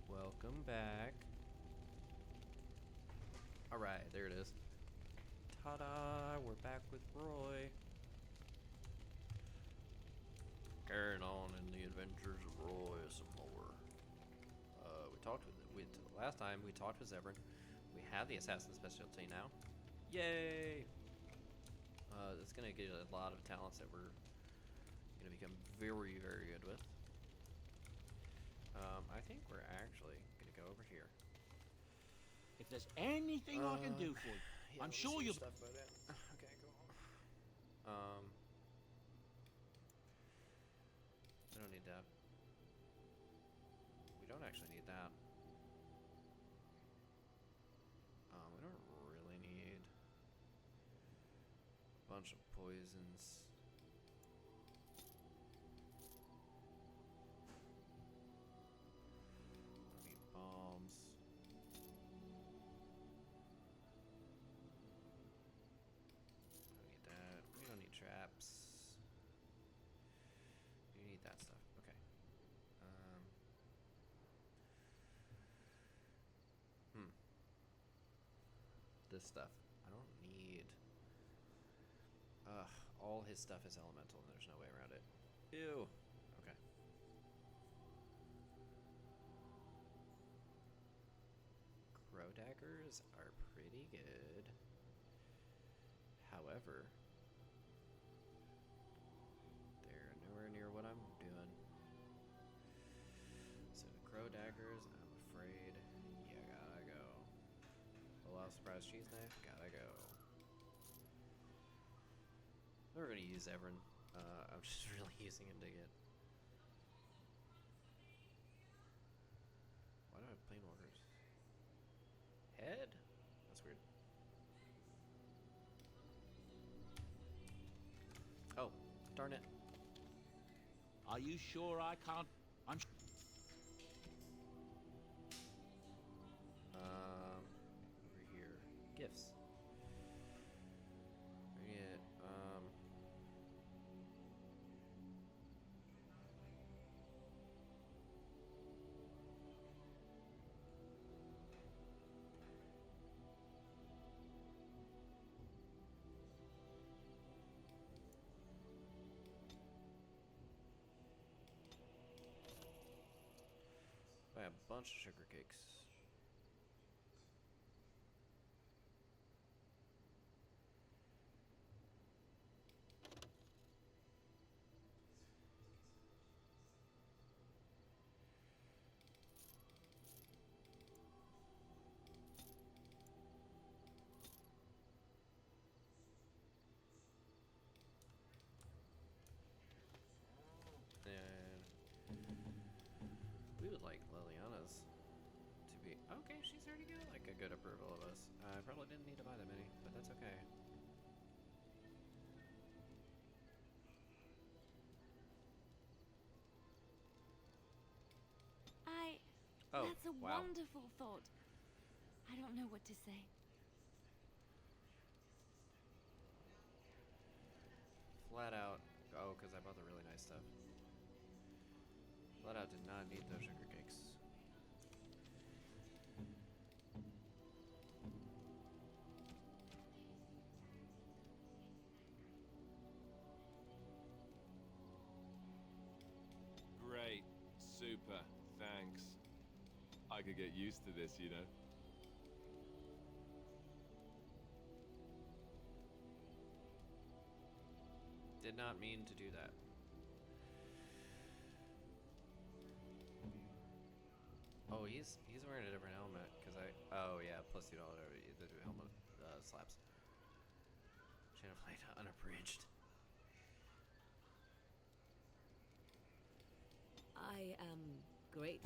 Welcome back. Alright, there it is. Ta-da! We're back with Roy. Carrying on in the adventures of Roy some more. The last time we talked with Zevran. We have the assassin specialty now. Yay! It's gonna get a lot of talents that we're gonna become very, very good with. I think we're actually gonna go over here. If there's anything I can do for you, Yeah, I'm sure you'll. stuff about it. Okay, go on. We don't need that. We don't actually need that. We don't really need a bunch of poisons. Don't need bombs. Don't need that. We don't need traps. You need that stuff. Okay. This stuff. I don't need... all his stuff is elemental and there's no way around it. Ew. Okay. Crow daggers are pretty good. However, they're nowhere near what I'm doing. So the crow daggers, I'm afraid you gotta go. Allow surprise cheese knife, gotta go. I'm never gonna use Zevran. I'm just really using him to get. Why do I have plain walkers? Head? That's weird. Oh, darn it. Are you sure I can't? I'm. Over here. Gifts. Yeah, buy a bunch of sugar cakes. And we would like Liliana's to be okay. She's already got like a good approval of us. I probably didn't need to buy that many, but that's okay. That's a wow. wonderful thought. I don't know what to say. Flat out. Oh, because I bought the really nice stuff. Flat out did not need those sugar cakes. Great. Super. Thanks. I could get used to this, you know. Did not mean to do that. Oh, he's wearing a different helmet because oh yeah, plus $2 the helmet slaps. Channel Flight unabridged. I am great.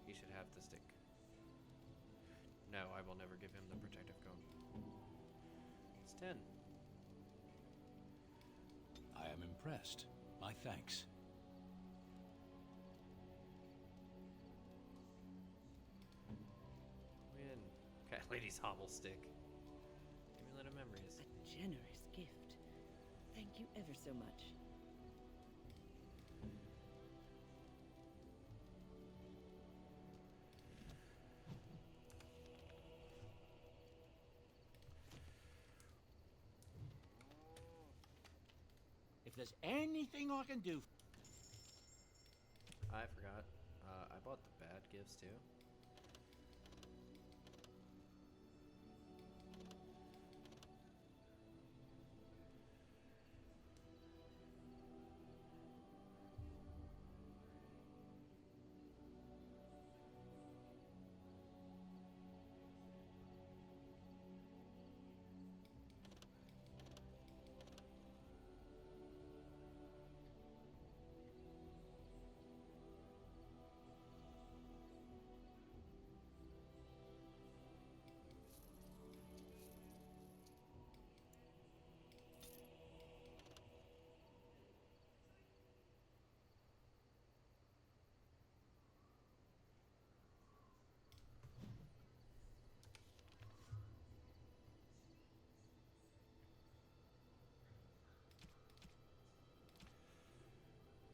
He should have the stick. No, I will never give him the protective cone. It's 10. I am impressed. My thanks. Win. Cat Lady's hobble stick. Amulet of Memories. A generous gift. Thank you ever so much. there's anything I can do... I forgot. I bought the bad gifts too.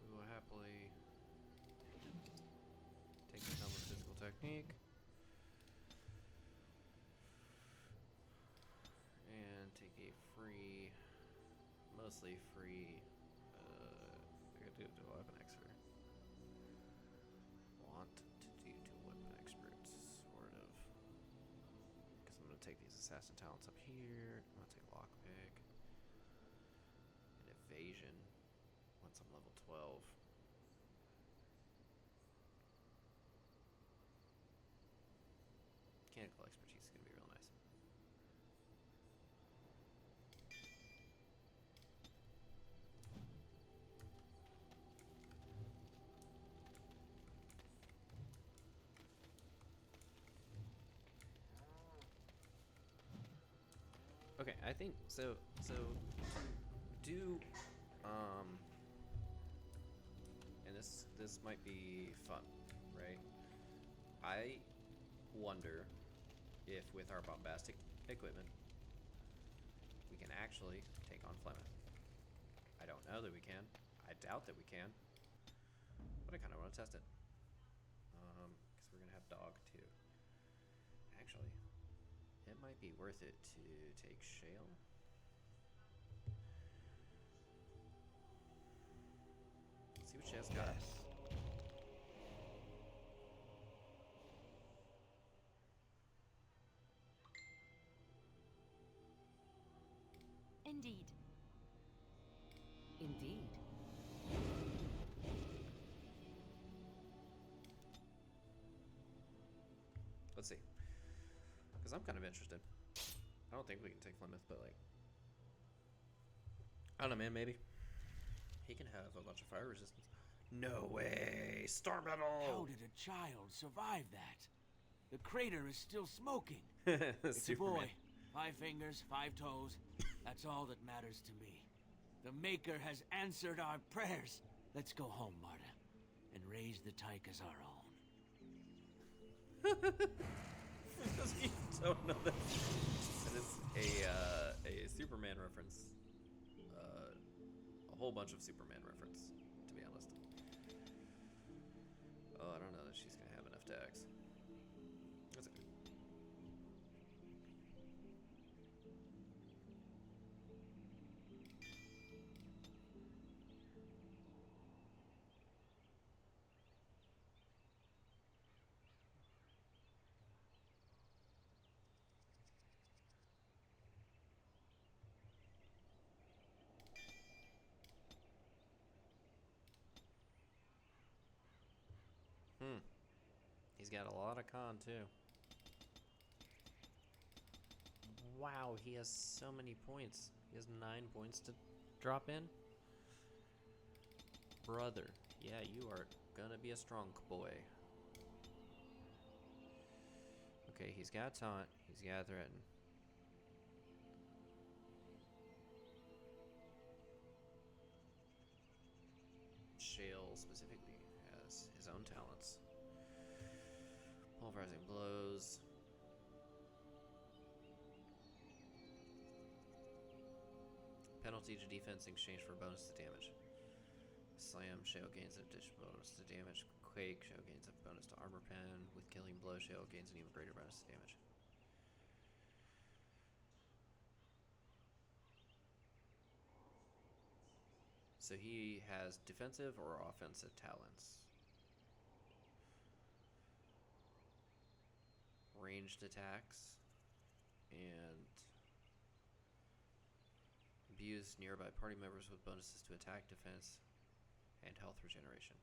We will happily take the helm of physical technique and take a free, mostly free. I gotta do it to weapon expert. Want to do to weapon experts, sort of. Because I'm gonna take these assassin talents up here. I'm gonna take lockpick and evasion once I'm level 12. Mechanical expertise is gonna be real nice. Okay, I think so. Do and this might be fun, right? I wonder if with our bombastic equipment we can actually take on Flemeth. I don't know that we can. I doubt that we can, but I kind of want to test it. Because we're gonna have dog too. Actually, it might be worth it to take Shale. See what Shale's got. Indeed. Indeed. Let's see. Because I'm kind of interested. I don't think we can take Flemeth, but like, I don't know, man. Maybe he can have a bunch of fire resistance. No way! Star How Metal. did a child survive that? The crater is still smoking. It's a boy. 5 fingers, 5 toes. That's all that matters to me. The Maker has answered our prayers. Let's go home, Marta, and raise the tyke as our own. Because you don't know that. And it's a Superman reference. A whole bunch of Superman reference, to be honest. Oh, I don't know that she's gonna have enough tags. That's okay. He's got a lot of con too. Wow, he has so many points. He has 9 points to drop in. Brother, yeah, you are gonna be a strong boy. Okay, he's got taunt. He's got threaten. Shale specifically has his own talents. Pulverizing blows. Penalty to defense in exchange for bonus to damage. Slam, Shale gains an additional bonus to damage. Quake, Shale gains a bonus to armor pen. With killing blow, Shale gains an even greater bonus to damage. So he has defensive or offensive talents. Ranged attacks. And imbues nearby party members with bonuses to attack, defense, and health regeneration.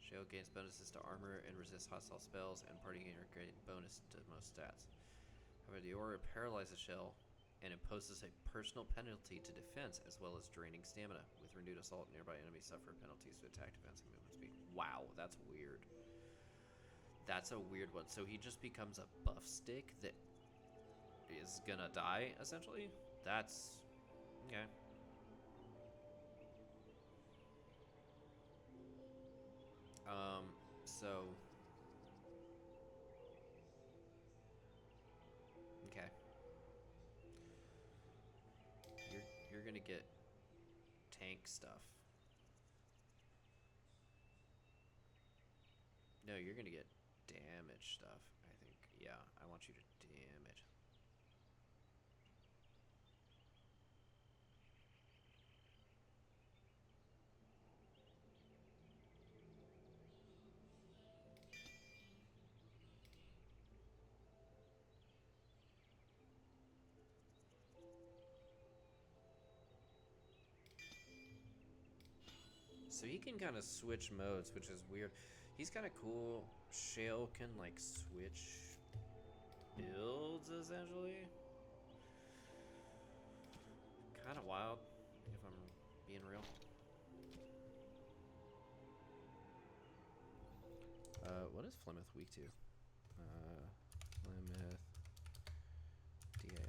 Shale gains bonuses to armor and resists hostile spells, and party gainer gain bonus to most stats. However, the aura paralyzes Shell and imposes a personal penalty to defense as well as draining stamina. With renewed assault, nearby enemies suffer penalties to attack, defense, and movement speed. Wow, that's weird. That's a weird one. So he just becomes a buff stick that is gonna die, essentially? That's... okay. So... okay. You're gonna get tank stuff. No, you're gonna get damage stuff, I think. Yeah, I want you to damage. So he can kind of switch modes, which is weird. He's kind of cool. Shale can like switch builds, essentially. Kind of wild, if I'm being real. What is Flemeth weak to? Flemeth DAO.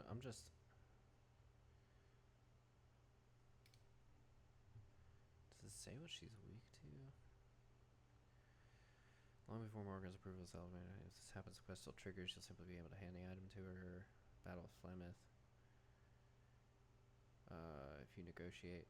I'm just... does it say what she's weak to? Long before Morgan's approval is elevated, if this happens, the quest still triggers, you'll simply be able to hand the item to her. Battle of Flemeth. If you negotiate.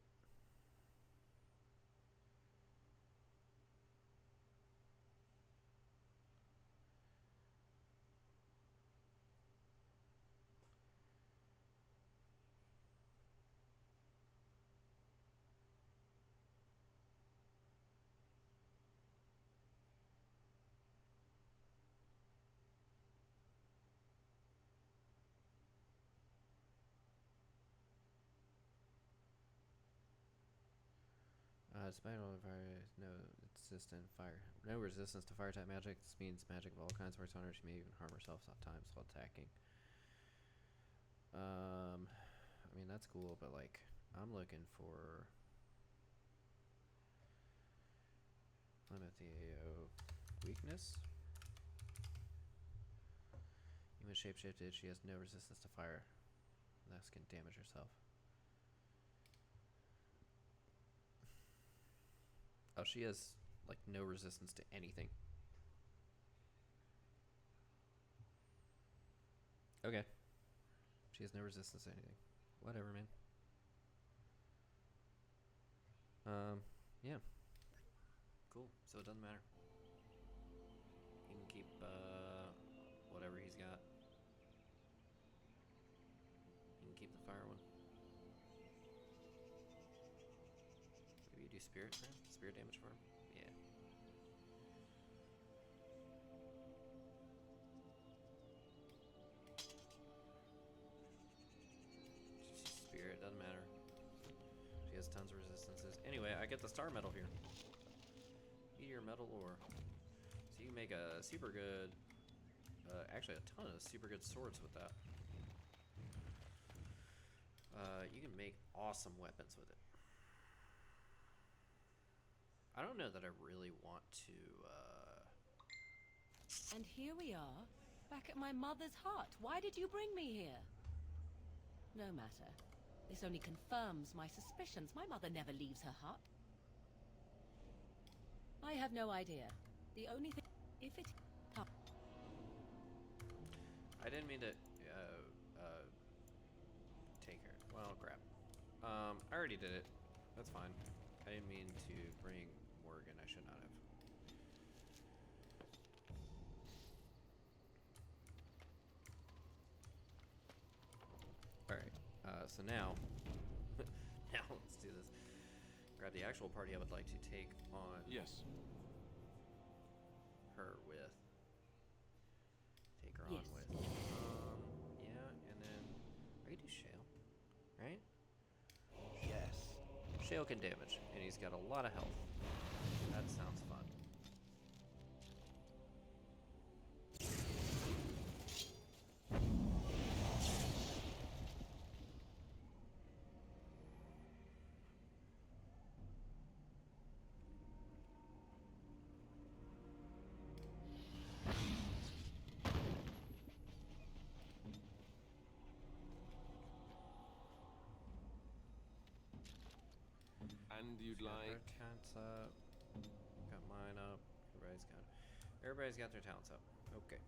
Despite all the fire, no resistance to fire type magic. This means magic of all kinds works on her. She may even harm herself sometimes while attacking. I mean that's cool, but like I'm looking for limit the AO weakness. Even shapeshifted, she has no resistance to fire. Thus can damage herself. Oh, she has, like, no resistance to anything. Okay. She has no resistance to anything. Whatever, man. Yeah. Cool. So it doesn't matter. He can keep, whatever he's got. He can keep the fire one. Maybe you do spirit for him? Spirit damage for him? Yeah. He has tons of resistances. Anyway, I get the star metal here. Meteor metal ore. So you can make a super good, actually a ton of super good swords with that. You can make awesome weapons with it. I don't know that I really want to, And here we are, back at my mother's hut. Why did you bring me here? No matter. This only confirms my suspicions. My mother never leaves her hut. I have no idea. The only thing... If it... I didn't mean to, take her. Well, crap. I already did it. That's fine. I didn't mean to bring Morgan. I should not have. Alright, so now, now let's do this. Grab the actual party I would like to take on Yes. her with. Take her Yes. on with. Yeah, and then I could do Shale, right? Yes. Shale can damage, and he's got a lot of health. That sounds fun. And you'd Got like... their talents up. Got mine up. Everybody's got their talents up. Okay.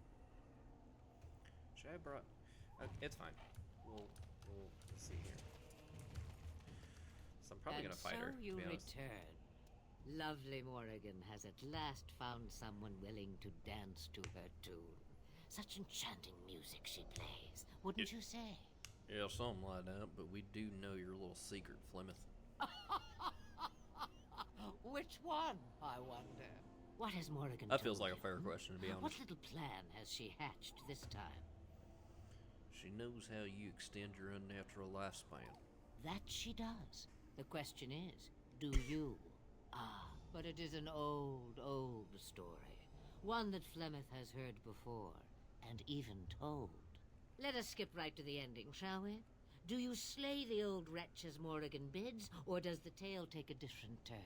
Should I have brought? It's fine. We'll see here. So I'm probably And gonna fight her. so you to be honest. return. Lovely Morrigan has at last found someone willing to dance to her tune. Such enchanting music she plays, wouldn't you say? Yeah, something like that. But we do know your little secret, Flemeth. Which one, I wonder? What has Morrigan That feels told like a you? fair question, to be What honest. little plan has she hatched this time? She knows how you extend your unnatural lifespan. That she does. The question is, do you? Ah, but it is an old, old story. One that Flemeth has heard before, and even told. Let us skip right to the ending, shall we? Do you slay the old wretch as Morrigan bids, or does the tale take a different turn?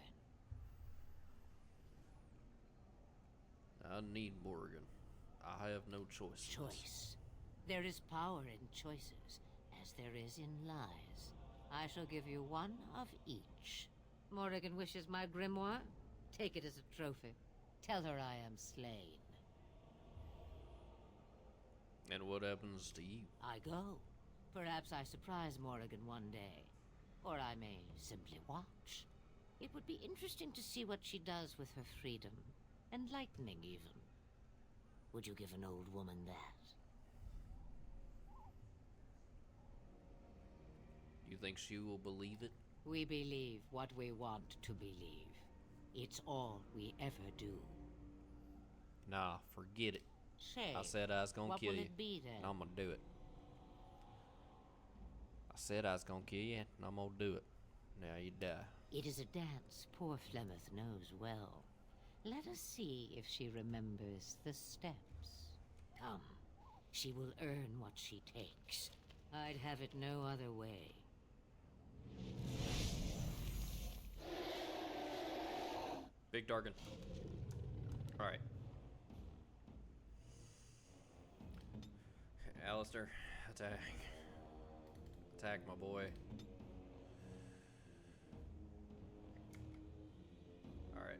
I need Morgan. I have no choice. Choice. There is power in choices, as there is in lies. I shall give you one of each. Morrigan wishes my grimoire? Take it as a trophy. Tell her I am slain. And what happens to you? I go. Perhaps I surprise Morrigan one day. Or I may simply watch. It would be interesting to see what she does with her freedom. Enlightening, even. Would you give an old woman that? You think she will believe it? We believe what we want to believe. It's all we ever do. Nah, forget it. Say, I said I was gonna what kill will you. it be then? And I'm gonna do it. I said I was gonna kill you, and I'm gonna do it. Now you die. It is a dance poor Flemeth knows well. Let us see if she remembers the steps. Come, she will earn what she takes. I'd have it no other way. Big Dargan. Alright. Alistair, attack. Attack, my boy. Alright,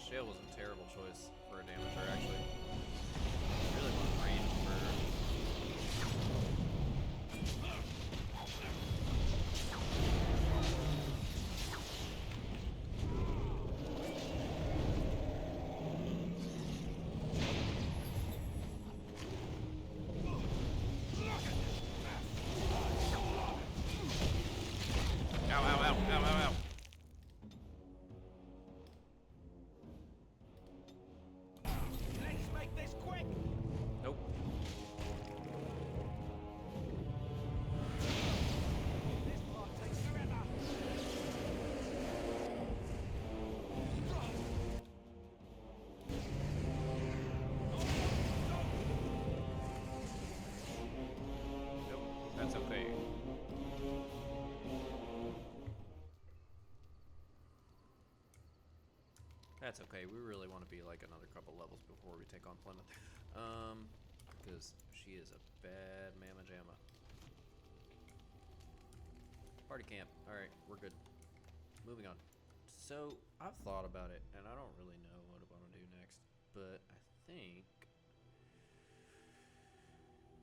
Shale was a terrible choice for a damager, actually. I really want range for... Ow, ow, ow, ow, ow, ow. Let's make this quick. Nope. This part takes forever. Nope. That's okay. That's okay. We really want to be like another couple levels before we take on Plymouth. Because she is a bad mamma jamma. Party camp. Alright, we're good. Moving on. So, I've thought about it, and I don't really know what I want to do next. But I think...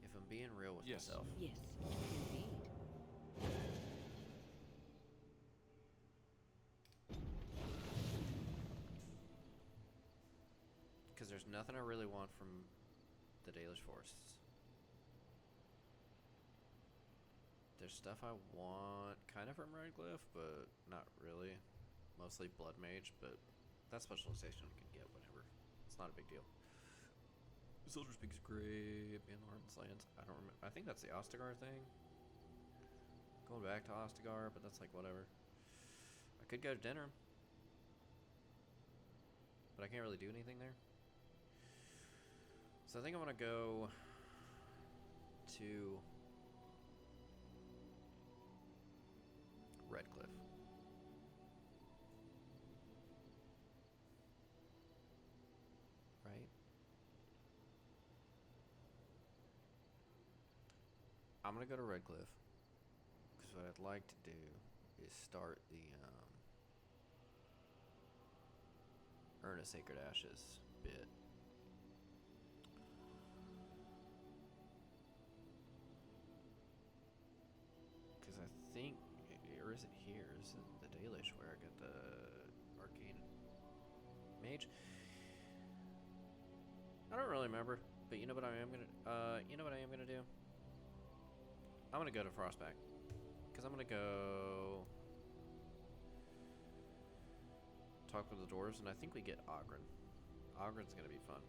if I'm being real with Yes. myself... Yes, indeed. Because there's nothing I really want from the Dalish forests. There's stuff I want kind of from Redcliffe, but not really. Mostly Blood Mage, but that specialization we can get whenever. It's not a big deal. Soldier Speaks great. Man, Arms Lands. I don't remember. I think that's the Ostagar thing. Going back to Ostagar, but that's like whatever. I could go to dinner, but I can't really do anything there. So I think I want to go to Redcliffe. Right? I'm going to go to Redcliffe because what I'd like to do is start the Urn of Sacred Ashes bit. Because I think, or is it here? Is it the Dalish where I get the Arcane Mage? I don't really remember, but you know what I am gonna do? I'm gonna go to Frostback. Because I'm gonna go talk with the dwarves, and I think we get Ogren. Ogren's gonna be fun.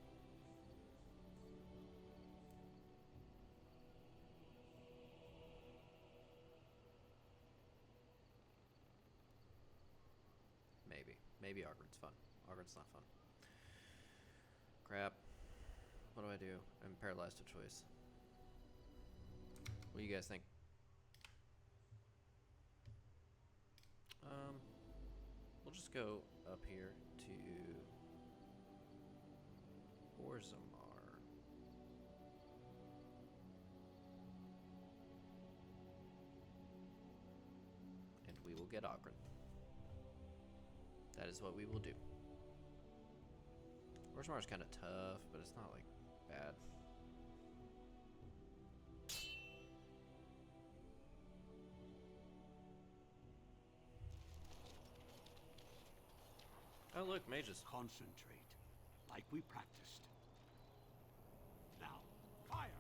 Maybe Ogren's fun. Ogren's not fun. Crap. What do I do? I'm paralyzed to choice. What do you guys think? We'll just go up here to Orzammar. And we will get Ogren. That is what we will do. Orzammar is kind of tough, but it's not like bad. Oh look, mages. Concentrate, like we practiced. Now, fire!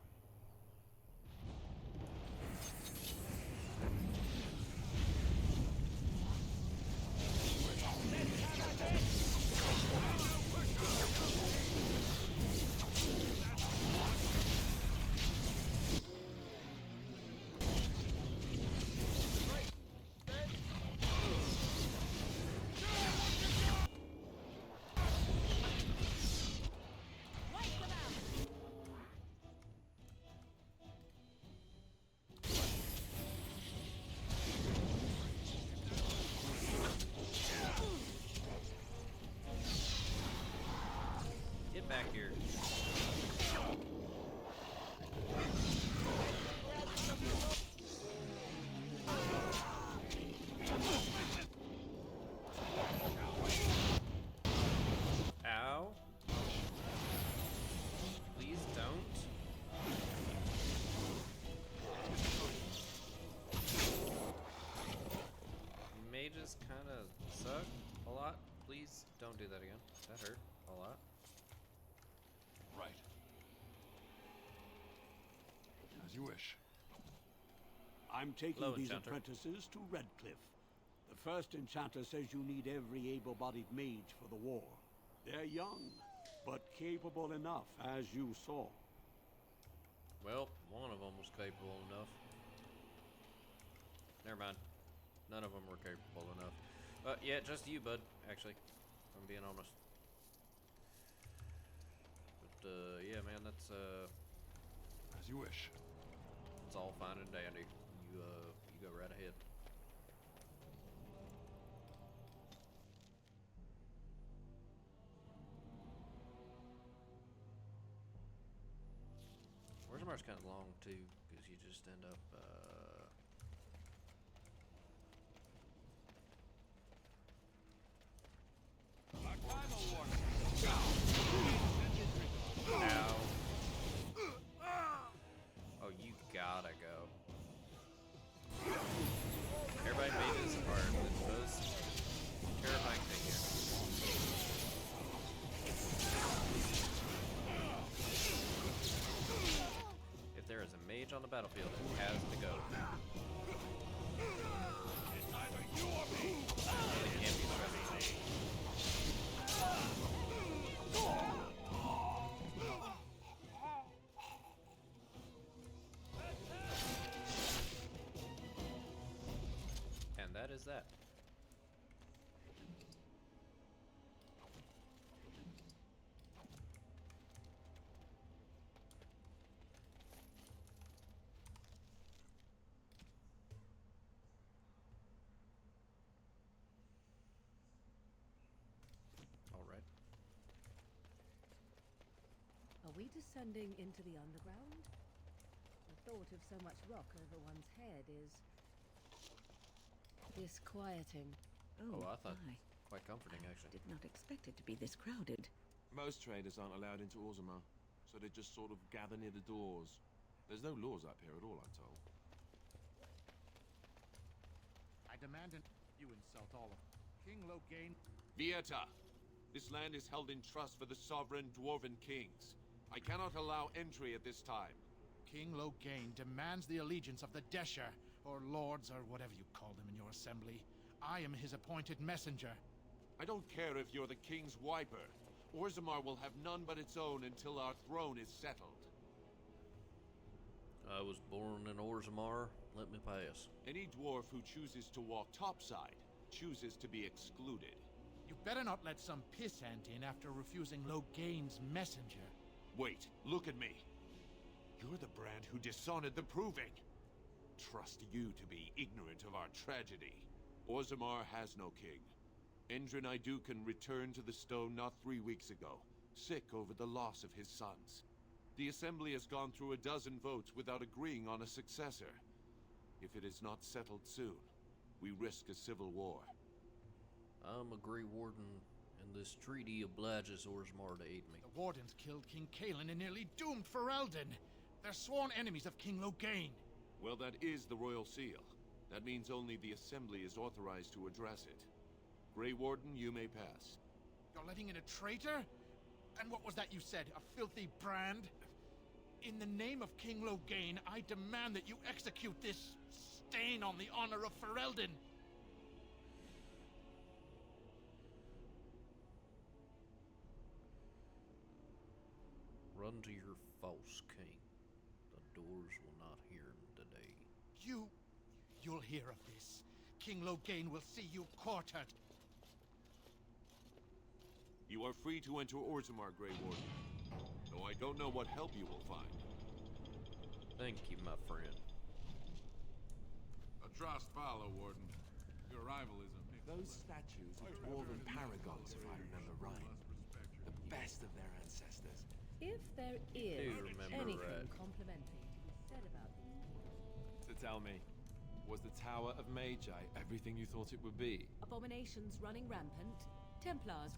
kind of suck a lot. Please don't do that again. That hurt a lot. Right. As you wish. I'm taking Hello, these Enchanter. apprentices to Redcliffe. The first enchanter says you need every able-bodied mage for the war. They're young, but capable enough, as you saw. Well, one of them was capable enough. Never mind. None of them were capable enough. Yeah, just you, bud, actually. If I'm being honest. But, yeah, man, that's, As you wish. it's all fine and dandy. You go right ahead. Orzamar's kind of long, too, because you just end up, Ow. Oh, you gotta go. Everybody made this part the most terrifying thing here. If there is a mage on the battlefield, it has to go. They can't be trusted. And that is that. All right. Are we descending into the underground? The thought of so much rock over one's head is disquieting. Oh, I thought my. quite comforting, actually. Did not expect it to be this crowded. Most traders aren't allowed into Orzammar, so they just sort of gather near the doors. There's no laws up here at all, I'm told. I demand you insult all of King Loghain. Vieta, this land is held in trust for the sovereign Dwarven kings. I cannot allow entry at this time. King Loghain demands the allegiance of the Desher, or lords, or whatever you call them in your assembly. I am his appointed messenger. I don't care if you're the king's wiper. Orzammar will have none but its own until our throne is settled. I was born in Orzammar. Let me pass. Any dwarf who chooses to walk topside chooses to be excluded. You better not let some pissant in after refusing Loghain's messenger. Wait, look at me. You're the brand who dishonored the Proving. Trust you to be ignorant of our tragedy. Orzammar has no king. Endrin Idukan returned to the stone not 3 weeks ago, sick over the loss of his sons. The Assembly has gone through a dozen votes without agreeing on a successor. If it is not settled soon, we risk a civil war. I'm a Grey Warden, and this treaty obliges Orzammar to aid me. The Wardens killed King Kaelin and nearly doomed Ferelden. They're sworn enemies of King Loghain. Well, that is the Royal Seal. That means only the Assembly is authorized to address it. Grey Warden, you may pass. You're letting in a traitor? And what was that you said? A filthy brand? In the name of King Loghain, I demand that you execute this stain on the honor of Ferelden. Run to your false king. The doors will not hear him today. You'll hear of this. King Loghain will see you quartered. You are free to enter Orzammar, Grey Warden. Though I don't know what help you will find. Thank you, my friend. A trust follow, Warden. Your arrival is a mix. Those statues are Dwarven paragons, if I remember right. The best of their ancestors. If there is remember anything right. complimentary to be said about these So tell me, was the Tower of Magi everything you thought it would be? abominations running rampant, Templars.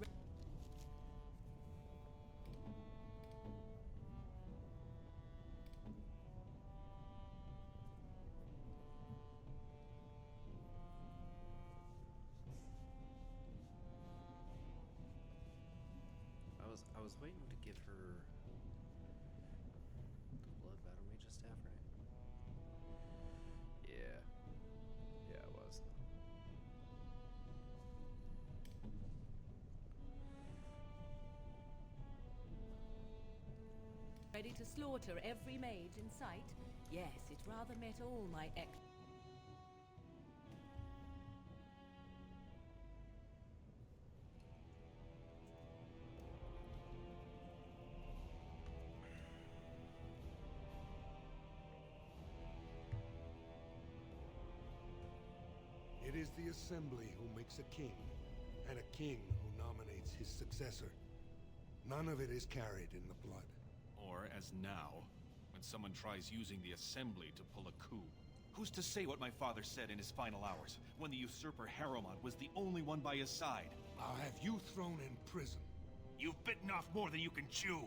was waiting to give her the blood battle mage staff, right? Yeah. Yeah, it was. Ready to slaughter every mage in sight? Yes, it rather met all my It is the Assembly who makes a king, and a king who nominates his successor. None of it is carried in the blood. Or, as now, when someone tries using the Assembly to pull a coup. Who's to say what my father said in his final hours, when the usurper Harrowmont was the only one by his side? I'll have you thrown in prison. You've bitten off more than you can chew!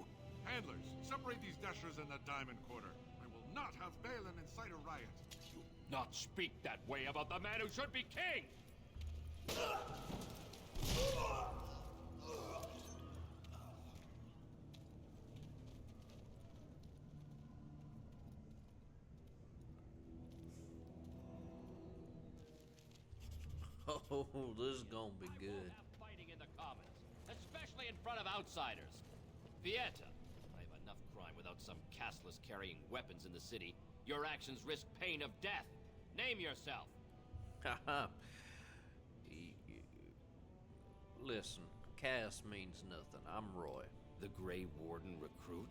Handlers, separate these dashers in the Diamond Quarter. I will not have Balin incite a riot. You not speak that way about the man who should be king! Oh, this is gonna be good. Fighting in the commons, especially in front of outsiders. Vieta, I have enough crime without some castless carrying weapons in the city. Your actions risk pain of death. Name yourself. Haha. Listen, Cass means nothing. I'm Roy. The Grey Warden recruit?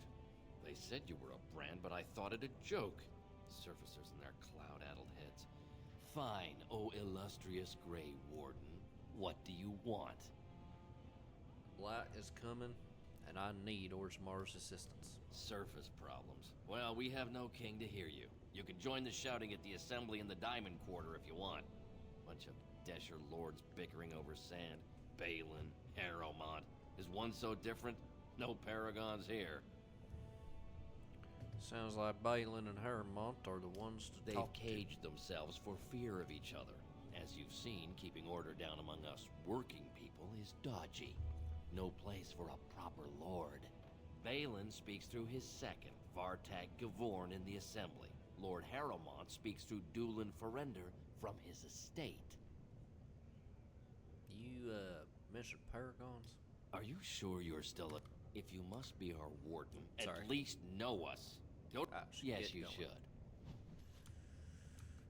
They said you were a brand, but I thought it a joke. Surfacers and their cloud-addled heads. Fine, oh illustrious Grey Warden. What do you want? Blight is coming, and I need Orzamar's assistance. Surface problems. Well, we have no king to hear you. You can join the shouting at the Assembly in the Diamond Quarter if you want. Bunch of Desher lords bickering over sand. Balin, Harrowmont. Is one so different? No paragons here. Sounds like Balin and Harrowmont are the ones to They've talk to. caged themselves for fear of each other. As you've seen, keeping order down among us working people is dodgy. No place for a proper lord. Balin speaks through his second, Vartag Gavorn, in the Assembly. Lord Harrowmont speaks through Dulin Ferender from his estate. You, mentioned paragons? Are you sure you're still a... If you must be our warden, Sorry. at least know us. Don't... yes, get you going. should.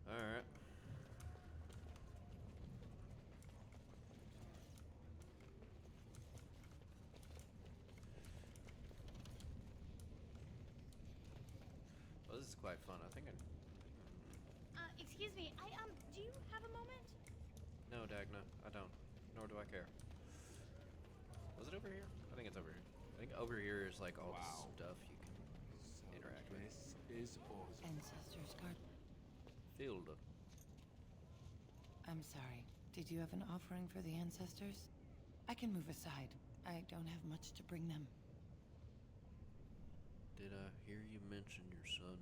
Alright. Well, this is quite fun. I think Excuse me, do you have a moment? No, Dagna, I don't. Nor do I care. Was it over here? I think it's over here. I think over here is like all the stuff you can interact with. This is awesome. Ancestors Garden. Field. I'm sorry. Did you have an offering for the ancestors? I can move aside. I don't have much to bring them. Did I hear you mention your son?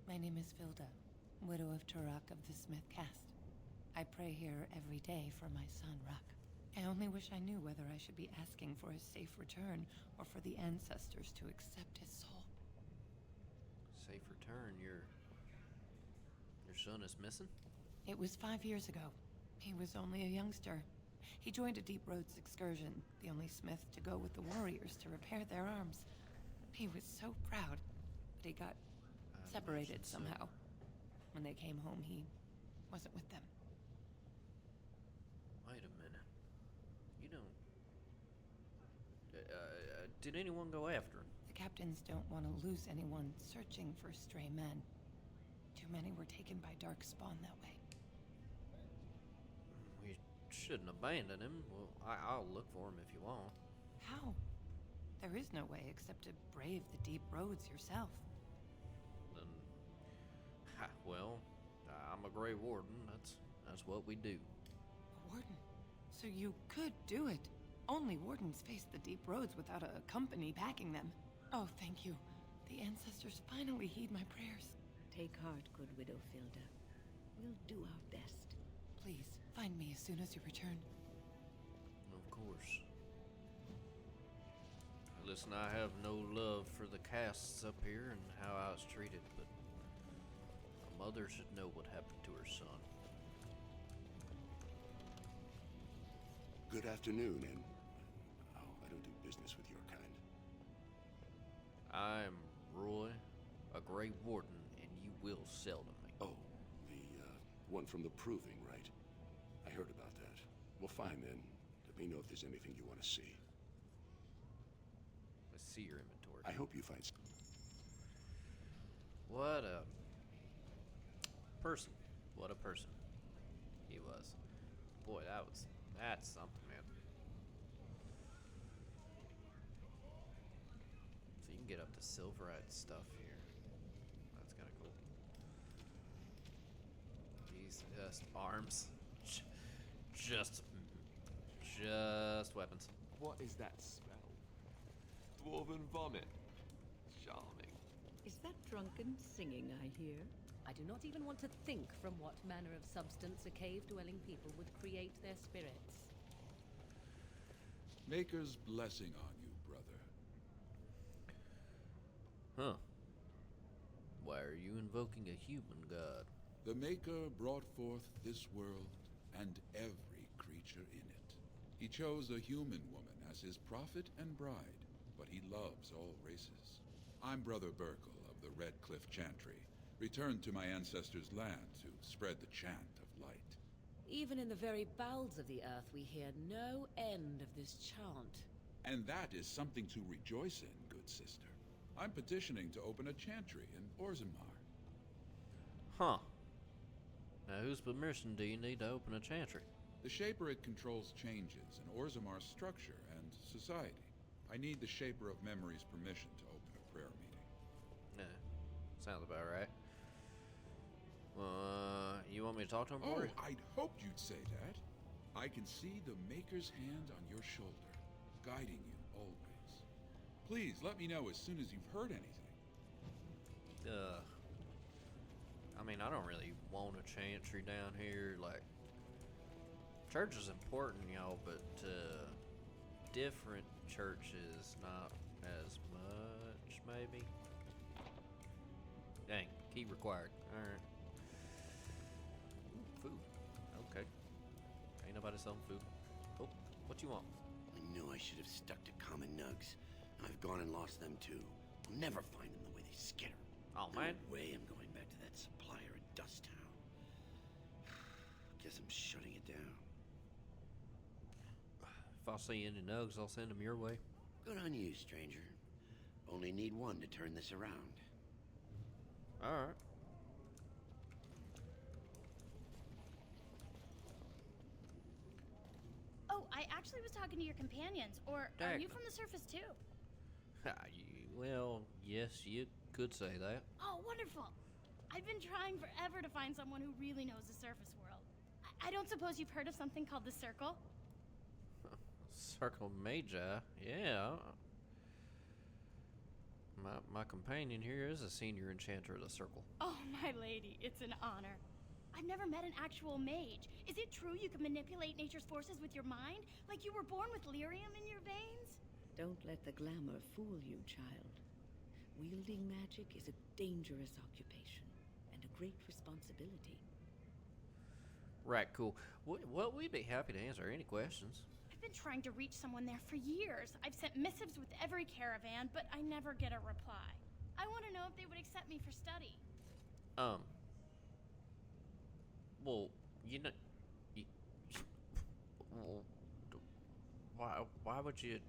My name is Vilda, widow of Turok of the Smith Caste. I pray here every day for my son, Ruck. I only wish I knew whether I should be asking for his safe return or for the ancestors to accept his soul. Safe return. Your son is missing? It was 5 years ago. He was only a youngster. He joined a Deep Roads excursion, the only smith to go with the warriors to repair their arms. He was so proud, but he got separated somehow. When they came home, he wasn't with them. Wait a minute. You don't... did anyone go after him? The captains don't want to lose anyone searching for stray men. Too many were taken by Dark Spawn that way. We shouldn't abandon him. Well, I'll look for him if you want. How? There is no way except to brave the deep roads yourself. Then... well, I'm a Grey Warden. That's what we do. A warden? So you could do it. Only wardens face the deep roads without a company backing them. Oh, thank you. The ancestors finally heed my prayers. Take heart, good widow Filda. We'll do our best. Please, find me as soon as you return. Of course. Listen, Listen, I have no love for the castes up here and how I was treated, but a mother should know what happened to her son. Good afternoon, and I don't do business with your kind. I'm Roy, a Grey Warden, and you will sell to me. Oh, the one from the Proving, right? I heard about that. Well, fine then. Let me know if there's anything you want to see. Let's see your inventory. I hope you find What a person. What a person he was. Boy, that's something, man. So you can get up to Silverite stuff here. That's kind of cool. These just arms. Just weapons. What is that smell? Dwarven vomit. Charming. Is that drunken singing I hear? I do not even want to think from what manner of substance a cave-dwelling people would create their spirits. Maker's blessing on you, brother. Huh. Why are you invoking a human god? The Maker brought forth this world and every creature in it. He chose a human woman as his prophet and bride, but he loves all races. I'm Brother Burkle of the Red Cliff Chantry, returned to my ancestors' land to spread the chant of light. Even in the very bowels of the earth, we hear no end of this chant. And that is something to rejoice in, good sister. I'm petitioning to open a chantry in Orzammar. Huh. Now, whose permission do you need to open a chantry? The Shaperate controls changes in Orzammar's structure and society. I need the Shaper of Memory's permission to open a prayer meeting. Yeah, sounds about right. You want me to talk to him? Oh, I'd hoped you'd say that. I can see the Maker's hand on your shoulder, guiding you always. Please let me know as soon as you've heard anything. I mean, I don't really want a chantry down here. Like, church is important, y'all, but different churches, not as much, maybe. Dang, key required. All right. Ooh, food. Okay. Ain't nobody selling food. Oh, what you want? I knew I should have stuck to common nugs. I've gone and lost them too. I'll never find them the way they skitter. Oh, man. No way I'm going back to that supplier in Dust Town. Guess I'm shutting it down. If I see any nugs, I'll send them your way. Good on you, stranger. Only need one to turn this around. Alright. Oh, I actually was talking to your companions. Or are you from the surface too? Well, yes, you could say that. Oh, wonderful. I've been trying forever to find someone who really knows the surface world. I don't suppose you've heard of something called the Circle? Circle Magi? Yeah. My companion here is a senior enchanter of the Circle. Oh, my lady, it's an honor. I've never met an actual mage. Is it true you can manipulate nature's forces with your mind? Like you were born with lyrium in your veins? Don't let the glamour fool you, child. Wielding magic is a dangerous occupation and a great responsibility. Right, cool. Well, we'd be happy to answer any questions. I've been trying to reach someone there for years. I've sent missives with every caravan, but I never get a reply. I want to know if they would accept me for study. Well, you know, why would you?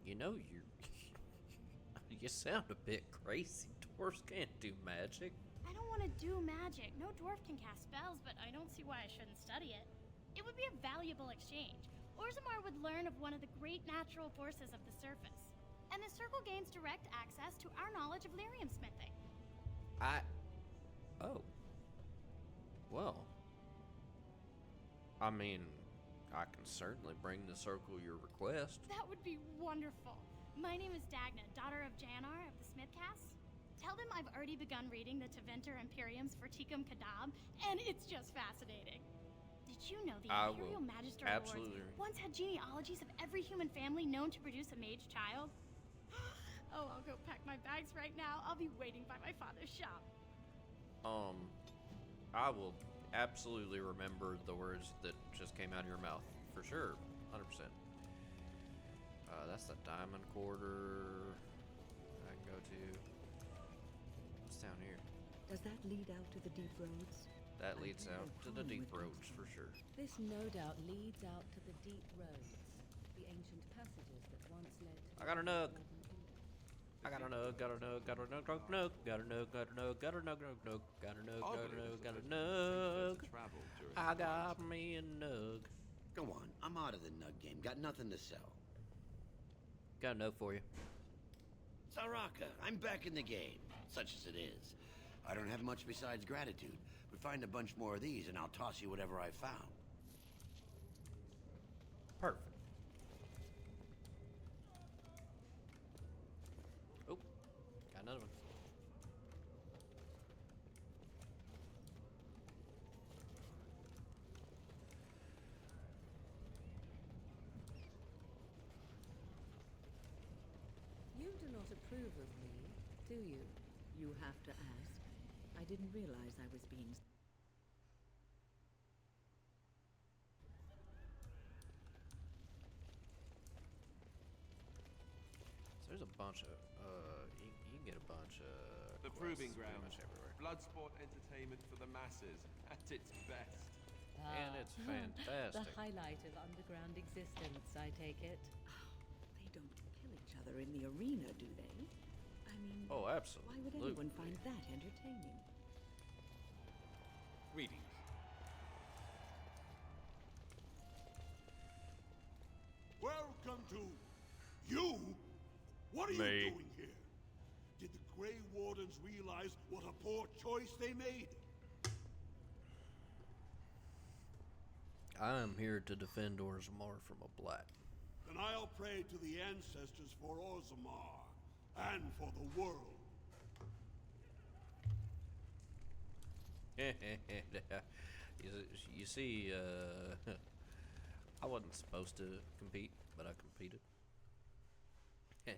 You know, you sound a bit crazy. Dwarves can't do magic. I don't want to do magic. No dwarf can cast spells, but I don't see why I shouldn't study it. It would be a valuable exchange. Orzammar would learn of one of the great natural forces of the surface, and the Circle gains direct access to our knowledge of lyrium smithing. Oh. Well. I mean, I can certainly bring the Circle your request. That would be wonderful. My name is Dagna, daughter of Janar of the Smithcast. Tell them I've already begun reading the Teventer Imperiums for Tikum Kadab, and it's just fascinating. Did you know the Imperial Magister Lords once had genealogies of every human family known to produce a mage child? Oh, I'll go pack my bags right now. I'll be waiting by my father's shop. I will absolutely remember the words that just came out of your mouth. For sure. 100%. That's the diamond quarter. I can go to... What's down here? Does that lead out to the deep roads? That leads out to the deep roads, for sure. This no doubt leads out to the deep roads, the ancient passages that once led to... I got a nug. I got a nug, got a nug, got a nug, got a nug, got a nug, got a nug, got a nug, got a nug, got a nug, got a nug. I got me a nug. Go on, I'm out of the nug game. Got nothing to sell. Got a nug for you. Saraka, I'm back in the game, such as it is. I don't have much besides gratitude, but find a bunch more of these and I'll toss you whatever I found. Perfect. Oh, got another one. You do not approve of me, do you? You have to ask. I didn't realize I was being... So there's a bunch of, you can get a bunch of The quests proving pretty ground. much everywhere. Bloodsport entertainment for the masses at its best. And it's fantastic. The highlight of underground existence, I take it. They don't kill each other in the arena, do they? I mean... Oh, absolutely. Why would anyone find that entertaining? Greetings. Welcome to... You? What are you doing here? Did the Grey Wardens realize what a poor choice they made? I am here to defend Orzammar from a black. Then I'll pray to the ancestors for Orzammar and for the world. You see, I wasn't supposed to compete, but I competed.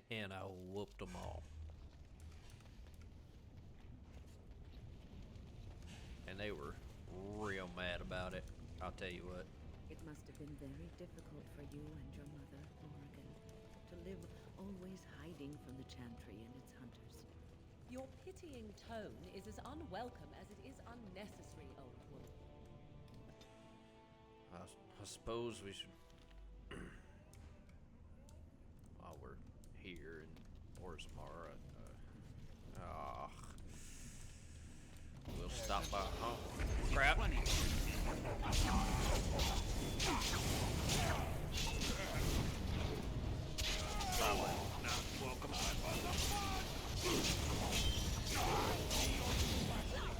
And I whooped them all. And they were real mad about it, I'll tell you what. It must have been very difficult for you and your mother, Morrigan, to live always hiding from the Chantry and its hunters. Your pitying tone is as unwelcome as it is unnecessary, old woman. I suppose we should, while we're here in Orzammar, we'll stop by. Oh, crap! Probably not welcome.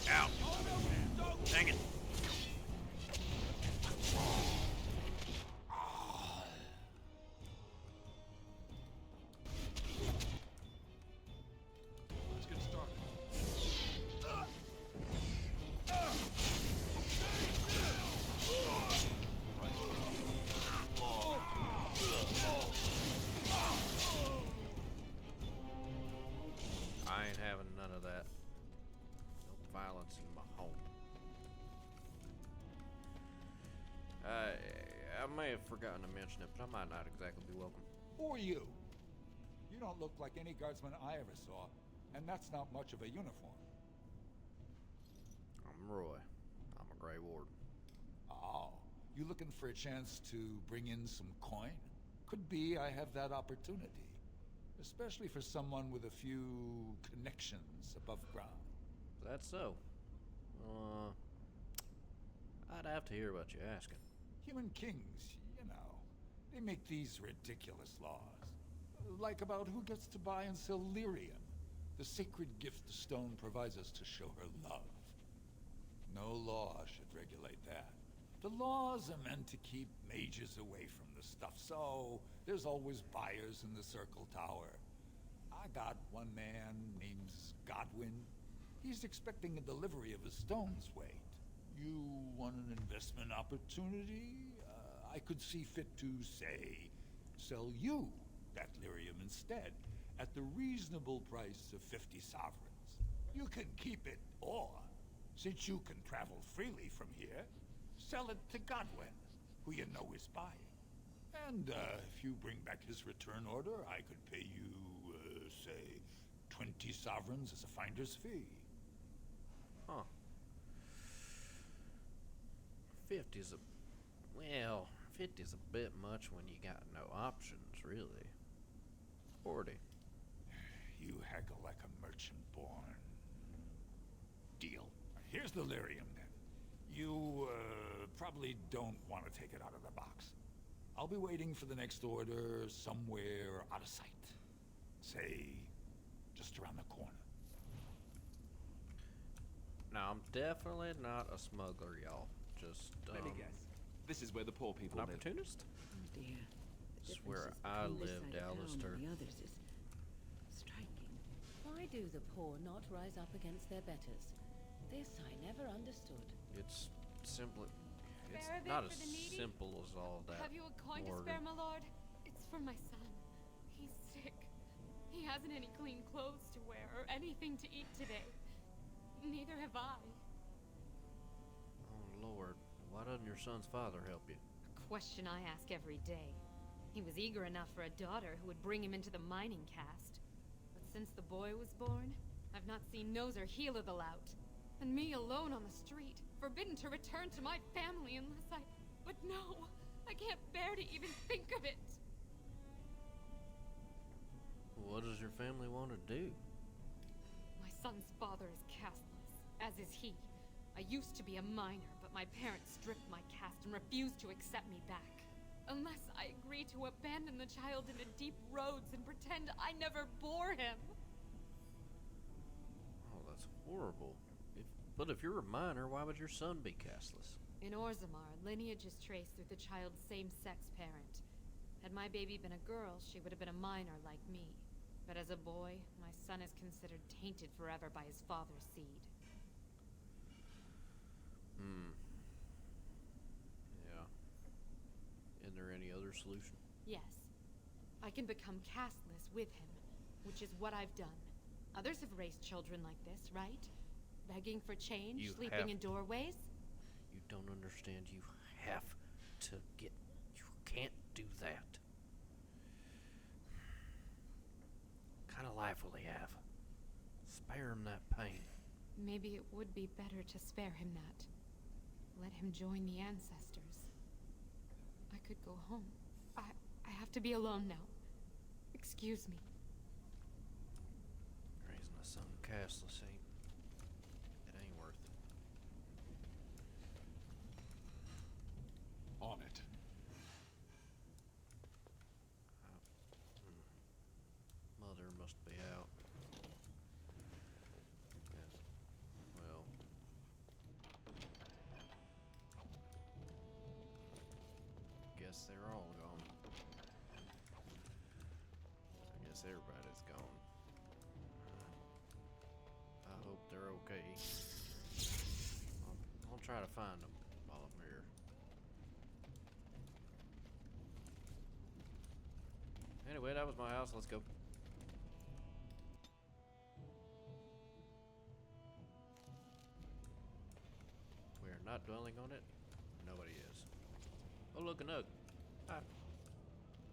Ow! Dang it! Let's get started. I ain't having none of that. No violence in my home. I may have forgotten to mention it, but I might not exactly be welcome. Who are you? You don't look like any guardsman I ever saw, and that's not much of a uniform. I'm Roy. I'm a Grey Ward. Oh, you looking for a chance to bring in some coin? Could be I have that opportunity. Especially for someone with a few connections above ground. That's so. I'd have to hear about you asking. Human kings, you know, they make these ridiculous laws. Like about who gets to buy and sell lyrium, the sacred gift the stone provides us to show her love. No law should regulate that. The laws are meant to keep mages away from the stuff, so there's always buyers in the Circle Tower. I got one man named Godwin. He's expecting a delivery of a stone's weight. You want an investment opportunity? I could see fit to, say, sell you that lyrium instead, at the reasonable price of 50 sovereigns. You can keep it, or, since you can travel freely from here, sell it to Godwin, who you know is buying. And if you bring back his return order, I could pay you, say, 20 sovereigns as a finder's fee. Huh. 50's a... Well, 50's a bit much when you got no options, really. 40. You haggle like a merchant born. Deal. Here's the lyrium, then. You, probably don't want to take it out of the box. I'll be waiting for the next order somewhere out of sight. Say, just around the corner. Now, I'm definitely not a smuggler, y'all. Just, Let me guess. This is where the poor people an live. opportunist? Oh dear. This is where I lived, Alistair. The others is striking. Why do the poor not rise up against their betters? This I never understood. It's simply... It's Spare a bit not for as the needy? simple as all that, Have you a coin to Morgan. spare, my lord? It's for my son. He's sick. He hasn't any clean clothes to wear or anything to eat today. Neither have I. Oh, Lord. Why doesn't your son's father help you? A question I ask every day. He was eager enough for a daughter who would bring him into the mining caste. But since the boy was born, I've not seen nose or heel of the lout. And me alone on the street, forbidden to return to my family unless I... But no! I can't bear to even think of it! What does your family want to do? My son's father is casteless, as is he. I used to be a miner, but my parents stripped my caste and refused to accept me back. Unless I agree to abandon the child in the deep roads and pretend I never bore him. Oh, that's horrible. But if you're a minor, why would your son be casteless? In Orzammar, lineage is traced through the child's same-sex parent. Had my baby been a girl, she would have been a minor like me. But as a boy, my son is considered tainted forever by his father's seed. Yeah. Isn't there any other solution? Yes. I can become casteless with him, which is what I've done. Others have raised children like this, right? Begging for change, sleeping in doorways? You don't understand. You have to get... You can't do that. What kind of life will he have? Spare him that pain. Maybe it would be better to spare him that. Let him join the ancestors. I could go home. I have to be alone now. Excuse me. Raising a son castless ain't worth it. On it. Mother must be out. Yes. Well. Guess they're all gone. I guess everybody's gone. I hope they're okay. I'll try to find them while I'm here. Anyway, that was my house. Let's go. We are not dwelling on it. Nobody is. Oh, look, a nug. Hi.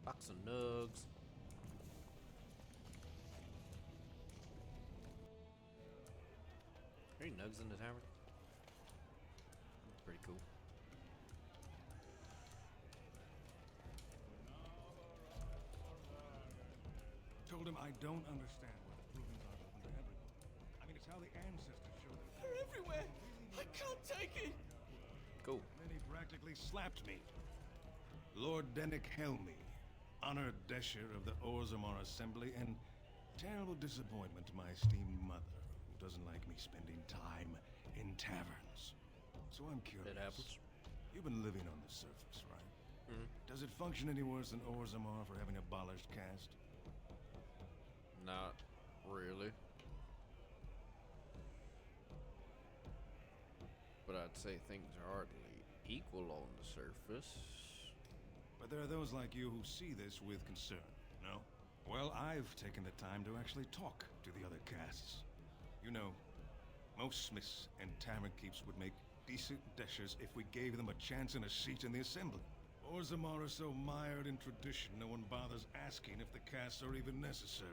Box of nugs. Any nugs in the tavern? Pretty cool. Told him I don't understand why the provings aren't open to everyone. I mean, it's how the ancestors showed their power. They're everywhere! I can't take it! Cool. Then he practically slapped me. Lord Dennick Helmy, honored Desher of the Orzammar Assembly, and terrible disappointment to my esteemed mother, who doesn't like me spending time in taverns. So I'm curious. It happens. You've been living on the surface, right? Mm-hmm. Does it function any worse than Orzammar for having abolished caste? Not really. But I'd say things are hardly equal on the surface. But there are those like you who see this with concern, no? Well, I've taken the time to actually talk to the other castes. You know, most smiths and tavern keeps would make decent dashers if we gave them a chance and a seat in the assembly. Orzammar are so mired in tradition, no one bothers asking if the castes are even necessary.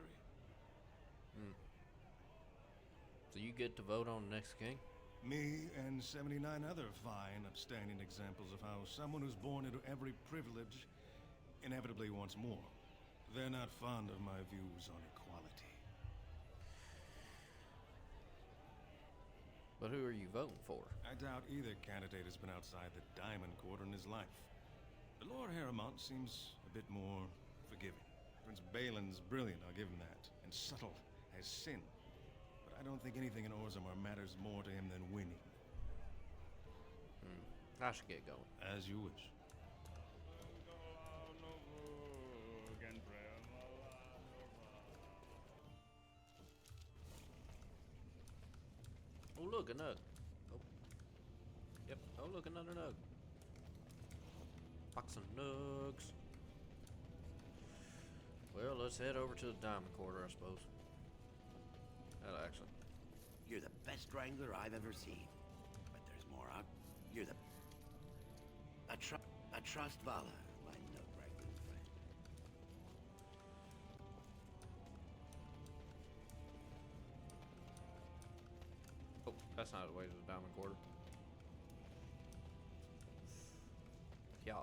So you get to vote on the next king? Me and 79 other fine, upstanding examples of how someone who's born into every privilege inevitably wants more. They're not fond of my views on equality. But who are you voting for? I doubt either candidate has been outside the Diamond Court in his life. But Lord Harrowmont seems a bit more forgiving. Prince Balin's brilliant, I'll give him that, and subtle as sin. But I don't think anything in Orzammar matters more to him than winning. I should get going. As you wish. Oh, look, a nug. Oh. Yep. Oh, look, another nug. Box of nugs. Well, let's head over to the Diamond Quarter, I suppose. Actually. You're the best wrangler I've ever seen. But there's more out. You're the... I trust Vala, my nug wrangling friend. Oh, that's not the way to the Diamond Quarter. Yeah.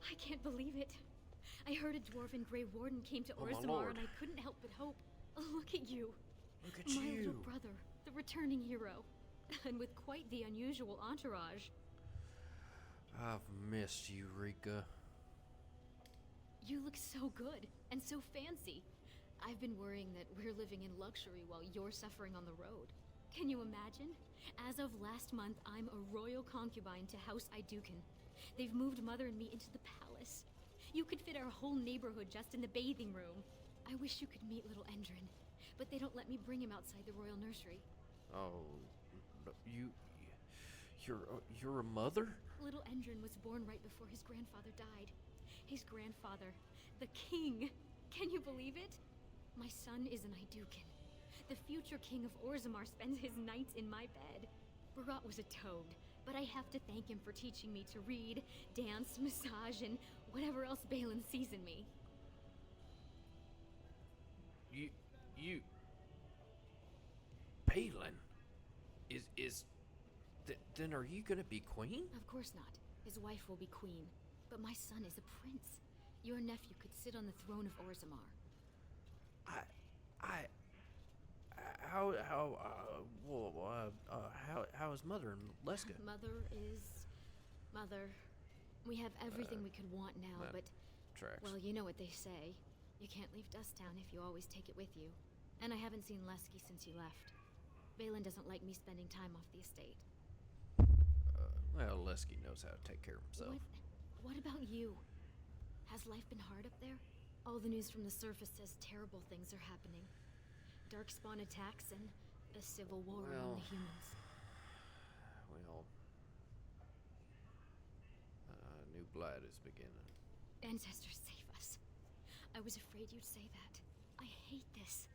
I can't believe it. I heard a dwarven Grey Warden came to Oh, my Orzammar, lord. and I couldn't help but hope. Look at you. Look at my you. little brother, the returning hero. And with quite the unusual entourage. I've missed you, Rika. You look so good, and so fancy. I've been worrying that we're living in luxury while you're suffering on the road. Can you imagine? As of last month, I'm a royal concubine to House Iduken. They've moved Mother and me into the palace. You could fit our whole neighborhood just in the bathing room. I wish you could meet little Endrin, but they don't let me bring him outside the royal nursery. Oh, you're a mother? Little Endrin was born right before his grandfather died. His grandfather, the king. Can you believe it? My son is an Iduken. The future king of Orzammar spends his nights in my bed. Barat was a toad, but I have to thank him for teaching me to read, dance, massage, and whatever else Balin sees in me. Balin? Then are you gonna be queen? Of course not. His wife will be queen. But my son is a prince. Your nephew could sit on the throne of Orzammar. How is Mother and Leska? Mother. We have everything we could want now, that but... tracks. Well, you know what they say. You can't leave Dusttown if you always take it with you. And I haven't seen Lesky since you left. Balin doesn't like me spending time off the estate. Well, Lesky knows how to take care of himself. What about you? Has life been hard up there? All the news from the surface says terrible things are happening. Darkspawn attacks and a civil war among the humans. Well, new blight is beginning. Ancestors, save us. I was afraid you'd say that. I hate this.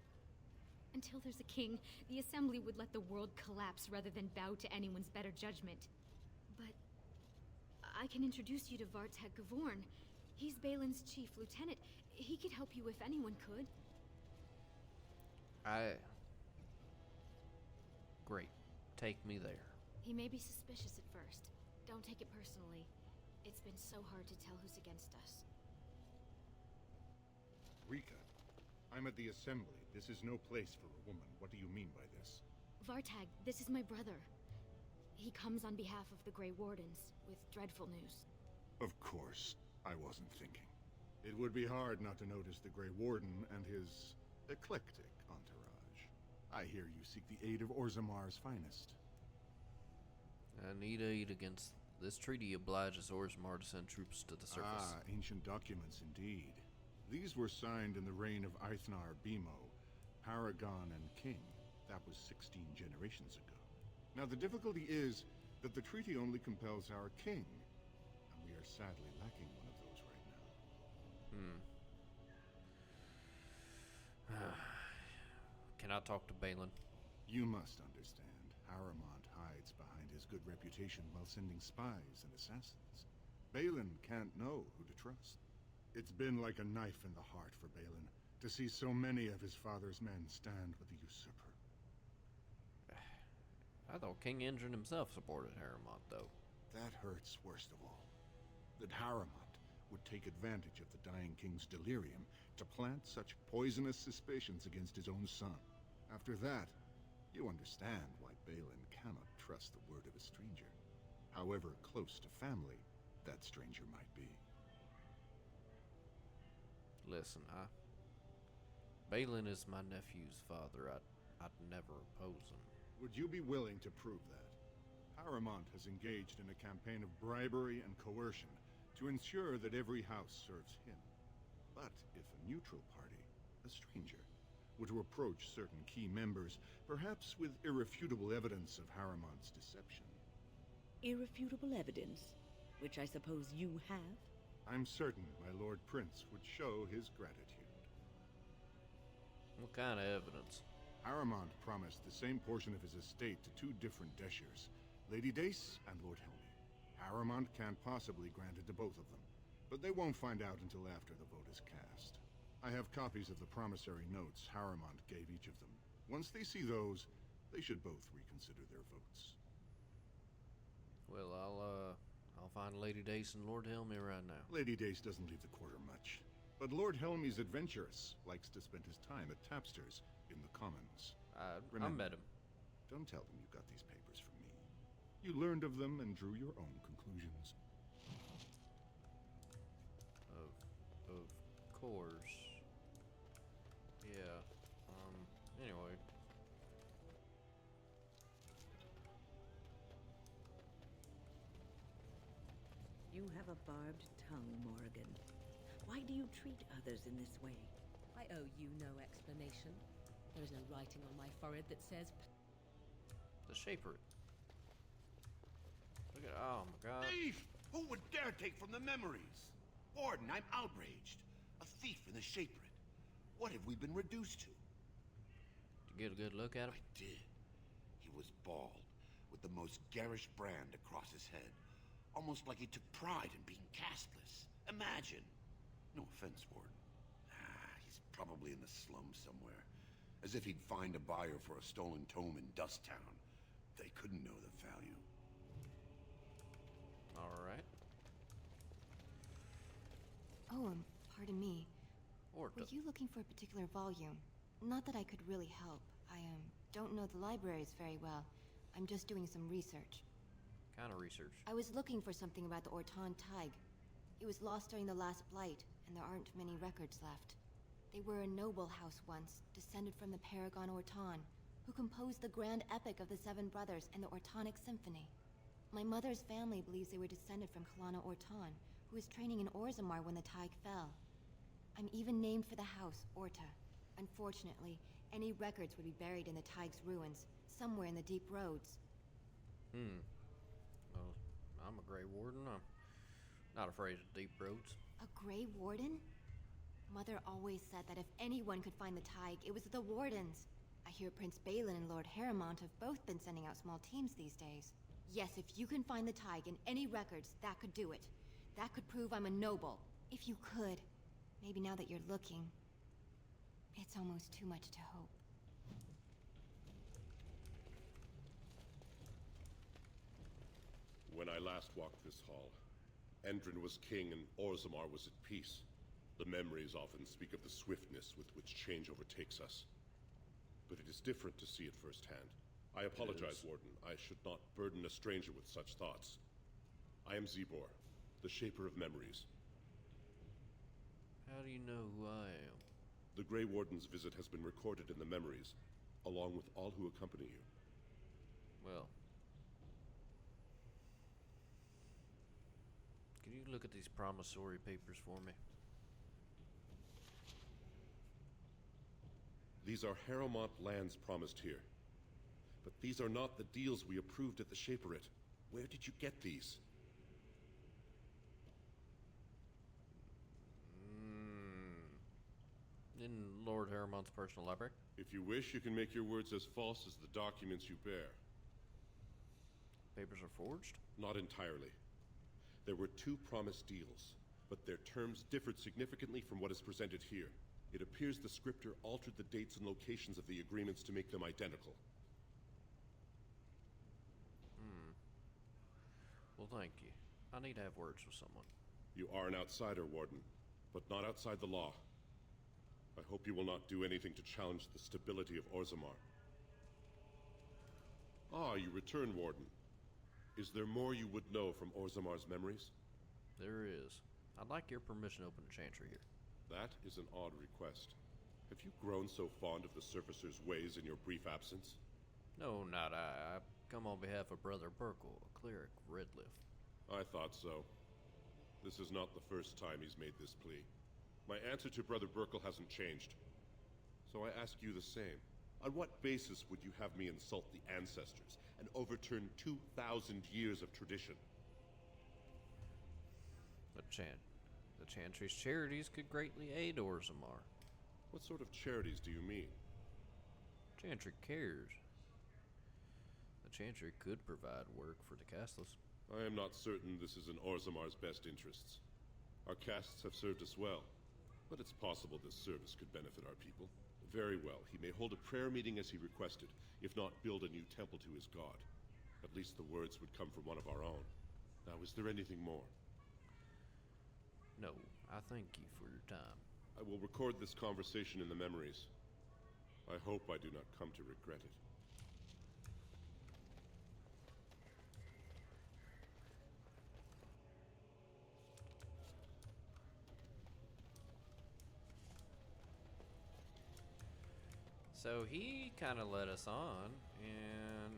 Until there's a king, the Assembly would let the world collapse rather than bow to anyone's better judgment. But I can introduce you to Vartag Gavorn. He's Balin's chief lieutenant. He could help you if anyone could. Great. Take me there. He may be suspicious at first. Don't take it personally. It's been so hard to tell who's against us. Rika, I'm at the Assembly. This is no place for a woman. What do you mean by this? Vartag, this is my brother. He comes on behalf of the Grey Wardens with dreadful news. Of course, I wasn't thinking. It would be hard not to notice the Grey Warden and his eclectic entourage. I hear you seek the aid of Orzammar's finest. I need aid against... This treaty obliges Orzammar to send troops to the surface. Ah, ancient documents indeed. These were signed in the reign of Eithnar Bimo, Paragon and King. That was 16 generations ago. Now the difficulty is that the treaty only compels our king, and we are sadly lacking one of those right now. Can I talk to Balin? You must understand, Haramont hides behind his good reputation while sending spies and assassins. Balin can't know who to trust. It's been like a knife in the heart for Balin to see so many of his father's men stand with the usurper. I thought King Indrin himself supported Haramont, though. That hurts worst of all. That Haramont would take advantage of the dying king's delirium to plant such poisonous suspicions against his own son. After that, you understand why Balin cannot trust the word of a stranger, however close to family that stranger might be. Listen, Balin is my nephew's father. I'd never oppose him. Would you be willing to prove that? Haramont has engaged in a campaign of bribery and coercion to ensure that every house serves him. But if a neutral party, a stranger, were to approach certain key members, perhaps with irrefutable evidence of Haramont's deception. Irrefutable evidence, which I suppose you have? I'm certain my Lord Prince would show his gratitude. What kind of evidence? Haramont promised the same portion of his estate to two different Deshers, Lady Dace and Lord Helmy. Haramont can't possibly grant it to both of them, but they won't find out until after the vote is cast. I have copies of the promissory notes Haramont gave each of them. Once they see those, they should both reconsider their votes. Well, I'll find Lady Dace and Lord Helmy right now. Lady Dace doesn't leave the quarter much, but Lord Helmy's adventurous, likes to spend his time at Tapsters in the Commons. I Remember, met him. Don't tell them you got these papers from me. You learned of them and drew your own conclusions. Of course. Yeah. Anyway. You have a barbed tongue, Morrigan. Why do you treat others in this way? I owe you no explanation. There is no writing on my forehead that says... The Shaper. Look at... Oh, my God. Thief! Who would dare take from the memories? Warden, I'm outraged. A thief in the Shapered. What have we been reduced to? Did you get a good look at him? I did. He was bald, with the most garish brand across his head. Almost like he took pride in being castless. Imagine. No offense, Warden. He's probably in the slums somewhere. As if he'd find a buyer for a stolen tome in Dust Town. They couldn't know the value. Alright. Oh, pardon me. Or Were you looking for a particular volume? Not that I could really help. I, don't know the libraries very well. I'm just doing some research. Kind of research. I was looking for something about the Orton Tig. It was lost during the last Blight, and there aren't many records left. They were a noble house once, descended from the Paragon Orton, who composed the grand epic of the Seven Brothers and the Ortonic Symphony. My mother's family believes they were descended from Kalana Orton, who was training in Orzammar when the Tig fell. I'm even named for the house, Orta. Unfortunately, any records would be buried in the Tig's ruins, somewhere in the deep roads. Well, I'm a Grey Warden. I'm not afraid of deep roads. A Grey Warden? Mother always said that if anyone could find the Tig, it was the Wardens. I hear Prince Balin and Lord Haramont have both been sending out small teams these days. Yes, if you can find the Tig in any records, that could do it. That could prove I'm a noble. If you could. Maybe now that you're looking. It's almost too much to hope. When I last walked this hall, Endrin was king and Orzammar was at peace. The memories often speak of the swiftness with which change overtakes us. But it is different to see it firsthand. I apologize, Warden. I should not burden a stranger with such thoughts. I am Zebor, the Shaper of Memories. How do you know who I am? The Grey Warden's visit has been recorded in the memories, along with all who accompany you. Well, can you look at these promissory papers for me? These are Haramont lands promised here. But these are not the deals we approved at the Shaperate. Where did you get these? In Lord Harriman's personal library? If you wish, you can make your words as false as the documents you bear. Papers are forged? Not entirely. There were 2 promised deals, but their terms differed significantly from what is presented here. It appears the scripter altered the dates and locations of the agreements to make them identical. Well, thank you. I need to have words with someone. You are an outsider, Warden, but not outside the law. I hope you will not do anything to challenge the stability of Orzammar. Ah, you return, Warden. Is there more you would know from Orzammar's memories? There is. I'd like your permission to open a chantry here. That is an odd request. Have you grown so fond of the Surfacer's ways in your brief absence? No, not I. I come on behalf of Brother Burkle, a cleric, Redliff. I thought so. This is not the first time he's made this plea. My answer to Brother Burkle hasn't changed. So I ask you the same. On what basis would you have me insult the ancestors and overturn 2,000 years of tradition? The Chantry's charities could greatly aid Orzammar. What sort of charities do you mean? Chantry cares. The Chantry could provide work for the castless. I am not certain this is in Orzammar's best interests. Our castes have served us well, but it's possible this service could benefit our people. Very well, he may hold a prayer meeting as he requested, if not build a new temple to his god. At least the words would come from one of our own. Now, is there anything more? No, I thank you for your time. I will record this conversation in the memories. I hope I do not come to regret it. So he kind of led us on, and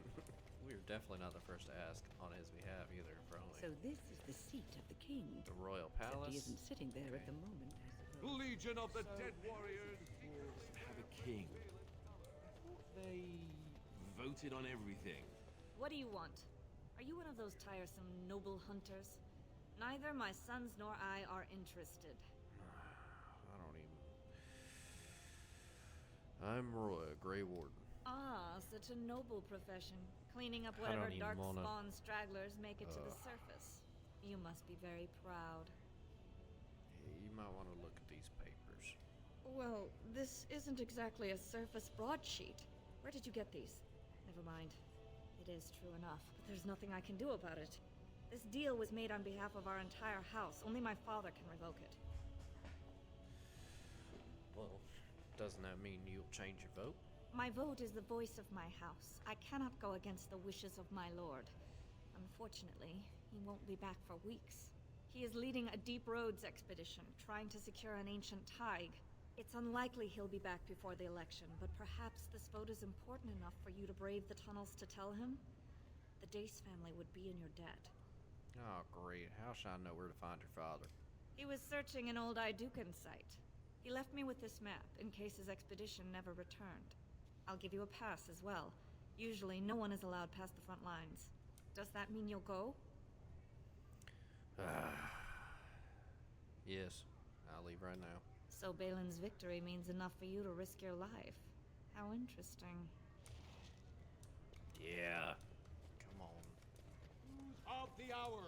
we were definitely not the first to ask on his behalf either, probably. So this is the seat of the king. The royal Except palace. he isn't sitting there at the moment, I suppose. Legion of the Dead Warriors! Have a king. They voted on everything. What do you want? Are you one of those tiresome noble hunters? Neither my sons nor I are interested. I don't even... I'm Roy, Grey Warden. Ah, such a noble profession. Cleaning up whatever dark spawn stragglers make it to the surface. You must be very proud. Yeah, you might want to look at these papers. Well, this isn't exactly a surface broadsheet. Where did you get these? Never mind. It is true enough, but there's nothing I can do about it. This deal was made on behalf of our entire house. Only my father can revoke it. Well, doesn't that mean you'll change your vote? My vote is the voice of my house. I cannot go against the wishes of my lord. Unfortunately, he won't be back for weeks. He is leading a deep roads expedition, trying to secure an ancient thaig. It's unlikely he'll be back before the election, but perhaps this vote is important enough for you to brave the tunnels to tell him? The Dace family would be in your debt. Oh, great. How shall I know where to find your father? He was searching an old Idukan site. He left me with this map, in case his expedition never returned. I'll give you a pass as well. Usually, no one is allowed past the front lines. Does that mean you'll go? Yes, I'll leave right now. So Balin's victory means enough for you to risk your life. How interesting. Yeah. Come on. Of the hour,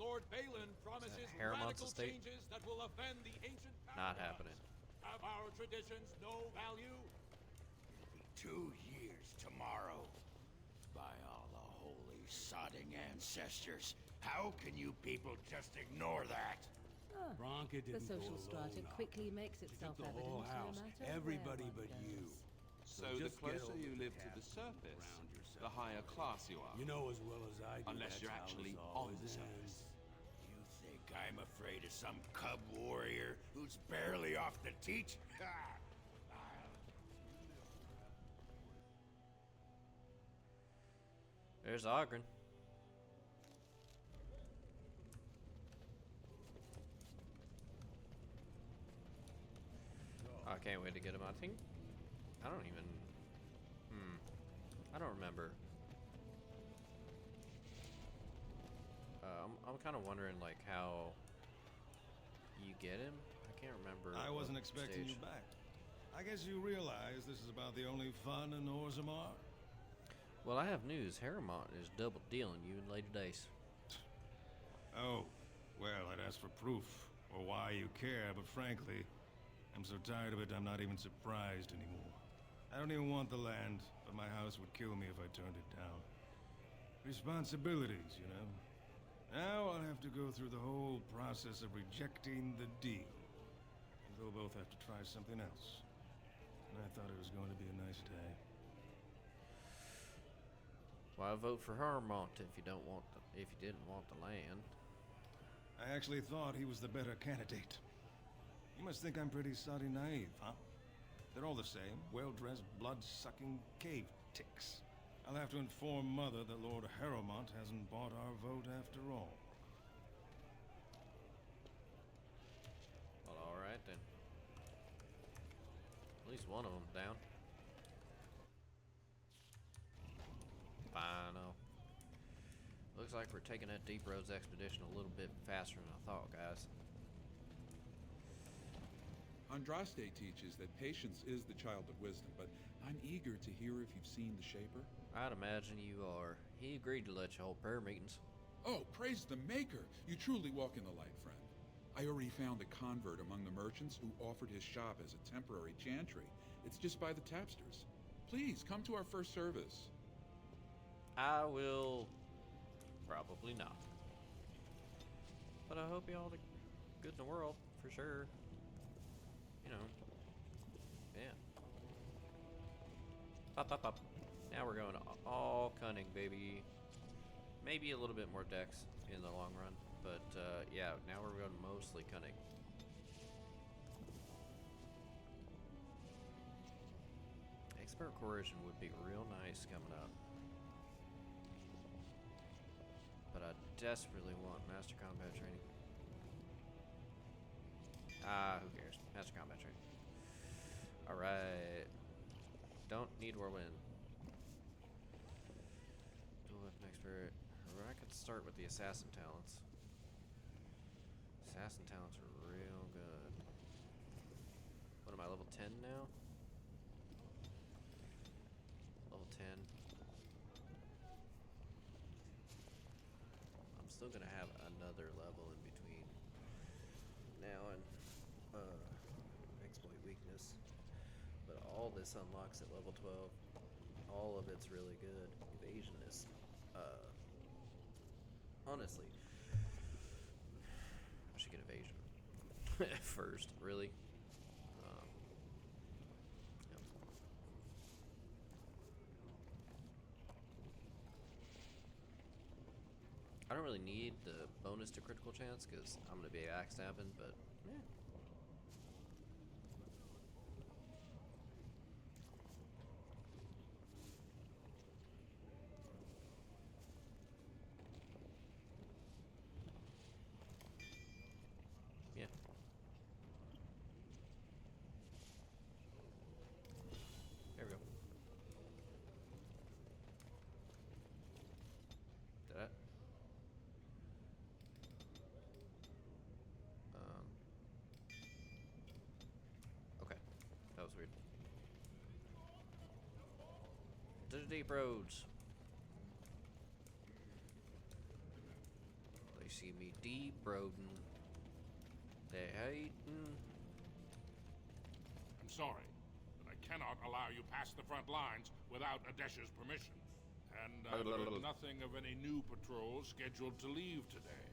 Lord Balin promises Harriman's radical estate? changes that will offend the ancient Not paradox. happening. Have our traditions no value? It'll be 2 years tomorrow. By all the holy sodding ancestors, how can you people just ignore that? Branca The didn't go social strata alone. quickly makes itself the evident whole no house, matter everybody where but one you. goes. So the just get closer over you the live to the cabin surface, around yourself. the higher class you are. You know as well as I do. Unless that's you're how actually this on always the ends. surface. You think I'm afraid of some cub warrior who's barely off the teat? There's Ogren. I can't wait to get him. I think... I don't even... I don't remember. I'm kind of wondering, like, how you get him. I can't remember. I wasn't what expecting stage. you back. I guess you realize this is about the only fun in Orzammar? Well, I have news. Harrowmont is double dealing you and Lady Dace. Oh, well, I'd ask for proof, or why you care, but frankly, I'm so tired of it I'm not even surprised anymore. I don't even want the land, but my house would kill me if I turned it down. Responsibilities, you know? Now I'll have to go through the whole process of rejecting the deal. And they'll both have to try something else. And I thought it was going to be a nice day. Why vote for Harrowmont if you didn't want the land? I actually thought he was the better candidate. You must think I'm pretty soddy naive, huh? They're all the same, well-dressed, blood-sucking cave ticks. I'll have to inform Mother that Lord Harrowmont hasn't bought our vote after all. Well, alright then. At least one of them down. Final. Looks like we're taking that Deep Roads expedition a little bit faster than I thought, guys. Andraste teaches that patience is the child of wisdom, but I'm eager to hear if you've seen the Shaper. I'd imagine you are. He agreed to let you hold prayer meetings. Oh, praise the Maker! You truly walk in the light, friend. I already found a convert among the merchants who offered his shop as a temporary chantry. It's just by the tapsters. Please, come to our first service. I will... probably not. But I hope you all the good in the world, for sure. You know. Yeah. Pop, pop, pop. Now we're going all cunning, baby. Maybe a little bit more dex in the long run. But, yeah, now we're going mostly cunning. Expert coercion would be real nice coming up. But I desperately want Master Combat Training. Who cares? Master Combat Training. Alright. Don't need Whirlwind. Dual Weapon Expert. Or I could start with the Assassin Talents. Assassin Talents are real good. What am I, level 10 now? Level 10. I'm still gonna have another level in between now and exploit weakness, but all this unlocks at level 12. All of it's really good. Evasion is honestly, I should get evasion first, really. Yep. I don't really need the bonus to critical chance because I'm going to be axe stabbing, but yeah. Yeah. There we go. Did that? Okay. That was weird. To the deep roads. They see me deep roading. They hating. I'm sorry, but I cannot allow you past the front lines without Adesha's permission. And I've heard nothing of any new patrols scheduled to leave today.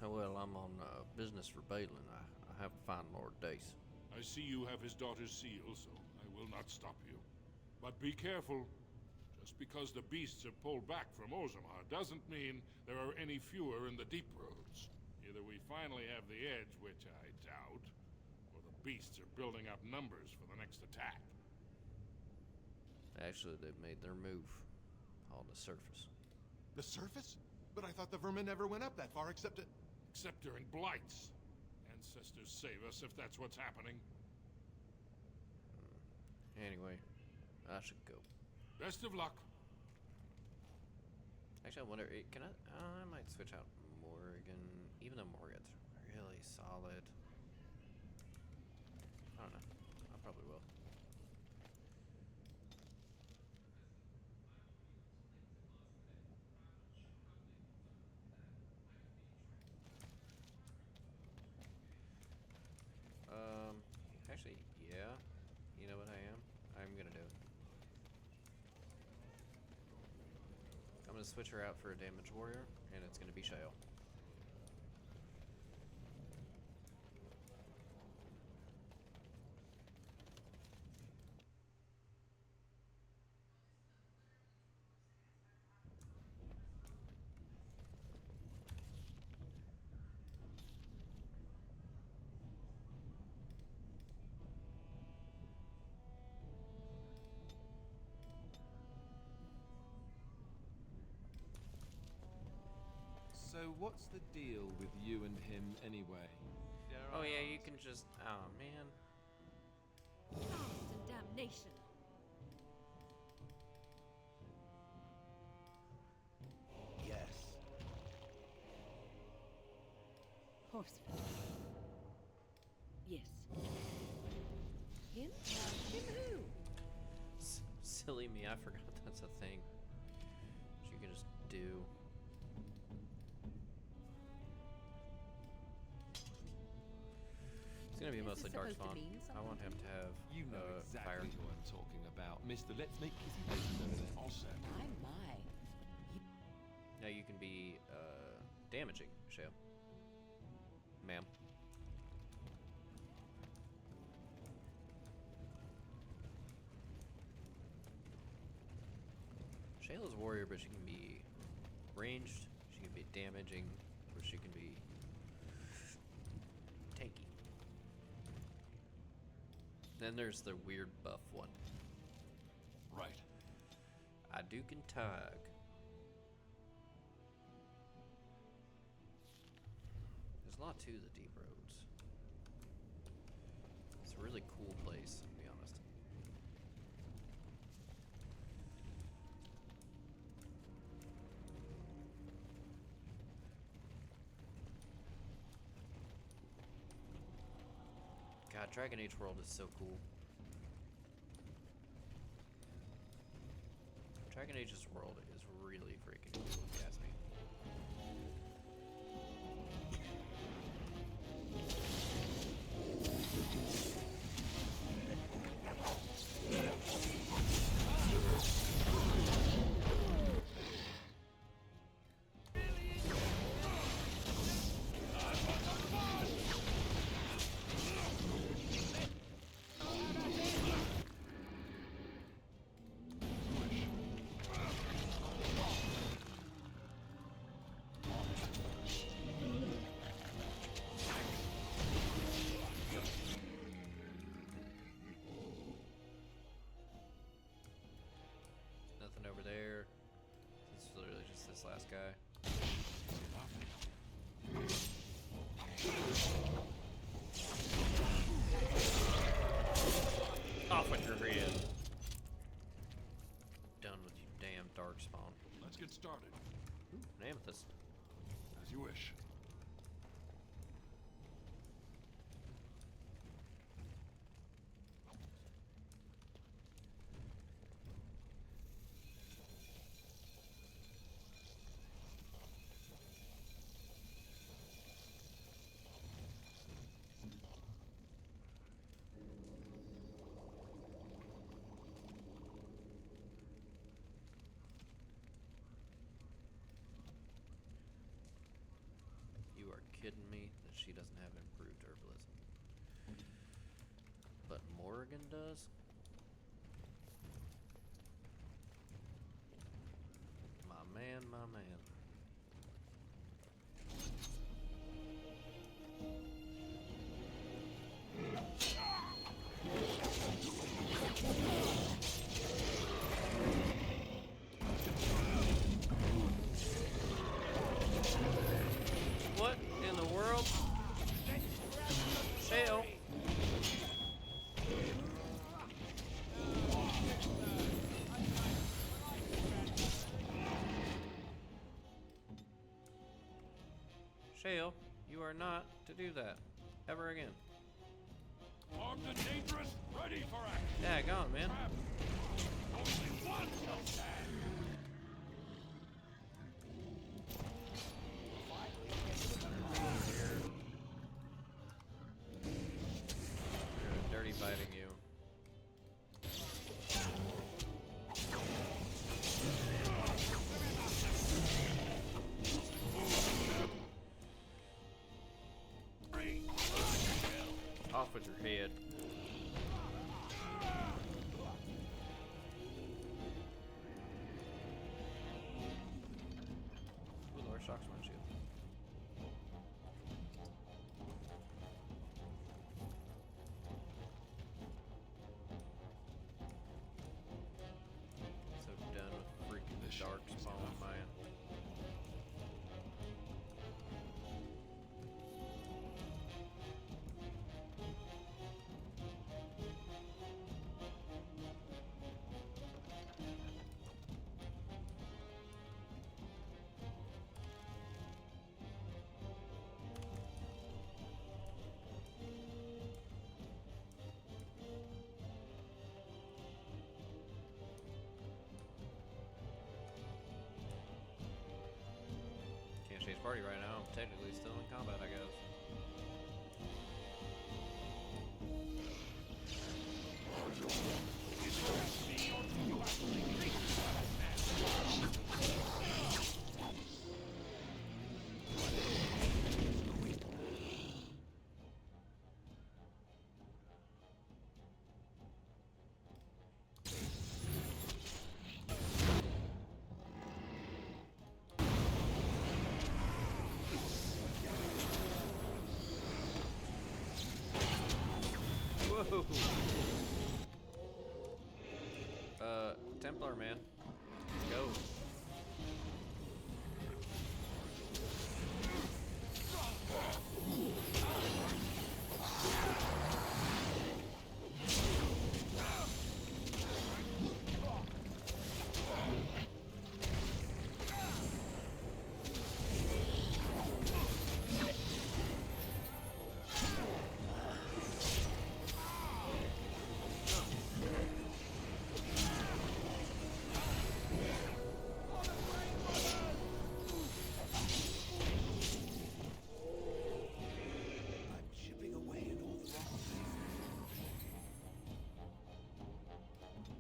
Well, I'm on business for Balin. I have to find Lord Dace. I see you have his daughter's seal, so I will not stop you. But be careful. Just because the beasts have pulled back from Orzammar doesn't mean there are any fewer in the deep roads. Either we finally have the edge, which I doubt, or the beasts are building up numbers for the next attack. Actually, they've made their move on the surface. The surface? But I thought the vermin never went up that far except during blights. Ancestors save us if that's what's happening. Anyway, I should go. Best of luck. Actually, I wonder, can I might switch out Morgan, even though Morgan's really solid. I don't know. I probably will. Actually, yeah. You know what I am? I'm gonna do it. I'm gonna switch her out for a damage warrior, and it's gonna be Shale. So what's the deal with you and him anyway? Oh yeah, you can just... Oh man. Frost and damnation. Yes. Horseford. Yes. Him? Him who? Silly me, I forgot that's a thing. Which you can just do. It's gonna be mostly Darkspawn. I want him to have You know fire. exactly who I'm talking about. Mr. Let's Make Kissy Faces over there. Also. My. Now you can be damaging, Shale. Ma'am. Shale is a warrior, but she can be ranged, she can be damaging, or she can be tanky. Then there's the weird buff one. Right. I do can tag. There's a lot to the deep roads. It's a really cool place, to be honest. God, Dragon Age World is so cool. Dragon Age's world is really freaking cool, if you ask me. Nothing over there. It's literally just this last guy. Off with your head. Done with you damn Darkspawn. Let's get started. Ooh, an amethyst. As you wish. kidding me that she doesn't have improved herbalism? But Morrigan does? My man, my man. What in the world? Shale. Shale, you are not to do that. Ever again. Armed and dangerous, ready for action. Yeah, gone, man. Only one shall stand. Dirty biting you. Off with your head. Ooh, Lord Shock's one shield. So done with freaking dark spawn, man. Can't chase party right now. I'm technically still in combat, I guess. Whoa. Templar, man. Go.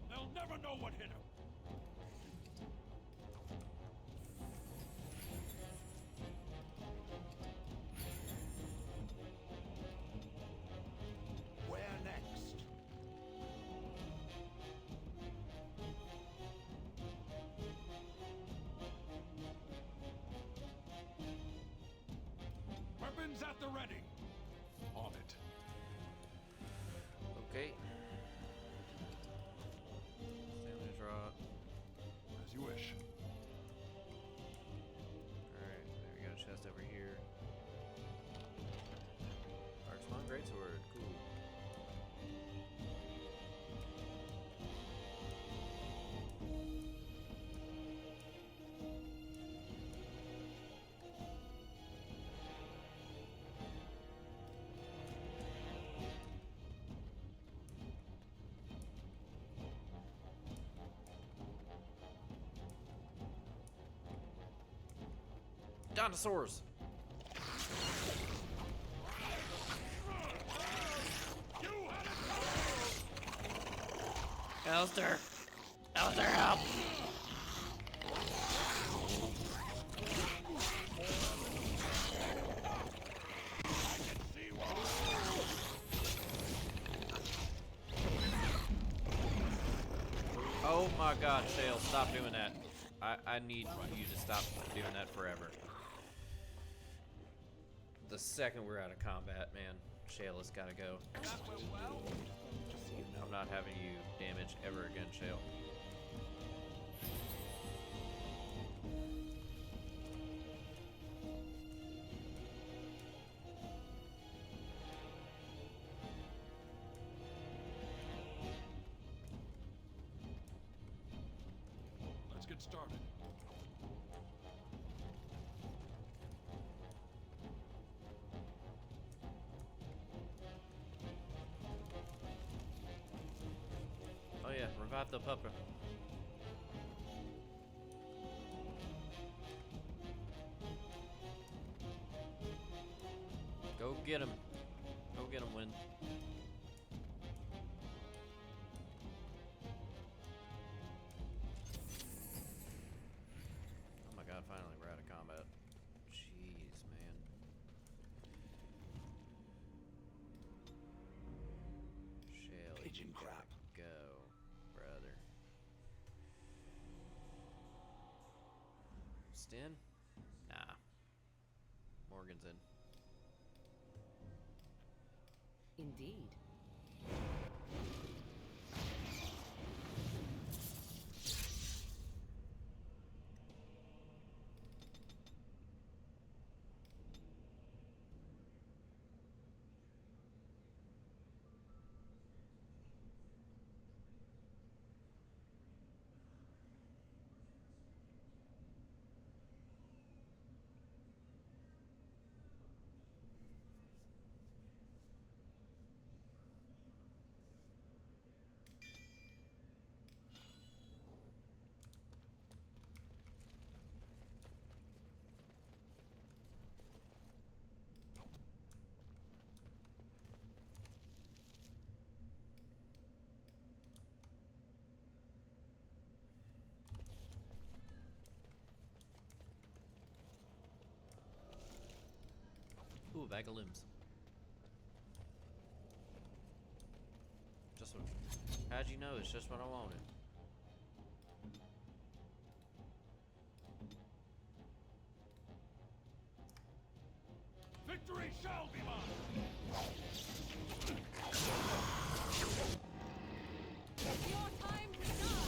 They'll never know what hit him. Where next? Weapons at the ready. On it. Okay. Stamina drop. As you wish. Alright, there we got a chest over here. Darkspawn Greatsword, cool. Dinosaurs! Alistair! Alistair, help! my God, Shale, stop doing that. I need you to stop doing that forever. The second we're out of combat, man, Shale has got to go. I'm not having you damage ever again, Shale. Let's get started. Oh yeah, revive the pupper. Go get him. Go get him, Win. Oh my God, finally we're out of combat. Jeez, man. Shale, Pigeon you crap. gotta go, brother. Sten? Nah. Morgan's in. Indeed. Ooh, a bag of limbs. Just what. How'd you know? It's just what I wanted. Victory shall be mine! It's your time to die!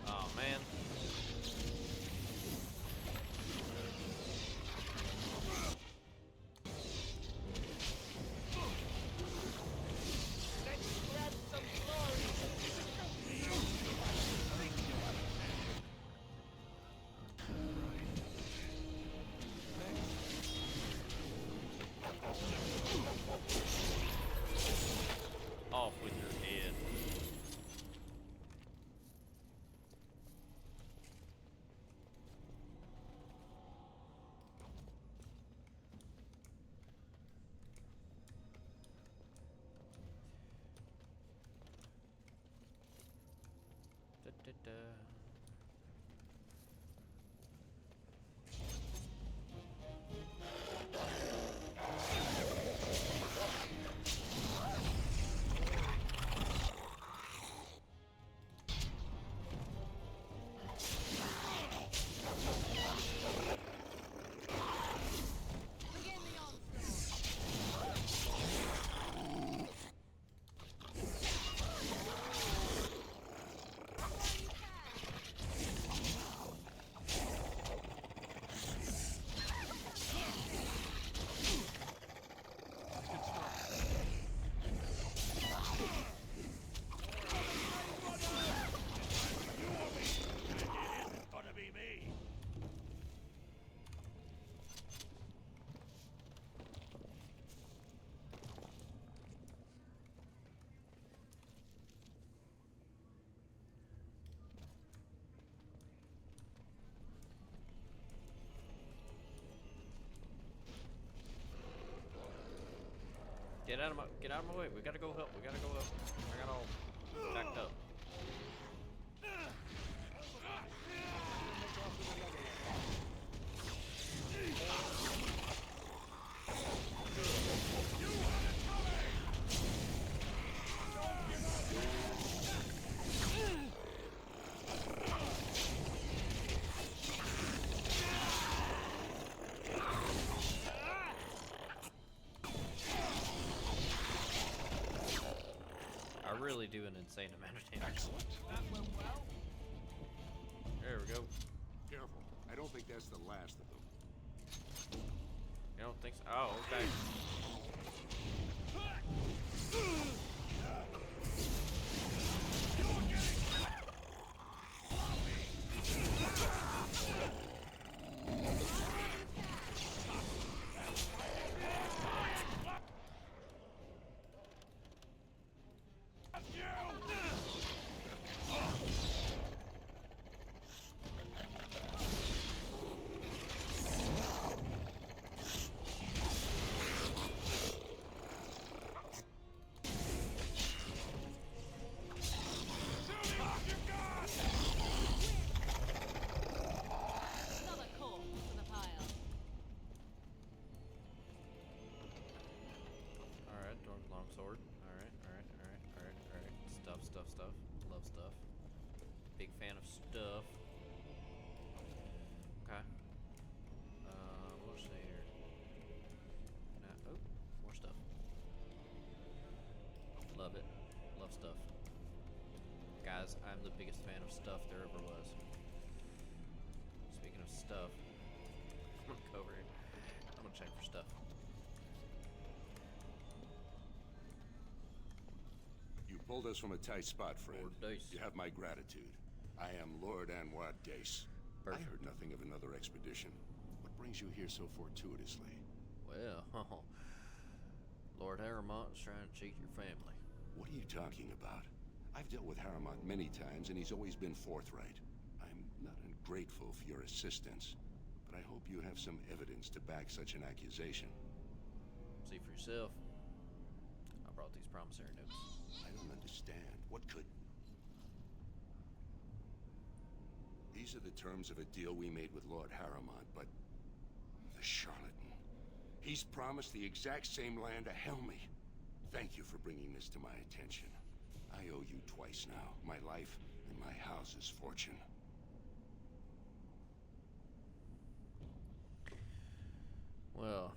Oh man. Off with your head. Da, da, da. Gonna be me! Get out of my way. We gotta go help. We gotta go help. I got all backed up. insane amount of damage. Excellent. That went well. There we go. Careful. I don't think that's the last of them. You don't think so? Oh, okay. Another corpse to the pile. Alright, Dwarven longsword. Alright. Stuff. Love stuff. Big fan of stuff. Okay. What was I here? Oh, more stuff. Love it. Love stuff. Guys, I'm the biggest fan of stuff there ever was. Speaking of stuff, I'm gonna go over here. I'm gonna check for stuff. You pulled us from a tight spot, friend. Lord Dace. You have my gratitude. I am Lord Anwar Dace. I Perfect. heard nothing of another expedition. What brings you here so fortuitously? Well, Lord Haramont is trying to cheat your family. What are you talking about? I've dealt with Haramont many times, and he's always been forthright. I'm not ungrateful for your assistance, but I hope you have some evidence to back such an accusation. See for yourself. I brought these promissory notes. I don't understand. What could... These are the terms of a deal we made with Lord Haramont, but... the charlatan. He's promised the exact same land to Helmy. Thank you for bringing this to my attention. I owe you twice now. My life and my house's fortune. Well,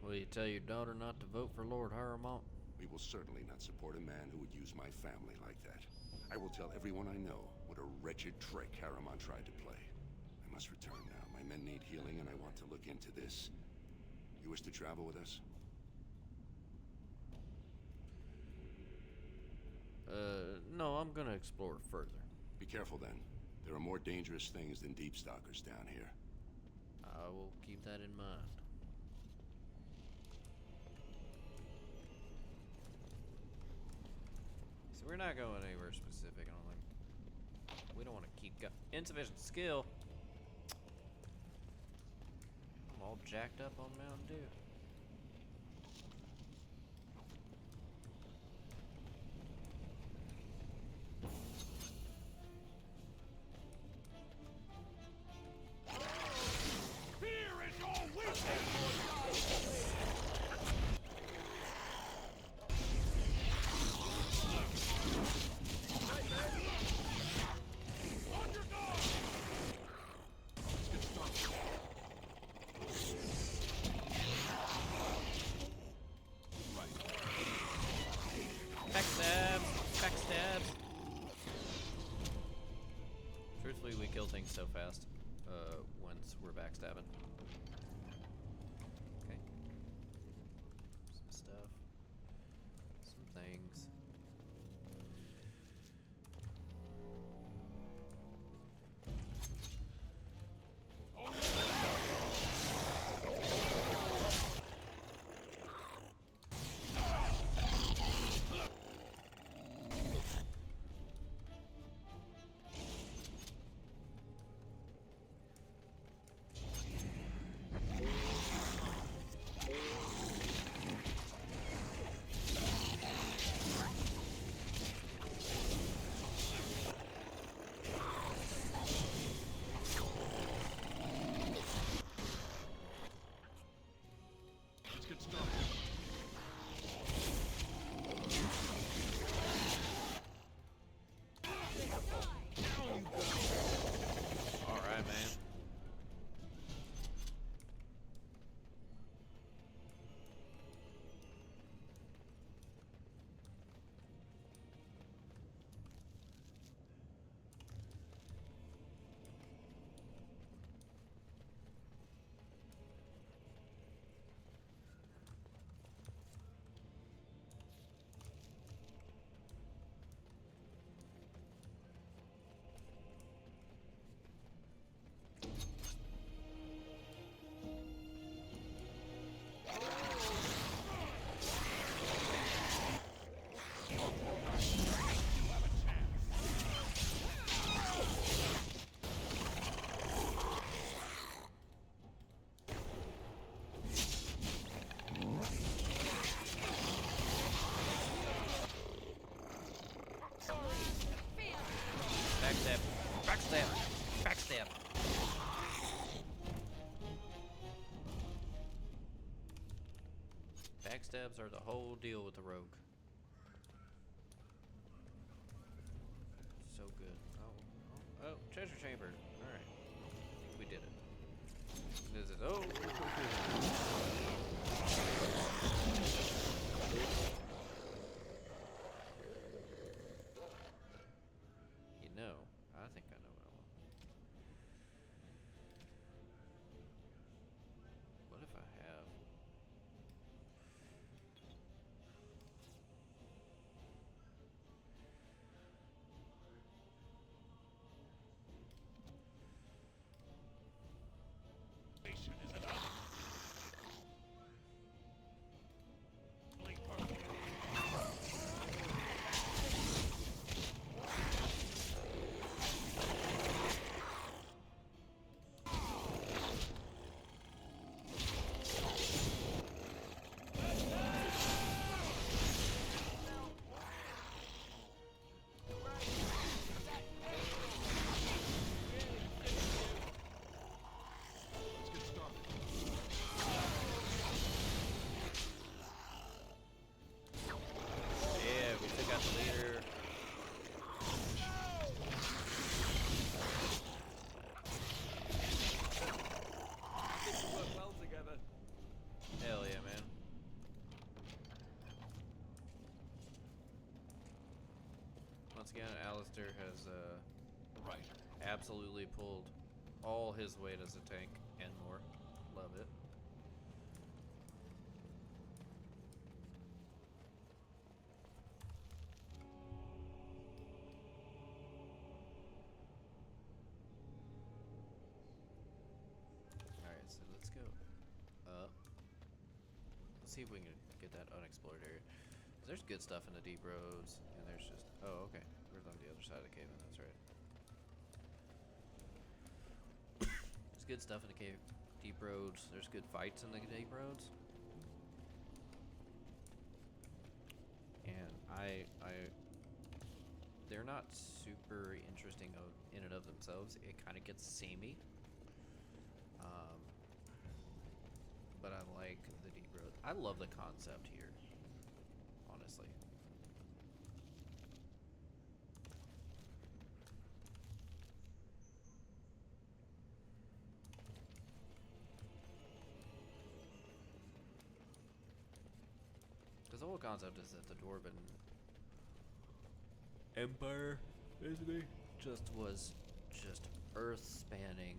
will you tell your daughter not to vote for Lord Haramont? We will certainly not support a man who would use my family like that. I will tell everyone I know what a wretched trick Haramont tried to play. I must return now. My men need healing, and I want to look into this. You wish to travel with us? No, I'm gonna explore further. Be careful then. There are more dangerous things than deep stalkers down here. I will keep that in mind. So we're not going anywhere specific, I don't think. We don't want to keep going. Insufficient skill. I'm all jacked up on Mountain Dew. Backstab. Truthfully, we kill things so fast once we're backstabbing. Okay. Some stuff. Some things. Backstabs are the whole deal with the rogue. So good. Oh, treasure chamber. Alright. I think we did it. Is it? Oh! You know, I think I know what I want. What if I have... Once again, Alistair has absolutely pulled all his weight as a tank and more. Love it. Alright, so let's go up. Let's see if we can get that unexplored area. There's good stuff in the deep roads, and there's just... Oh, okay. We're on the other side of the cave, that's right. There's good stuff in the cave, deep roads. There's good fights in the deep roads. And they're not super interesting in and of themselves. It kind of gets samey. But I like the deep road. I love the concept here. Honestly. Because the whole concept is that the Dwarven Empire, basically, was just earth spanning,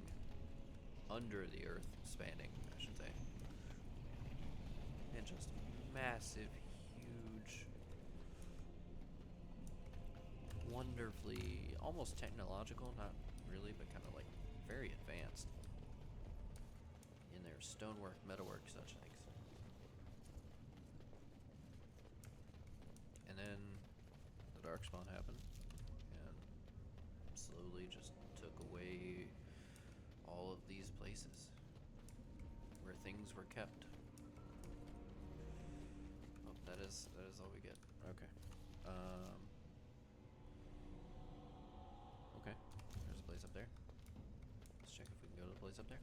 under the earth spanning, I should say. And just massive, huge, wonderfully, almost technological, not really, but kind of like very advanced in their stonework, metalwork, such things. And then the Darkspawn happened and slowly just took away all of these places where things were kept. Oh, that is all we get. Okay. Okay. There's a place up there. Let's check if we can go to the place up there.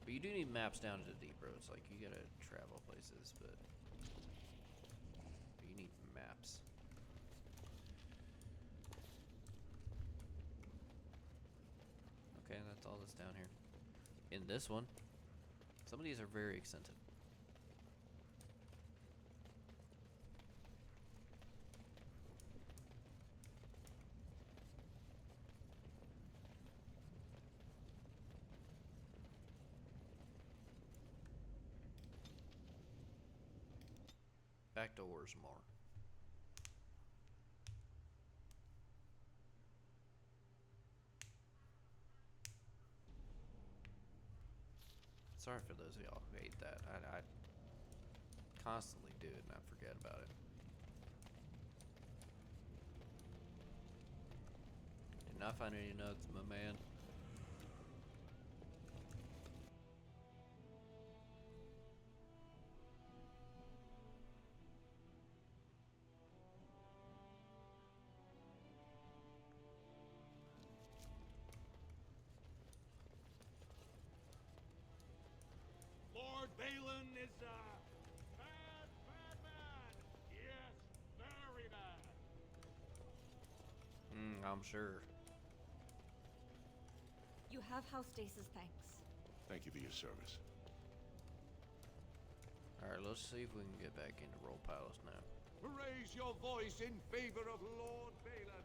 But you do need maps down to the deep roads. Like, you gotta travel places, but you need maps. Okay, that's all that's down here. In this one, some of these are very extensive. Back to Orzammar. Sorry for those of y'all who hate that. I constantly do it and I forget about it. Did not find any nugs, my man. is, bad, bad, bad. Yes, very bad. I'm sure. You have House Dace's thanks. Thank you for your service. Alright, let's see if we can get back into Roll Palace now. Raise your voice in favor of Lord Balin.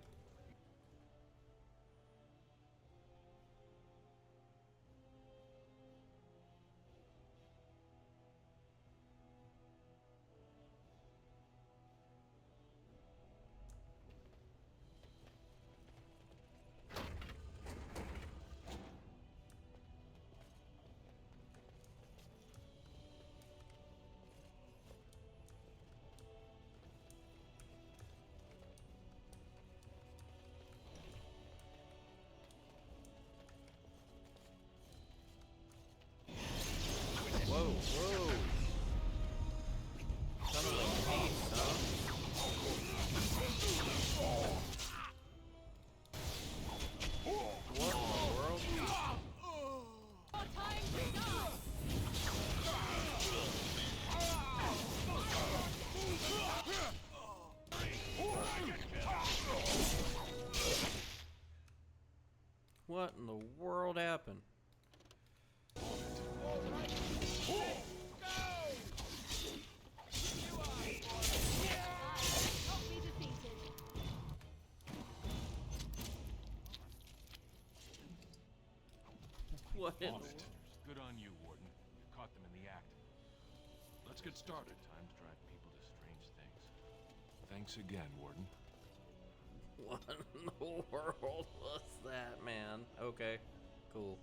Whoa, whoa. Son of a beast, huh? What in the world? What in the world happened? What in the Good on you, Warden. You caught them in the act. Let's get started. Times drive people to strange things. Thanks again, Warden. What in the world was that, man? Okay, cool.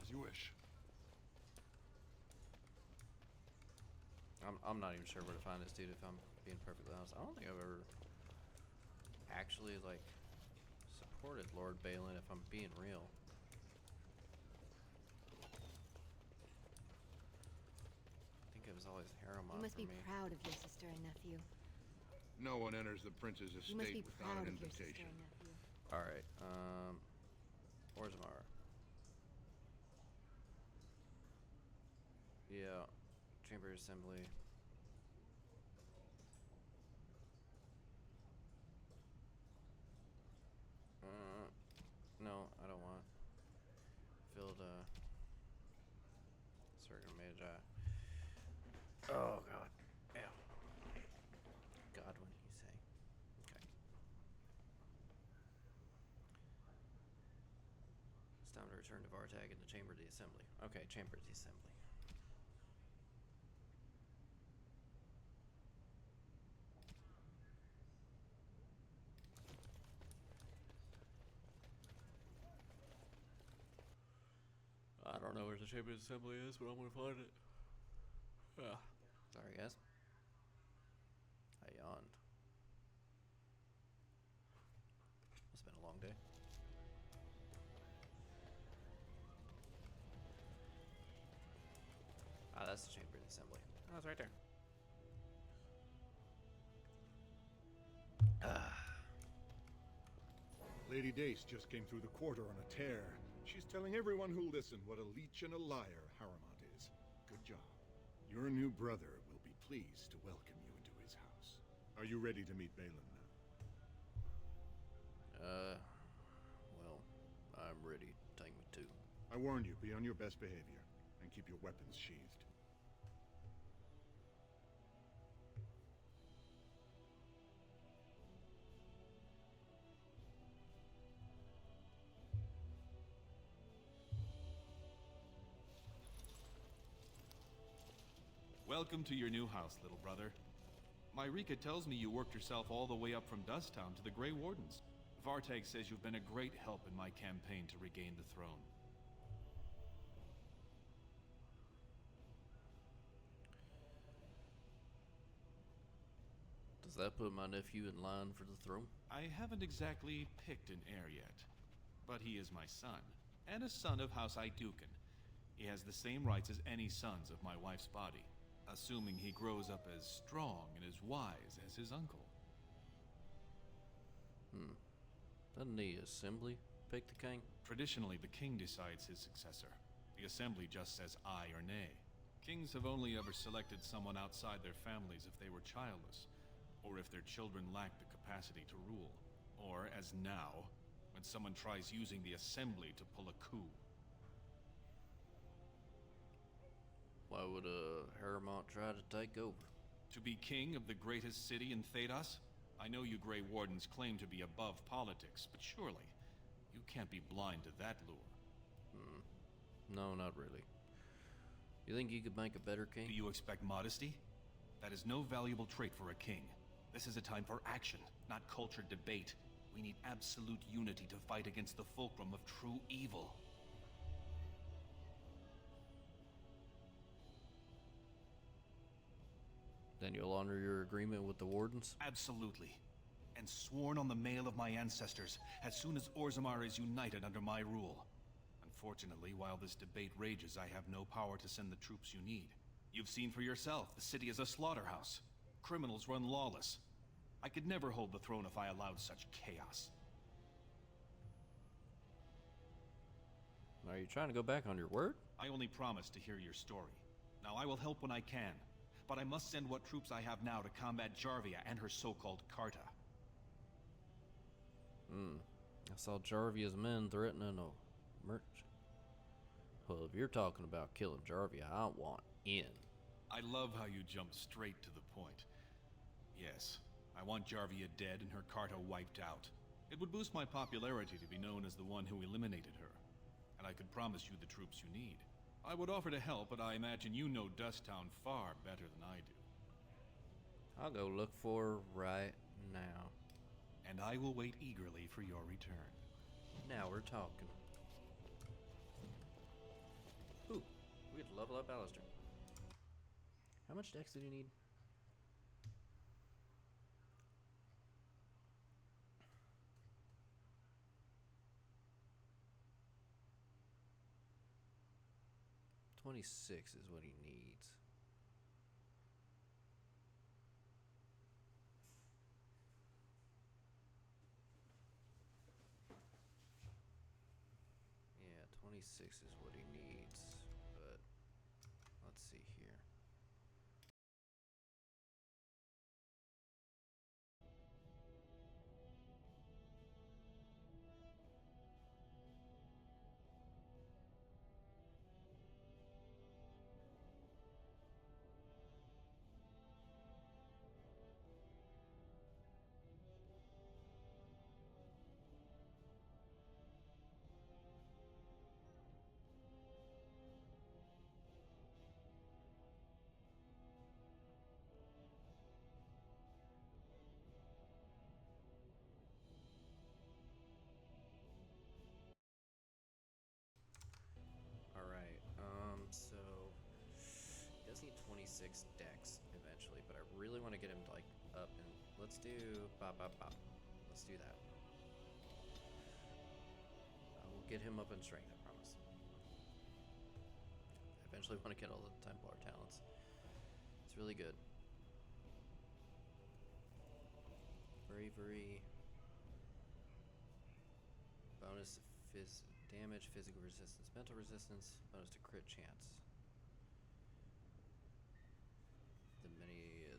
As you wish. I'm not even sure where to find this dude if I'm being perfectly honest. I don't think I've ever actually like supported Lord Balin if I'm being real. I think it was always Harrowmont You must for be me. proud of your sister and nephew. No one enters the prince's You must be estate without proud an of your sister invitation. and nephew. Alright, Orzammar. Yeah, Chamber Assembly. No, I don't want. Filled, Circle Magi. Oh, God. Yeah. Godwin, you say. Okay. It's time to return to Vartag in the Chamber of the Assembly. Okay, Chamber of the Assembly. I don't know where the Chamber of the Assembly is, but I'm gonna find it. Yeah. Sorry, guys. I yawned. It's been a long day. Ah, that's the Chamber of the Assembly. Oh, it's right there. Lady Dace just came through the quarter on a tear. She's telling everyone who'll listen what a leech and a liar Harrowmont is. Good job. Your new brother will be pleased to welcome you into his house. Are you ready to meet Balin now? Well, I'm ready. Take me to. I warn you, be on your best behavior, and keep your weapons sheathed. Welcome to your new house, little brother. Myrika tells me you worked yourself all the way up from Dusttown to the Grey Wardens. Vartag says you've been a great help in my campaign to regain the throne. Does that put my nephew in line for the throne? I haven't exactly picked an heir yet, but he is my son, and a son of House Iduken. He has the same rights as any sons of my wife's body, assuming he grows up as strong and as wise as his uncle. Doesn't the assembly pick the king? Traditionally, the king decides his successor. The assembly just says aye or nay. Kings have only ever selected someone outside their families if they were childless, or if their children lacked the capacity to rule, or, as now, when someone tries using the assembly to pull a coup. Why would Harrowmont try to take over? To be king of the greatest city in Thedas? I know you Grey Wardens claim to be above politics, but surely you can't be blind to that lure. No, not really. You think you could make a better king? Do you expect modesty? That is no valuable trait for a king. This is a time for action, not cultured debate. We need absolute unity to fight against the fulcrum of true evil. Then you'll honor your agreement with the Wardens? Absolutely. And sworn on the mail of my ancestors, as soon as Orzammar is united under my rule. Unfortunately, while this debate rages, I have no power to send the troops you need. You've seen for yourself, the city is a slaughterhouse. Criminals run lawless. I could never hold the throne if I allowed such chaos. Are you trying to go back on your word? I only promised to hear your story. Now I will help when I can, but I must send what troops I have now to combat Jarvia and her so-called Carta. I saw Jarvia's men threatening a merchant. Well, if you're talking about killing Jarvia, I want in. I love how you jump straight to the point. Yes, I want Jarvia dead and her Carta wiped out. It would boost my popularity to be known as the one who eliminated her. And I could promise you the troops you need. I would offer to help, but I imagine you know Dusttown far better than I do. I'll go look for her right now. And I will wait eagerly for your return. Now we're talking. Ooh, we get to level up Alistair. How much dex did you need? $26 is what he needs. Yeah, 26 is what he needs, but let's see here. So he does need 26 decks eventually, but I really want to get him like up and let's do bop bop bop. Let's do that. I will get him up in strength, I promise. I eventually want to get all the Templar talents. It's really good. Bravery. Bonus damage, physical resistance, mental resistance, bonus to crit chance.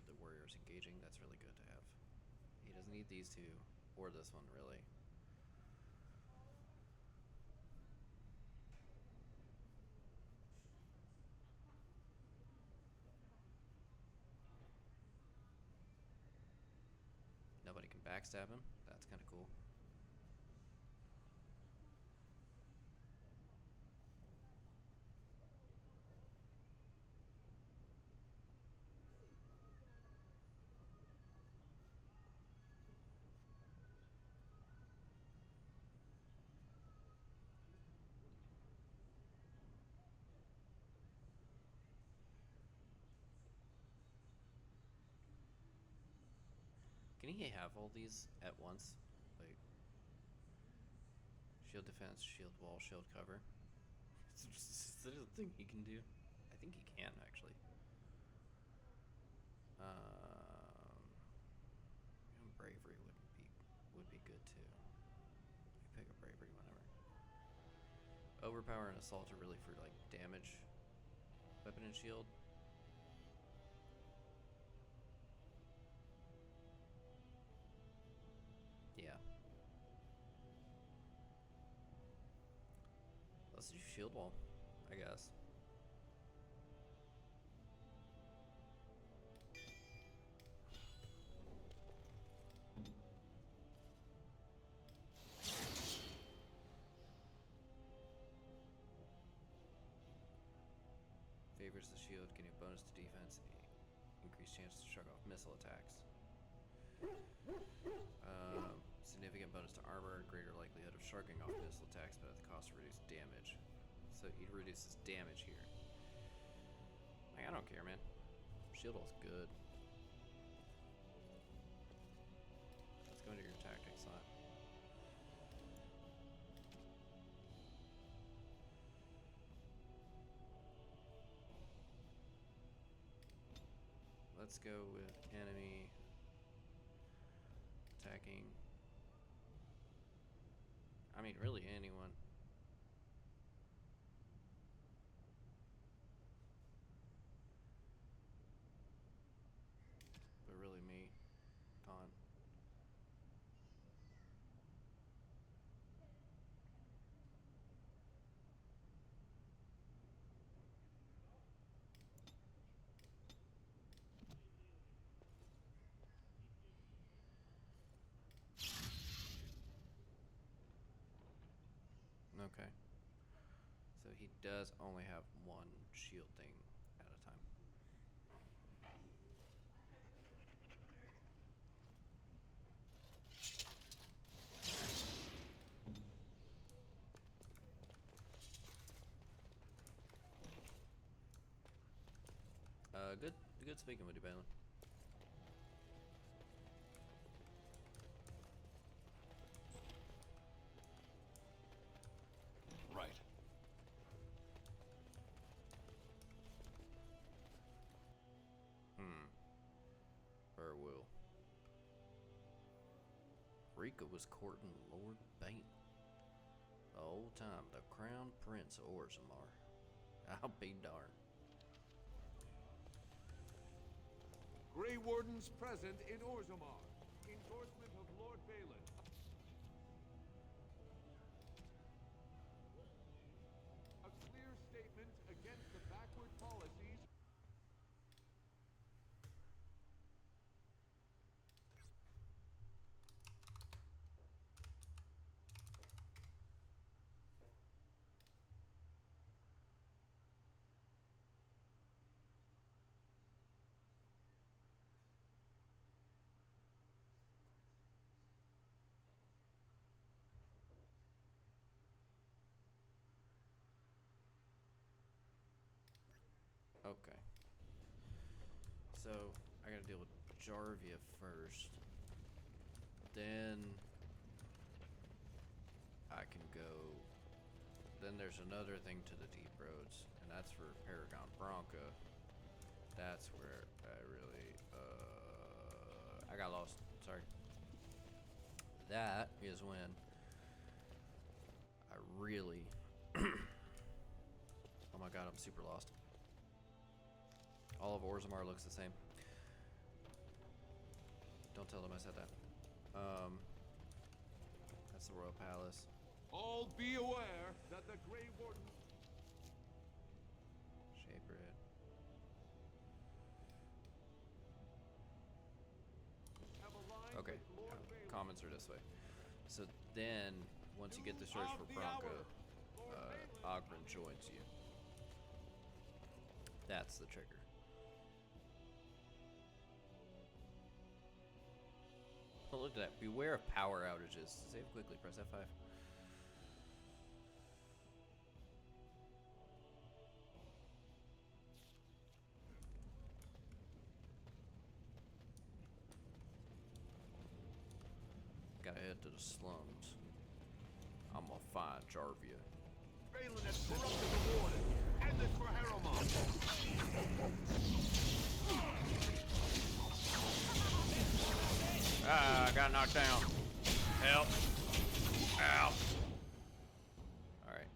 The warriors engaging, that's really good to have. He doesn't need these two, or this one, really. Nobody can backstab him, that's kind of cool. Can he have all these at once? Like, shield defense, shield wall, shield cover. Is that a thing he can do? I think he can, actually. Bravery would be good too. You pick a bravery whenever. Overpower and assault are really for like damage, weapon and shield. Yeah. Let's do shield wall, I guess. Favors the shield, getting a bonus to defense, increased chance to shrug off missile attacks. Significant bonus to armor, greater likelihood of shrugging off missile attacks, but at the cost of reduced damage. So he reduces damage here. Like, I don't care, man. Shield wall's good. Let's go into your tactics slot. Let's go with enemy attacking. I mean, really anyone. But really me. Con. Okay. So he does only have one shield thing at a time. Good speaking with you, Balin. Right. Burwill. Rika was courting Lord Bane. The whole time, the Crown Prince of Orzammar. I'll be darned. Grey Wardens present in Orzammar. Endorsement of Lord Balin. A clear statement against the backward policies. Okay. So, I gotta deal with Jarvia first. Then I can go. Then there's another thing to the Deep Roads, and that's for Paragon Branca. That's where I really, I got lost. Sorry. That is when I really, oh my god, I'm super lost. All of Orzammar looks the same. Don't tell them I said that. That's the Royal Palace. All be aware that the Grey Warden... Shaper it. Okay, comments are this way. So then, once you get the search for Branca, Ogren joins you. That's the trigger. Oh, look at that. Beware of power outages. Save quickly. Press F5. Gotta head to the slums. I'm gonna find Jarvia. Balin has corrupted the warden. End this for Harrowmont. Ah, I got knocked down. Help. Ow. Alright.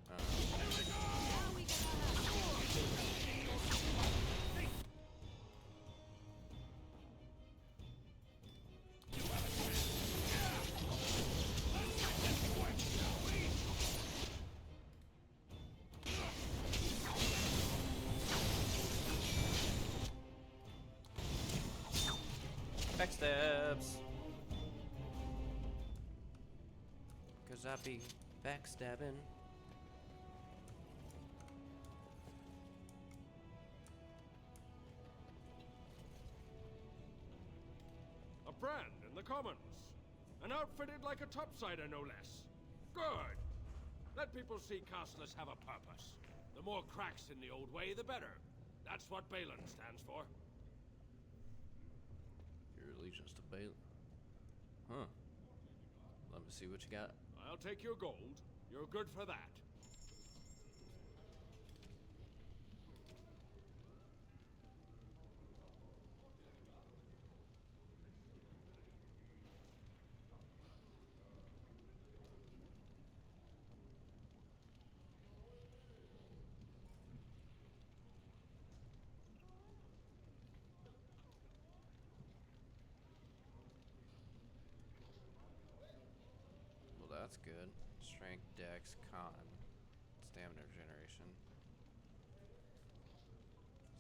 Backstabs. Cause I be backstabbing. A brand in the commons. And outfitted like a topsider, no less. Good. Let people see Castless have a purpose. The more cracks in the old way, the better. That's what Balin stands for. Your allegiance to Balin. Huh. Let me see what you got. I'll take your gold. You're good for that. Well, that's good. Strength, Dex, Con. Stamina regeneration.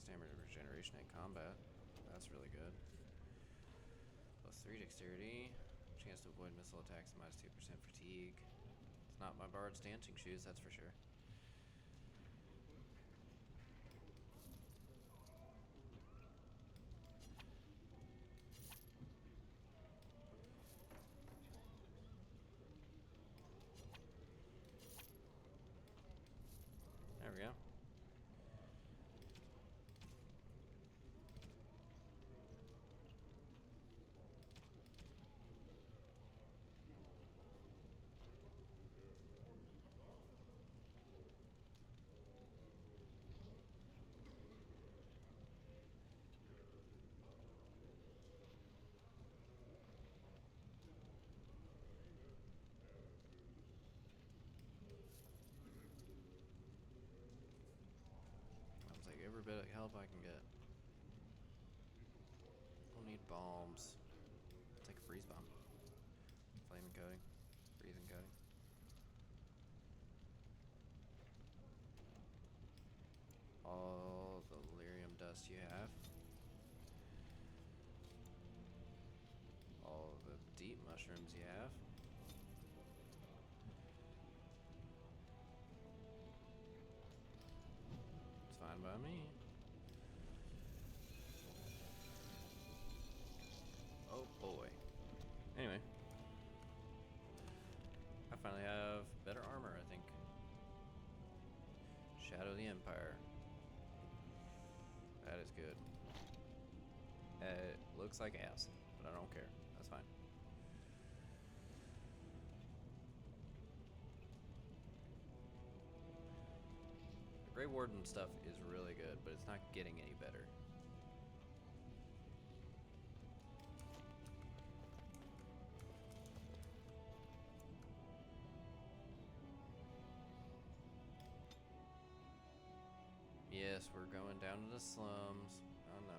Stamina regeneration in combat. That's really good. Plus 3 dexterity. Chance to avoid missile attacks, minus 2% fatigue. It's not my Bard's dancing shoes, that's for sure. There we go. I'll take every bit of help I can get. Don't need bombs. I'll take a freeze bomb. Flaming coating. Freezing coating. All the lyrium dust you have. All the deep mushrooms you have. It's fine by me. Oh boy. Anyway. I finally have better armor, I think. Shadow of the Empire. That is good. It looks like ass, but I don't care. That's fine. The Grey Warden stuff is really good, but it's not getting any better. Yes, we're going down to the slums. Oh no.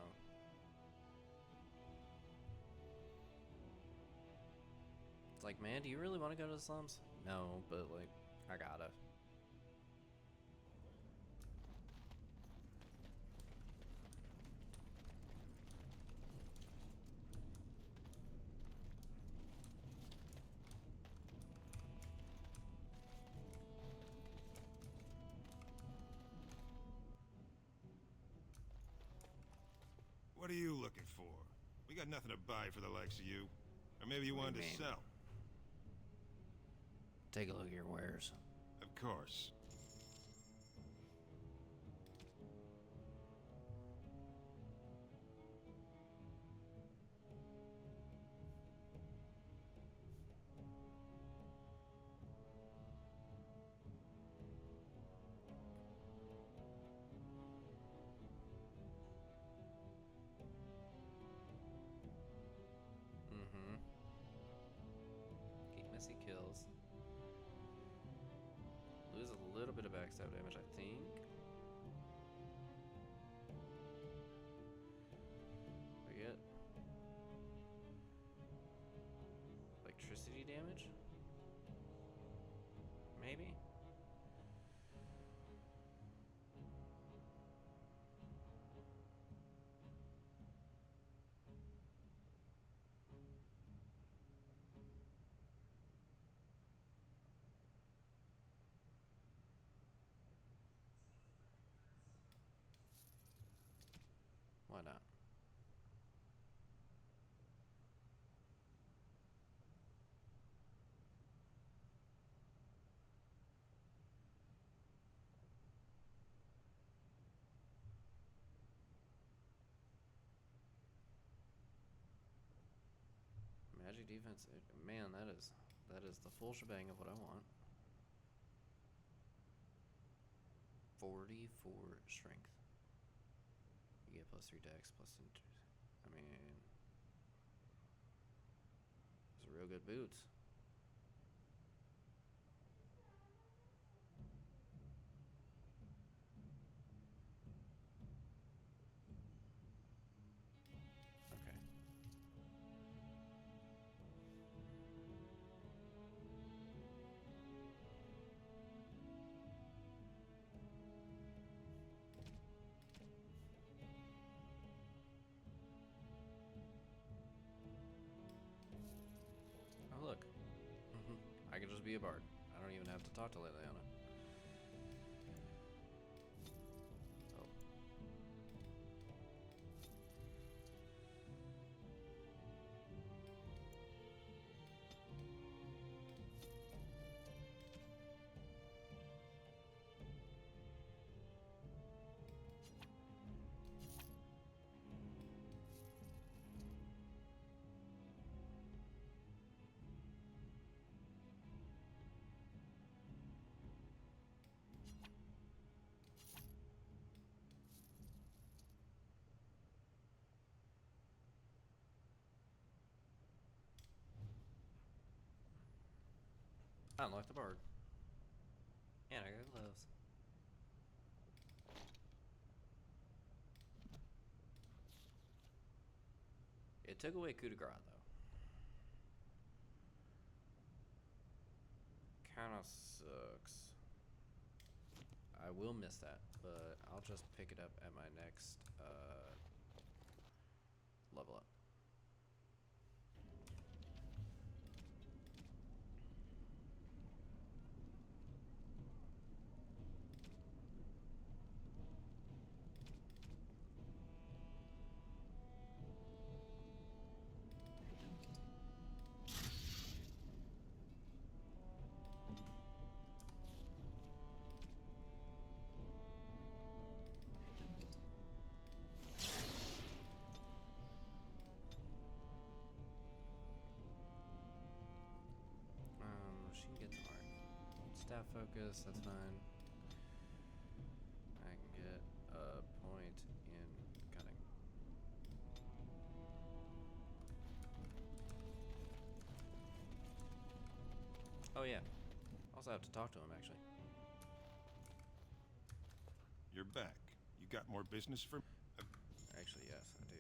It's like, man, do you really want to go to the slums? No, but like, I gotta. What are you looking for? We got nothing to buy for the likes of you. Or maybe you What do wanted you to mean? sell. Take a look at your wares. Of course. I see kills. Lose a little bit of backstab damage, I think. I get electricity damage? Maybe? Why not? Magic defense, man, that is the full shebang of what I want. 44 strength. You get +3 dex, I mean, those are real good boots. Okay. Oh, look. I can just be a bard. I don't even have to talk to Liliana. Oh. I unlocked the bard. And I got gloves. It took away coup de grace, though. Kinda sucks. I will miss that, but I'll just pick it up at my next level up. She can get some art. Staff focus, that's fine. I can get a point in cutting. Oh yeah. Also have to talk to him actually. You're back. You got more business for me? Actually, yes, I do.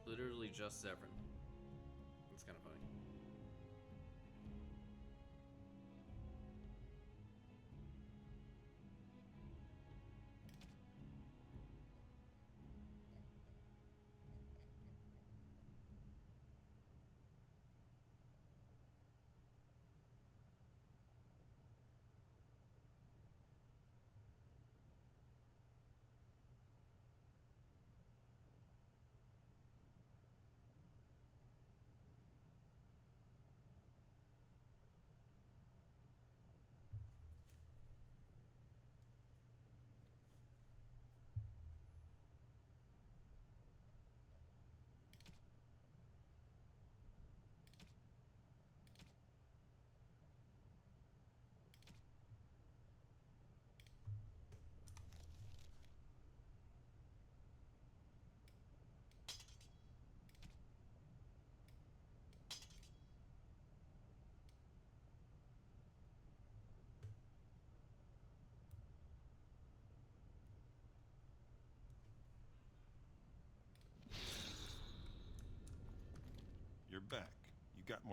Literally just Zevran. It's kind of funny.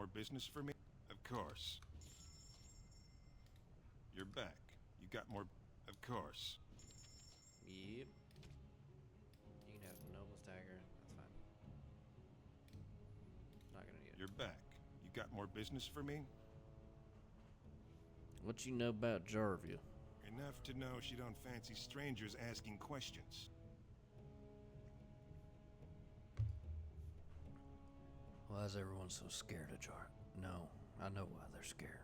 more business for me? Of course. You're back. You got more... Of course. Yep. You can have the Noble's Dagger. That's fine. Not gonna need it. You're back. You got more business for me? What you know about Jarvia? Enough to know she don't fancy strangers asking questions. Why is everyone so scared of Jar? No, I know why they're scared.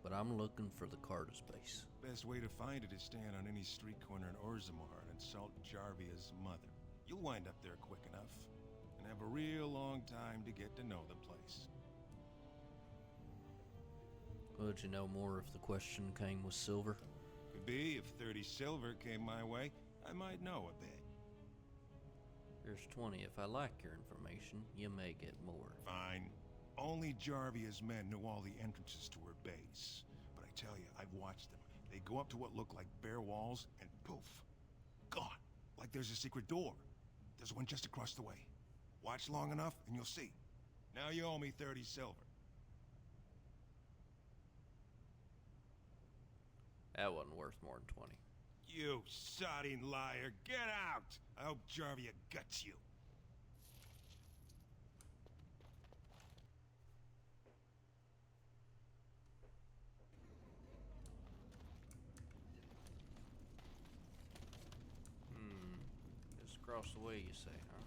But I'm looking for the Carter's base. Best way to find it is stand on any street corner in Orzammar and insult Jarvia's mother. You'll wind up there quick enough, and have a real long time to get to know the place. Would you know more if the question came with silver? Could be. If 30 silver came my way, I might know a bit. Here's 20. If I like your information, you may get more. Fine. Only Jarvia's men knew all the entrances to her base. But I tell you, I've watched them. They go up to what look like bare walls, and poof, gone. Like there's a secret door. There's one just across the way. Watch long enough, and you'll see. Now you owe me 30 silver. That wasn't worth more than 20. You sodding liar, get out! I hope Jarvia guts you. Just across the way, you say, huh?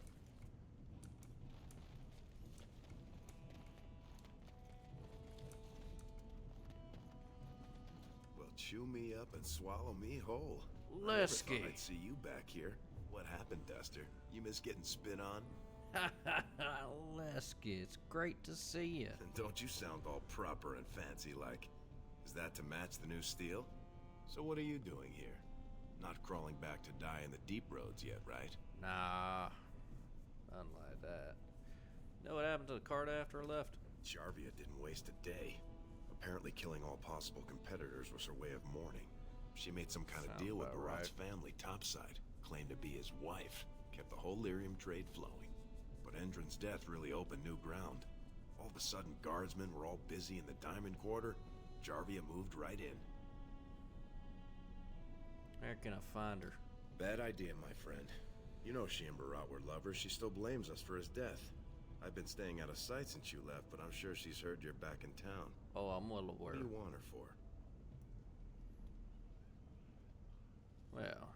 Well, chew me up and swallow me whole. Lesky. I never thought I'd see you back here. What happened, Duster? You miss getting spit on? Lesky, it's great to see you. And don't you sound all proper and fancy like. Is that to match the new steel? So what are you doing here? Not crawling back to die in the deep roads yet, right? Nah, nothing like that. Know what happened to the cart after I left? Jarvia didn't waste a day. Apparently killing all possible competitors was her way of mourning. She made some kind of deal with Barat's family topside, claimed to be his wife, kept the whole lyrium trade flowing. But Endron's death really opened new ground. All of a sudden, guardsmen were all busy in the Diamond Quarter. Jarvia moved right in. Where can I find her? Bad idea, my friend. You know she and Barat were lovers. She still blames us for his death. I've been staying out of sight since you left, but I'm sure she's heard you're back in town. Oh, I'm well aware. What do you want her for? Well,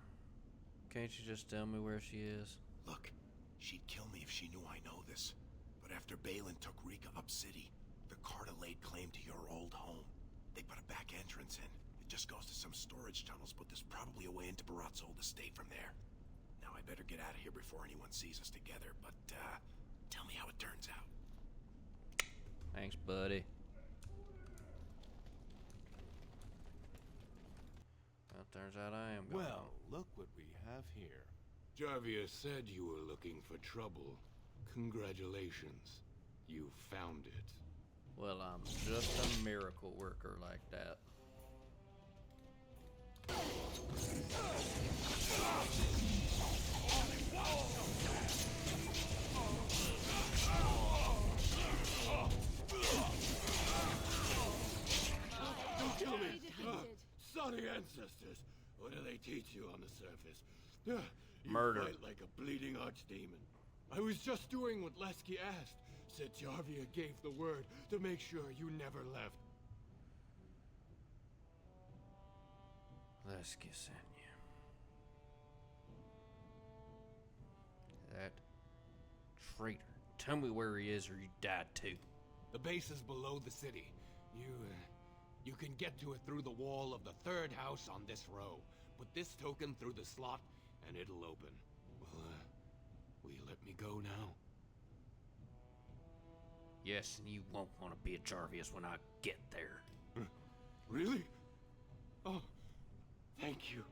can't you just tell me where she is? Look, she'd kill me if she knew I know this. But after Balin took Rika up city, the Carta laid claim to your old home. They put a back entrance in. It just goes to some storage tunnels, but there's probably a way into Barat's old estate from there. Now I better get out of here before anyone sees us together, but, tell me how it turns out. Thanks, buddy. Well, turns out I am going. Well, look what we have here. Jarvia said you were looking for trouble. Congratulations. You found it. Well, I'm just a miracle worker like that. Don't kill me! Sorry ancestors. What do they teach you on the surface? You Murder. fight like a bleeding archdemon. I was just doing what Lesky asked. Said Jarvia gave the word to make sure you never left. Let's get sent you. That traitor. Tell me where he is or you die too. The base is below the city. You can get to it through the wall of the third house on this row. Put this token through the slot, and it'll open. Will you let me go now? Yes, and you won't want to be at Jarvia's when I get there. Really? Oh, thank you.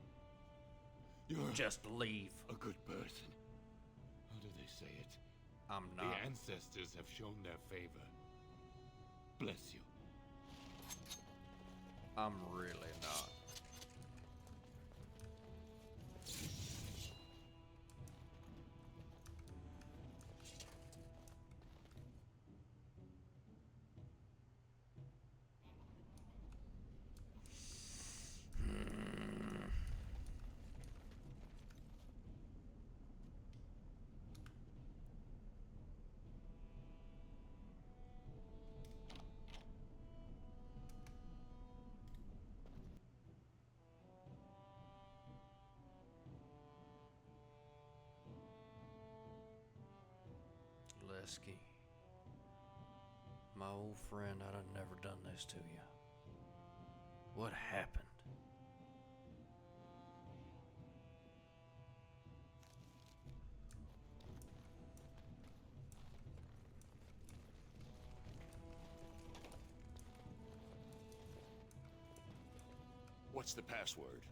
You're just leave. A good person. How do they say it? I'm not. The ancestors have shown their favor. Bless you. I'm really not. Lesky. My old friend, I'd have never done this to you. What happened? What's the password?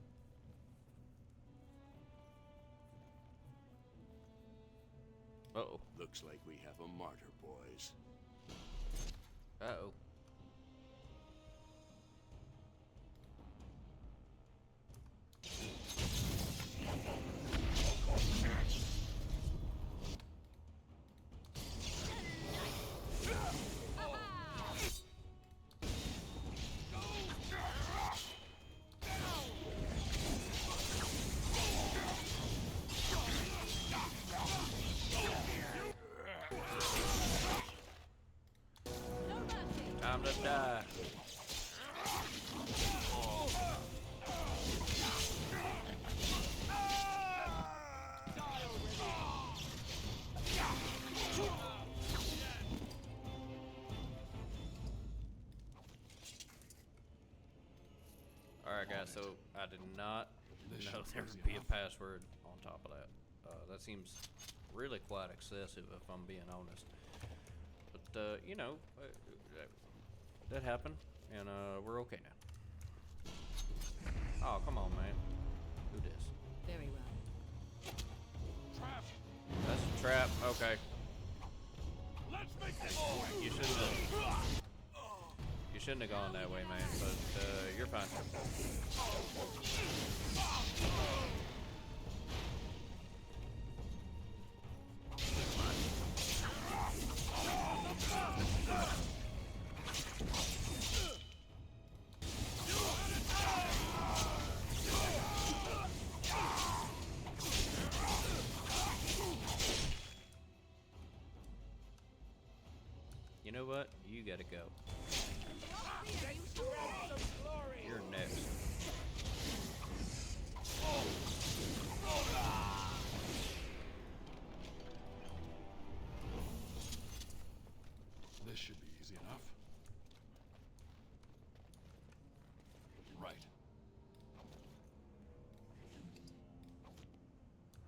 Uh-oh. Looks like we have a martyr, boys. Uh-oh. Time to die. Alright guys, so I did not know there would be a password on top of that. That seems really quite excessive if I'm being honest. But, you know, that happened, and we're okay now. Oh, come on, man. Who dis? Very well. Trap! That's a trap. Okay. Let's make this quick! You shouldn't have gone that way, man, but you're fine. You know what? You gotta go. You're next. This should be easy enough. Right.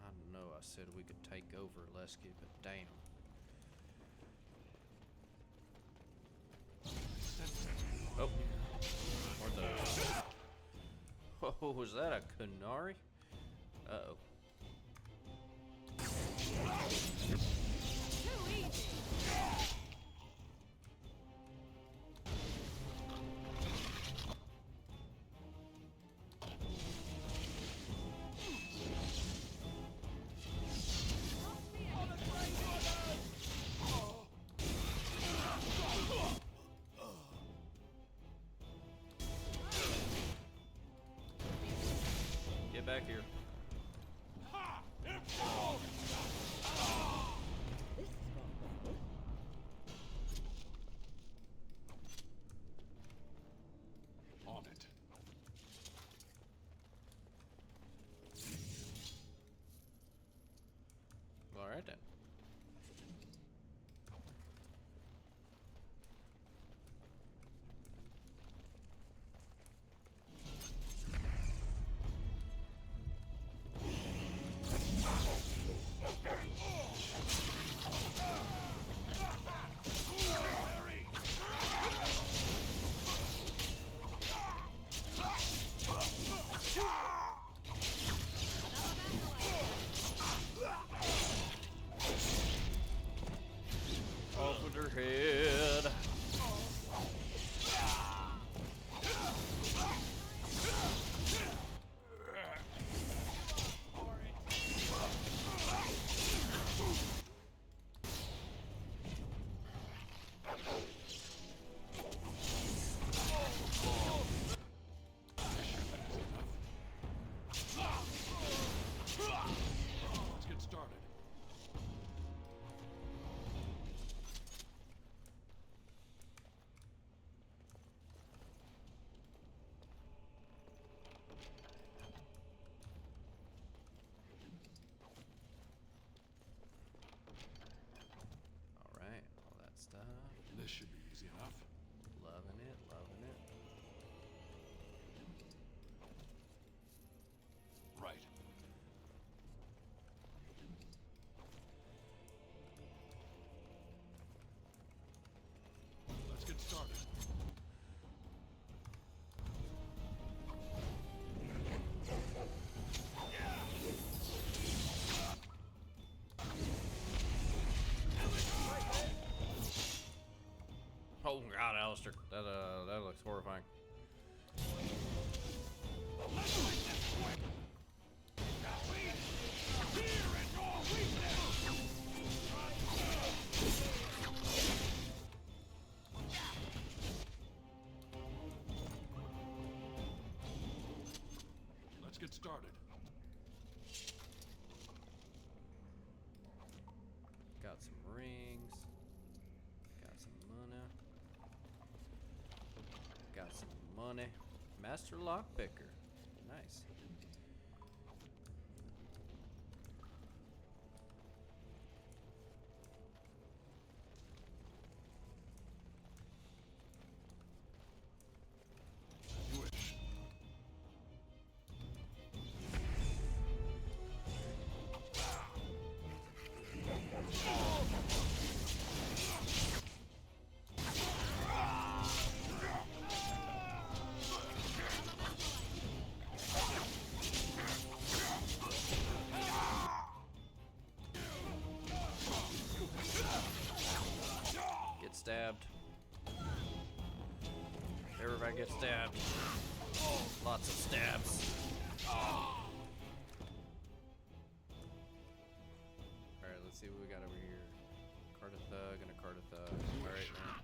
I know I said we could take over Lesky, but damn. Oh. Or the... Oh, was that a Kunari? Uh-oh. Get back here. On it. All right then. Alistair. That looks horrifying. Let's get started. Got some rings. Got some money. Got some money. Master lockpicker. Nice. As you wish. Get stabbed. Everybody gets stabbed. Lots of stabs. Alright, let's see what we got over here. Card a thug and a card a thug. Alright, man.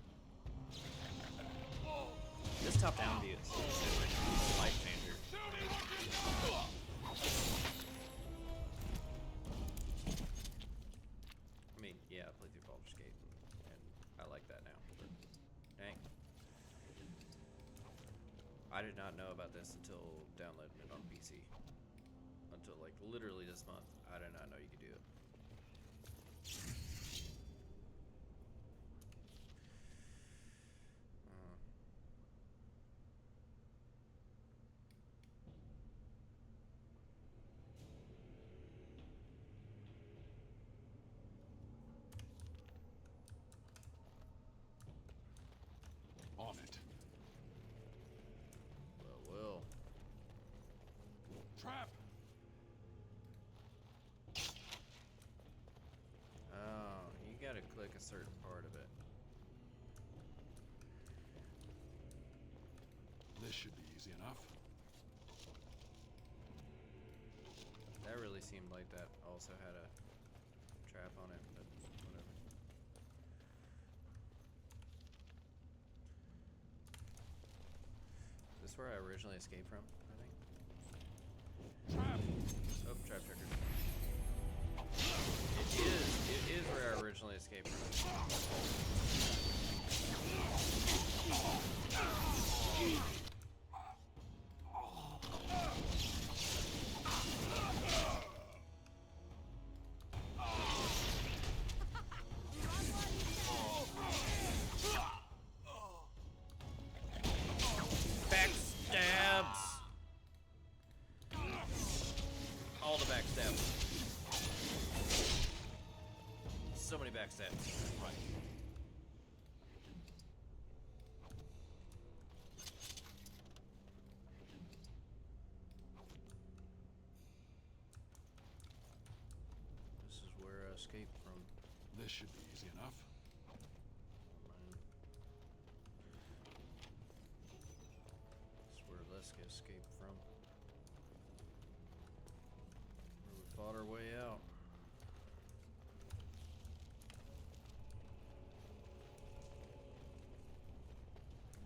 This top-down view is a life changer. I mean, yeah, I played through Baldur's Gate, and I like that now. But dang. I did not know about this until downloading it on PC. Until, like, literally this month. I did not know you could do it. On it. Well. Trap! Oh, you gotta click a certain part of it. This should be easy enough. That really seemed like that also had a trap on it, but whatever. Is this where I originally escaped from, I think? Trap! Oh, trap trigger. It is where I originally escaped from. Backstabs! All the backstabs. So many backstabs. Right. This is where I escaped from. This should be easy enough. This is where Leska escaped from. Where we fought our way out.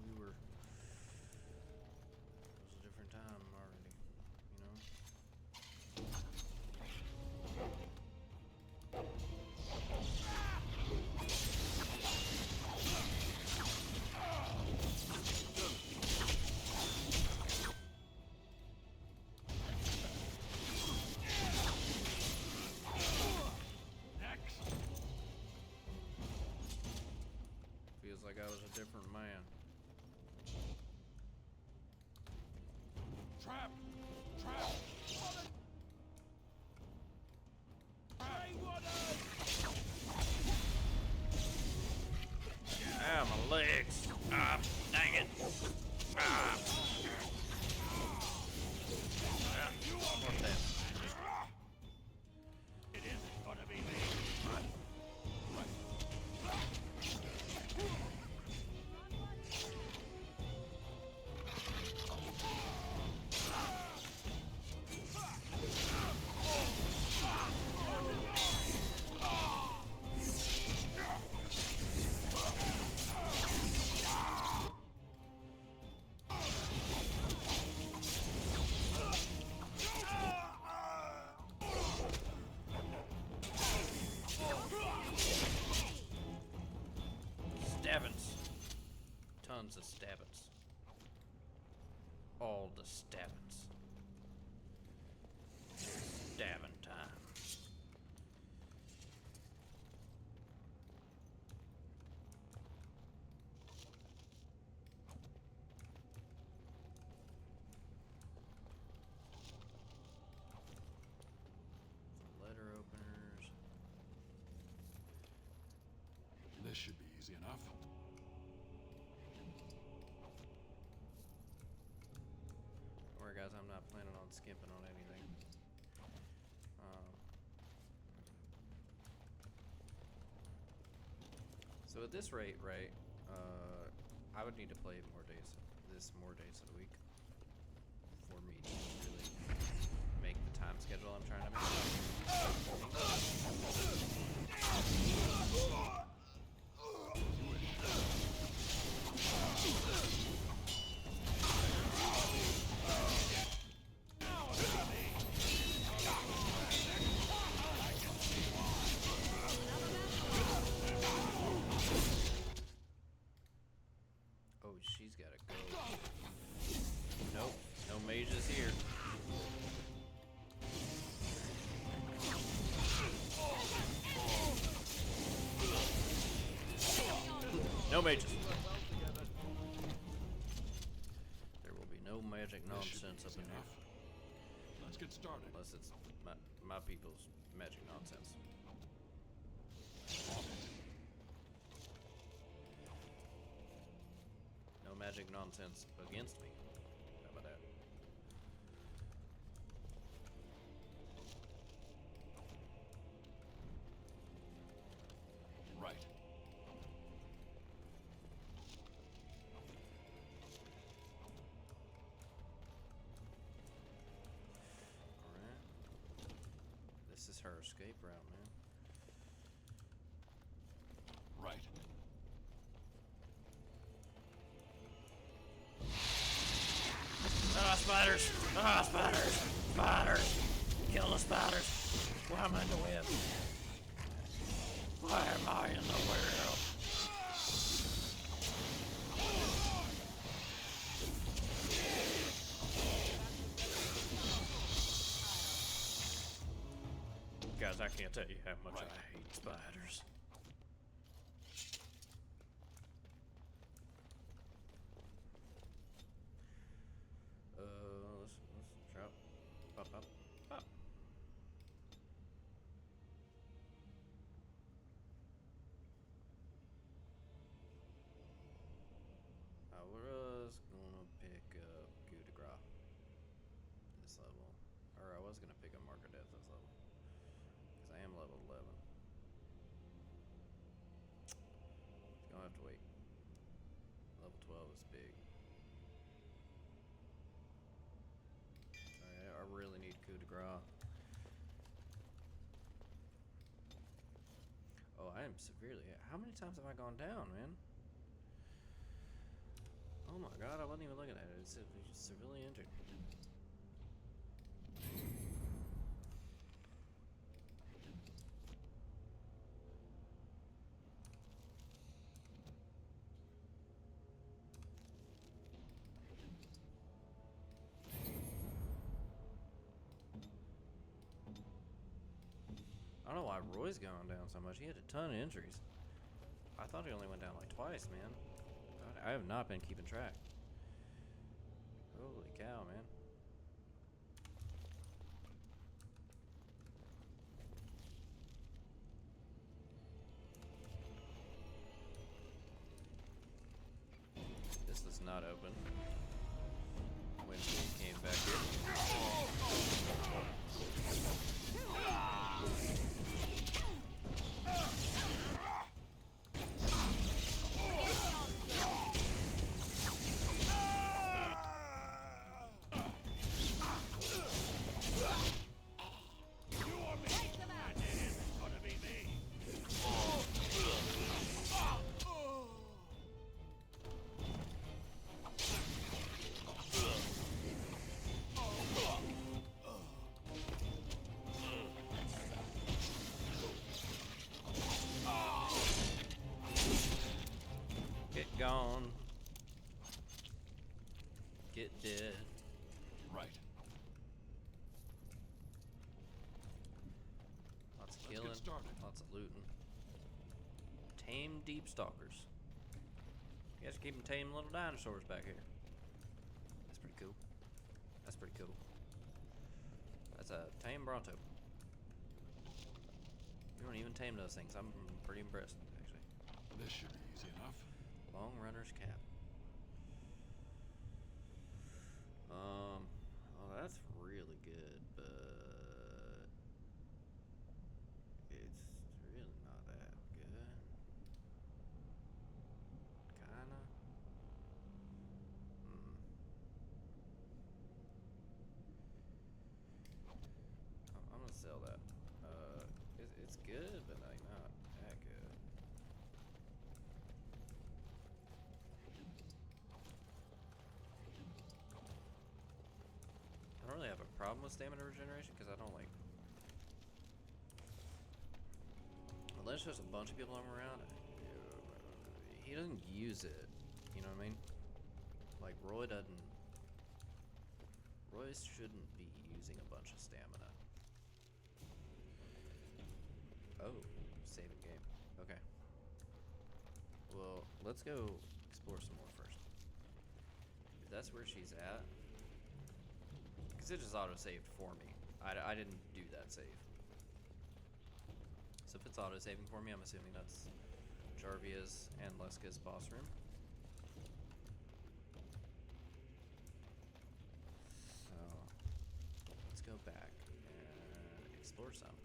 We were... It was a different time already, you know? Feels like I was a different man. Trap! Trap! Ah, my legs! Ah, dang it! Ah! What's that? It isn't gonna be me. tons of stabbits. All the stabbits. Stabbing time. Letter openers. This should be easy enough. Don't worry, guys, I'm not planning on skimping on anything. So at this rate, right, I would need to play more days of the week for me to really make the time schedule I'm trying to make. Oh, she's gotta go. Nope, no mages here. No mages. There will be no magic nonsense up in here. Let's get started. Unless it's my people's magic nonsense. No magic nonsense against me. How about that? Right. Alright. This is her escape route, man. Right. Ah, spiders! Ah, spiders! Spiders! Kill the spiders! Why am I in the web? Why am I in the web? Guys, I can't tell you how much I hate spiders. Let's drop. Up. I was gonna pick up coup de grace this level. Or I was gonna pick up Marker Death this level. Because I am level 11. Gonna have to wait. Level 12 is big. I really need coup de grace. Oh, I am severely. How many times have I gone down, man? Oh my god, I wasn't even looking at it. It's severely injured. I don't know why Roy's going down so much. He had a ton of injuries. I thought he only went down like twice, man. God, I have not been keeping track. Holy cow, man. This is not open. When he came back here. Get dead. Right. Lots of Let's killing. get started. Lots of looting. Tame deep stalkers. You guys are keeping tame little dinosaurs back here. That's pretty cool. That's pretty cool. That's a tame Bronto. You don't even tame those things. I'm pretty impressed, actually. This should be easy enough. Long runner's cap. Oh, that's really good, but it's really not that good. Kinda. I'm gonna sell that. It's good, but like not that good. I don't really have a problem with stamina regeneration because I don't like. Unless there's a bunch of people around, he doesn't use it. You know what I mean? Like Roy doesn't. Roy shouldn't be using a bunch of stamina. Oh, saving game. Okay. Well, let's go explore some more first. If that's where she's at. Because it just auto-saved for me. I didn't do that save. So if it's auto-saving for me, I'm assuming that's Jarvia's and Leska's boss room. So, let's go back and explore some.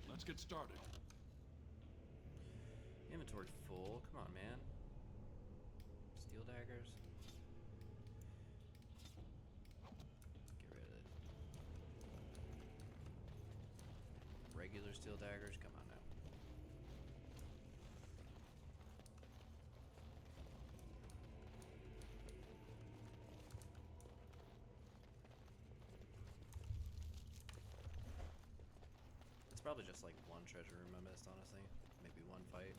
Let's get started. Inventory full. Come on, man. Steel daggers. Get rid of it. Regular steel daggers. Come on now. It's probably just like one treasure room I missed, honestly. Maybe one fight.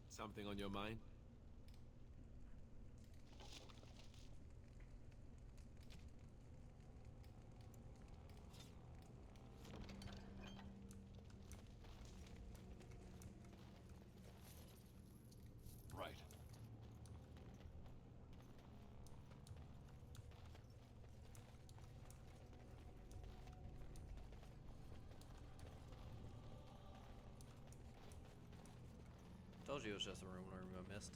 Something on your mind? Right. Told you it was just a room I missed.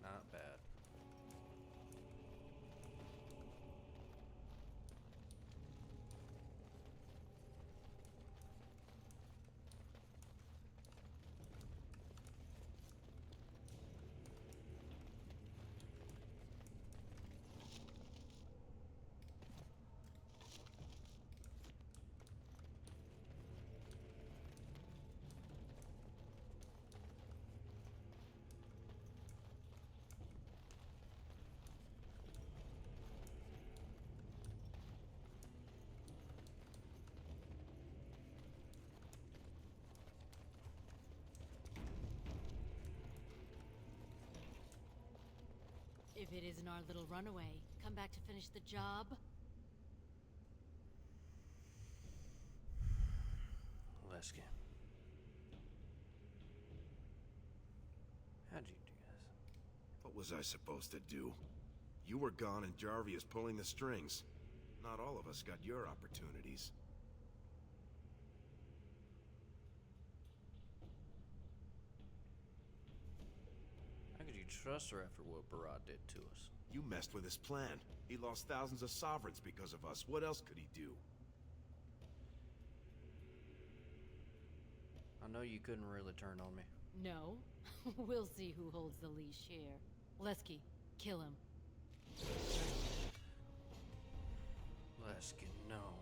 Not bad. it isn't our little runaway. Come back to finish the job? Leska. How'd you do this? What was I supposed to do? You were gone and Jarvie is pulling the strings. Not all of us got your opportunities. How could you trust her after what Barad did to us? You messed with his plan. He lost thousands of sovereigns because of us. What else could he do? I know you couldn't really turn on me. No. We'll see who holds the leash here. Leski, kill him. Leska, no.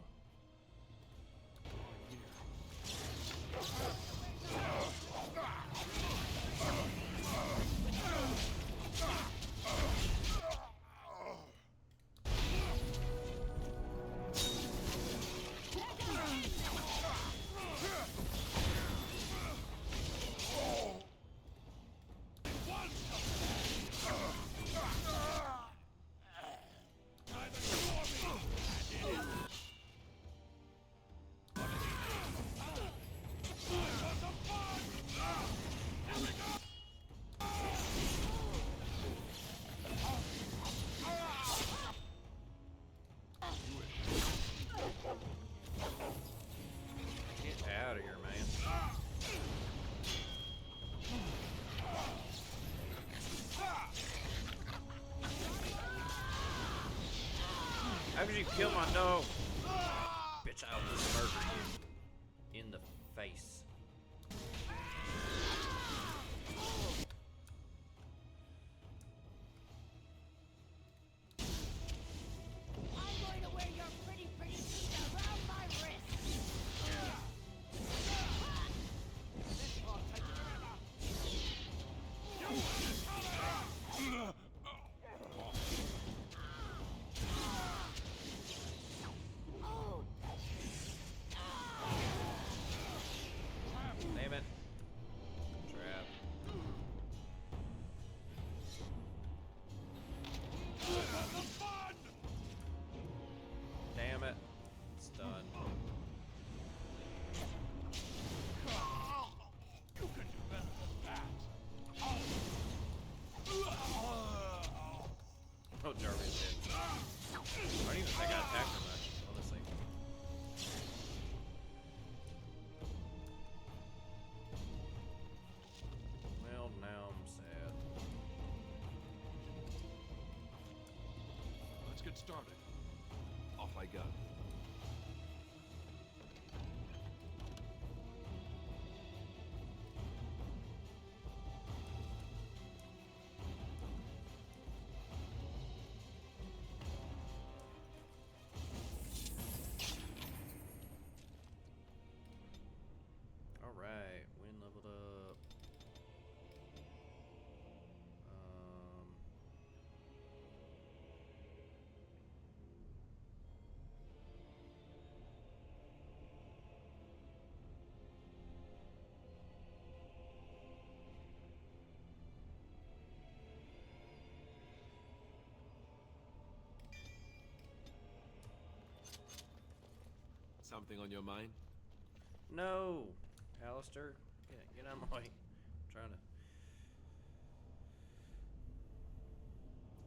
Get out of here, man. How could you kill my dog? Bitch, I'll just murder you. In the face. I'm going to wear your pretty suit around my wrist. Damn it. Trap. Damn it. It's done. You can do better than that. Oh, Jarvis did. I don't even think I attacked her much, honestly. Well, now I'm sad. Let's get started. Off I go. Alright, win leveled up. Something on your mind? No! Alistair, get out of my way. I'm trying to.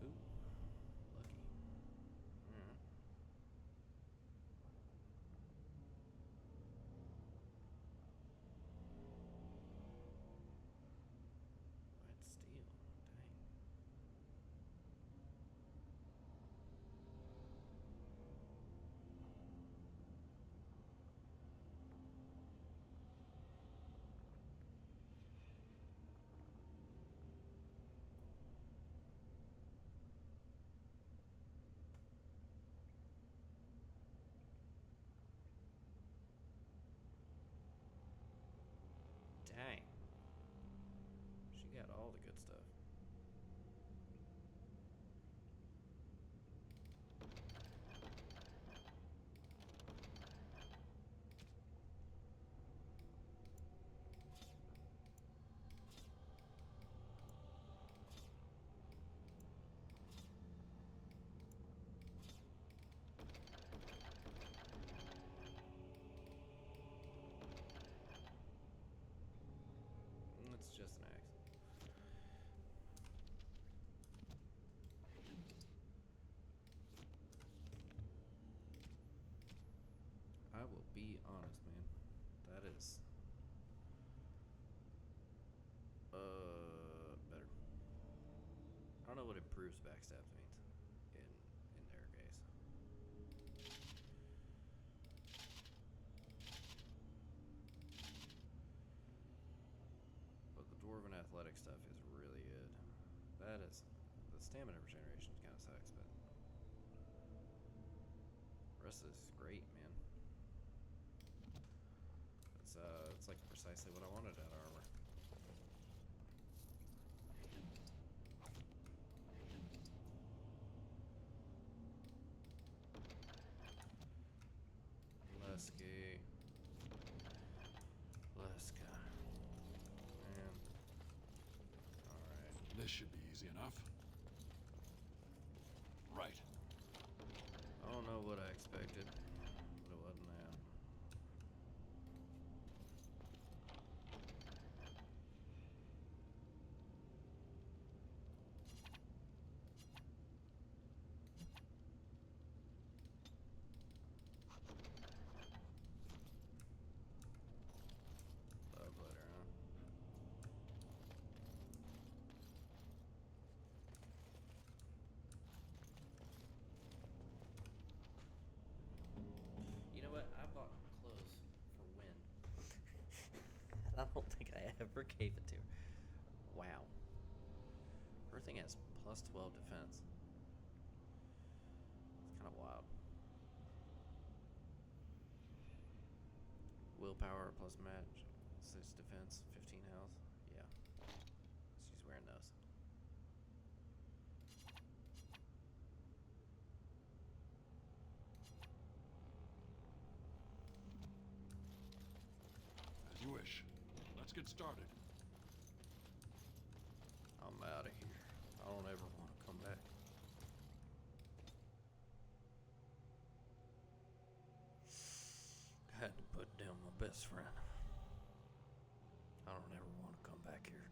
Ooh, lucky. Alright. White steel. Dang. Dang. She got all the good stuff. be honest, man. That is better. I don't know what improves backstabs means in their case. But the Dwarven athletic stuff is really good. That is, the stamina regeneration kind of sucks, but the rest of this is great, man. It's like precisely what I wanted out of armor. Lesky. Leska. Man. Alright. This should be easy enough. Right. I don't know what I expected, but it wasn't that. Love letter, huh? You know what? I bought clothes for Win. I don't think I ever gave it to her. Wow. Her thing has plus 12 defense. It's kind of wild. Willpower plus match. 6 defense, 15 health. Yeah. She's wearing those. As you wish. Let's get started. I'm out of here. I don't ever want to come back. I had to put down my best friend. I don't ever want to come back here.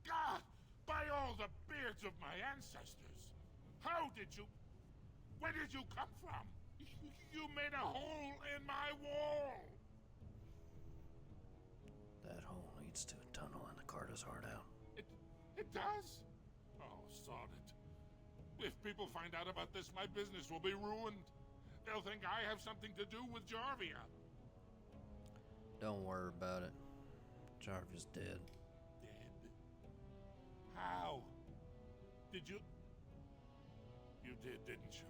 God! By all the beards of my ancestors! How did you... Where did you come from? You made a hole in my wall! That hole leads to a tunnel in the Carter's heart out. It does? Oh, sod it. If people find out about this, my business will be ruined. They'll think I have something to do with Jarvia. Don't worry about it. Jarvis dead. Dead? How? Did you... You did, didn't you?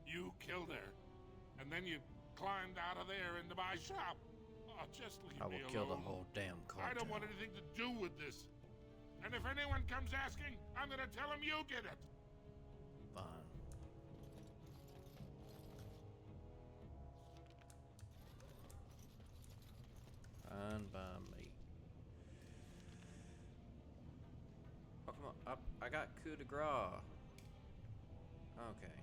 You killed her. And then you climbed out of there into my shop. Oh, just leave I me will alone. kill the whole damn cartel. I don't want anything to do with this. And if anyone comes asking, I'm gonna tell them you did it. Fine. Fine by me. Oh, come on. I got coup de grace. Okay.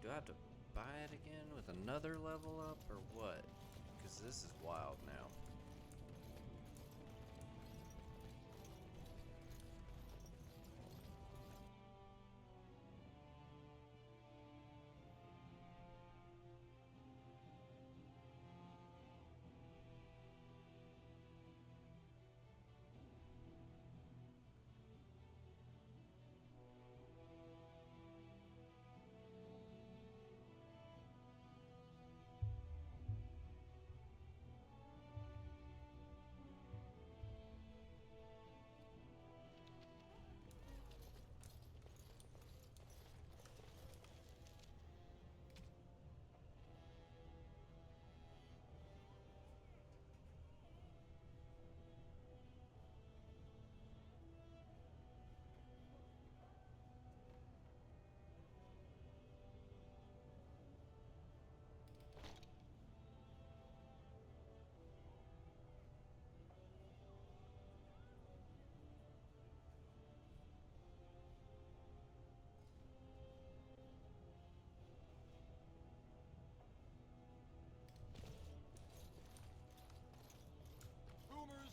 Do I have to buy it again with another level up or what? Because this is wild now.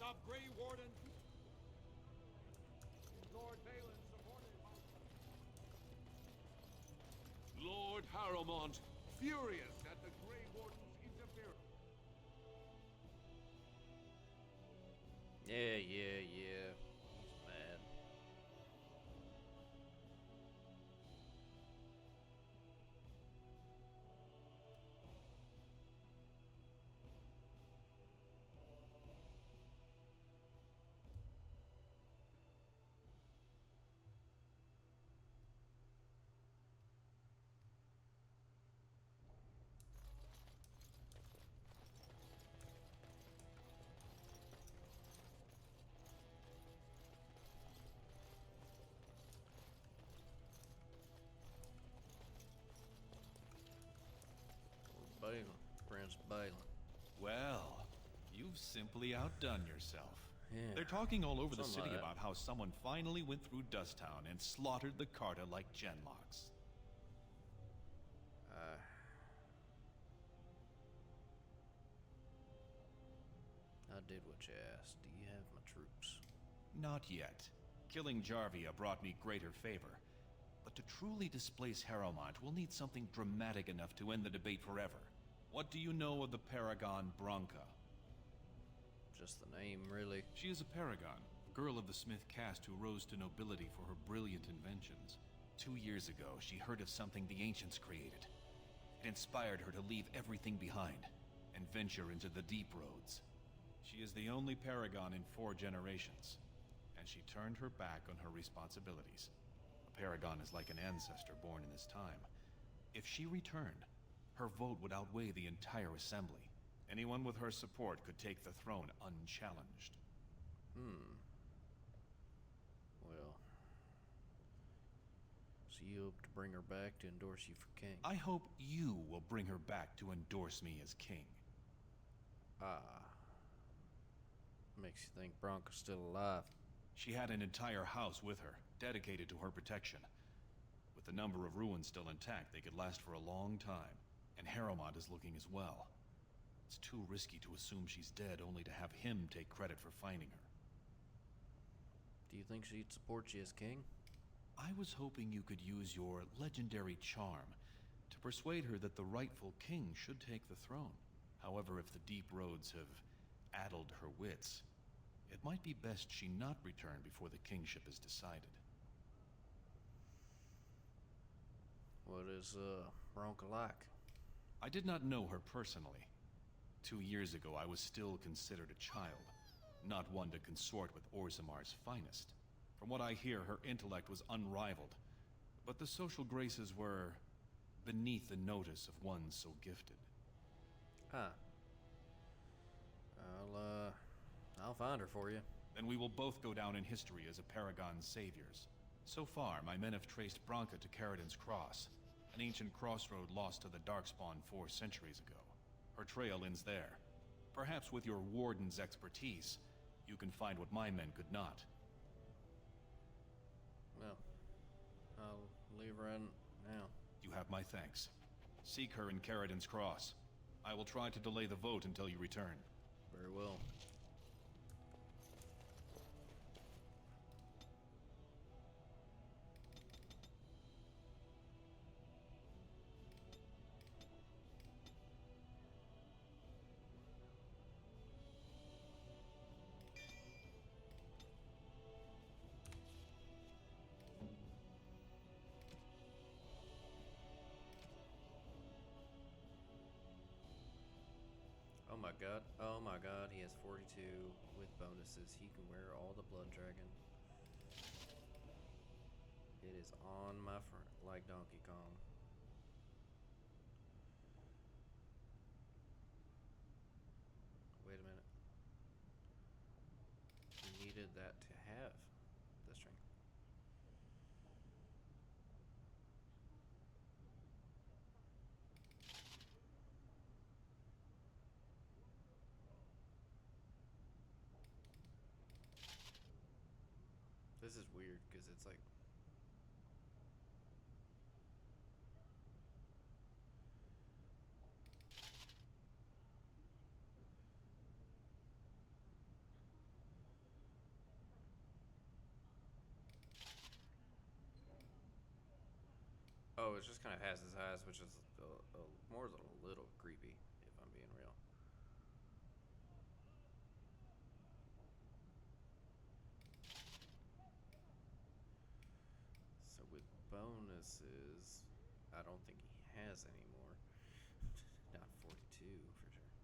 of Grey Warden. Lord Balin supported by... Lord Harrowmont, furious at the Grey Warden's interference. Yeah. He's mad. Balin, Prince Balin. Well, you've simply outdone yourself. Yeah, They're talking all over the something city like that. about how someone finally went through Dusttown and slaughtered the Carta like Genlocks. I did what you asked. Do you have my troops? Not yet. Killing Jarvia brought me greater favor. But to truly displace Harrowmont, we'll need something dramatic enough to end the debate forever. What do you know of the Paragon Brasca? Just the name, really. She is a paragon, a girl of the Smith caste who rose to nobility for her brilliant inventions. 2 years ago, she heard of something the ancients created. It inspired her to leave everything behind and venture into the deep roads. She is the only paragon in 4 generations, and she turned her back on her responsibilities. A paragon is like an ancestor born in this time. If she returned, her vote would outweigh the entire assembly. Anyone with her support could take the throne unchallenged. Well, so you hope to bring her back to endorse you for king? I hope you will bring her back to endorse me as king. Makes you think Bronco's still alive. She had an entire house with her, dedicated to her protection. With the number of ruins still intact, they could last for a long time. And Harrowmont is looking as well. It's too risky to assume she's dead only to have him take credit for finding her. Do you think she'd support you as king? I was hoping you could use your legendary charm to persuade her that the rightful king should take the throne. However, if the deep roads have addled her wits, it might be best she not return before the kingship is decided. What is, Bronca like? I did not know her personally. 2 years ago, I was still considered a child, not one to consort with Orzamar's finest. From what I hear, her intellect was unrivaled, but the social graces were beneath the notice of one so gifted. I'll find her for you. Then we will both go down in history as a Paragon's saviors. So far, my men have traced Brasca to Caridin's Cross, an ancient crossroad lost to the Darkspawn 4 centuries ago. Her trail ends there. Perhaps with your warden's expertise, you can find what my men could not. Well, I'll leave her in now. You have my thanks. Seek her in Caridin's Cross. I will try to delay the vote until you return. Very well. Oh my god, he has 42 with bonuses. He can wear all the Blood Dragon. It is on my front, like Donkey Kong. Wait a minute. He needed that to have the strength. This is weird because it's like Oh, it just kind of has his eyes, which is more than a little creepy, if I'm being real. So with bonuses, I don't think he has any more. Not 42 for sure.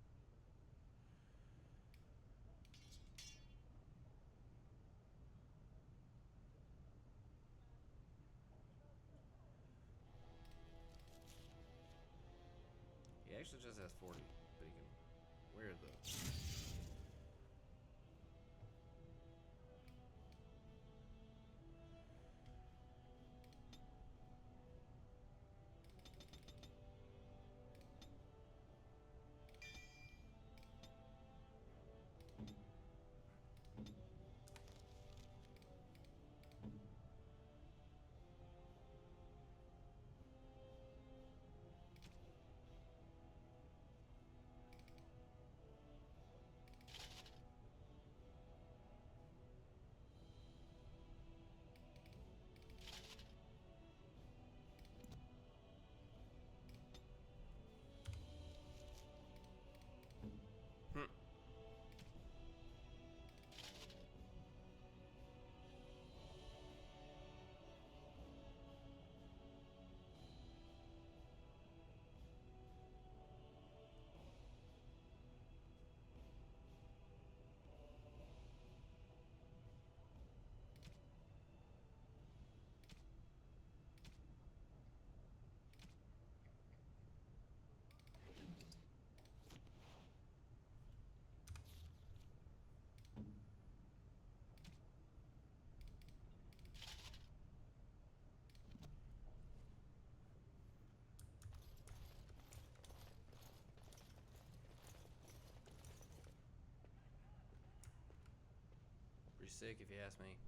He actually just has 40, but he can wear the... Pretty sick if you ask me.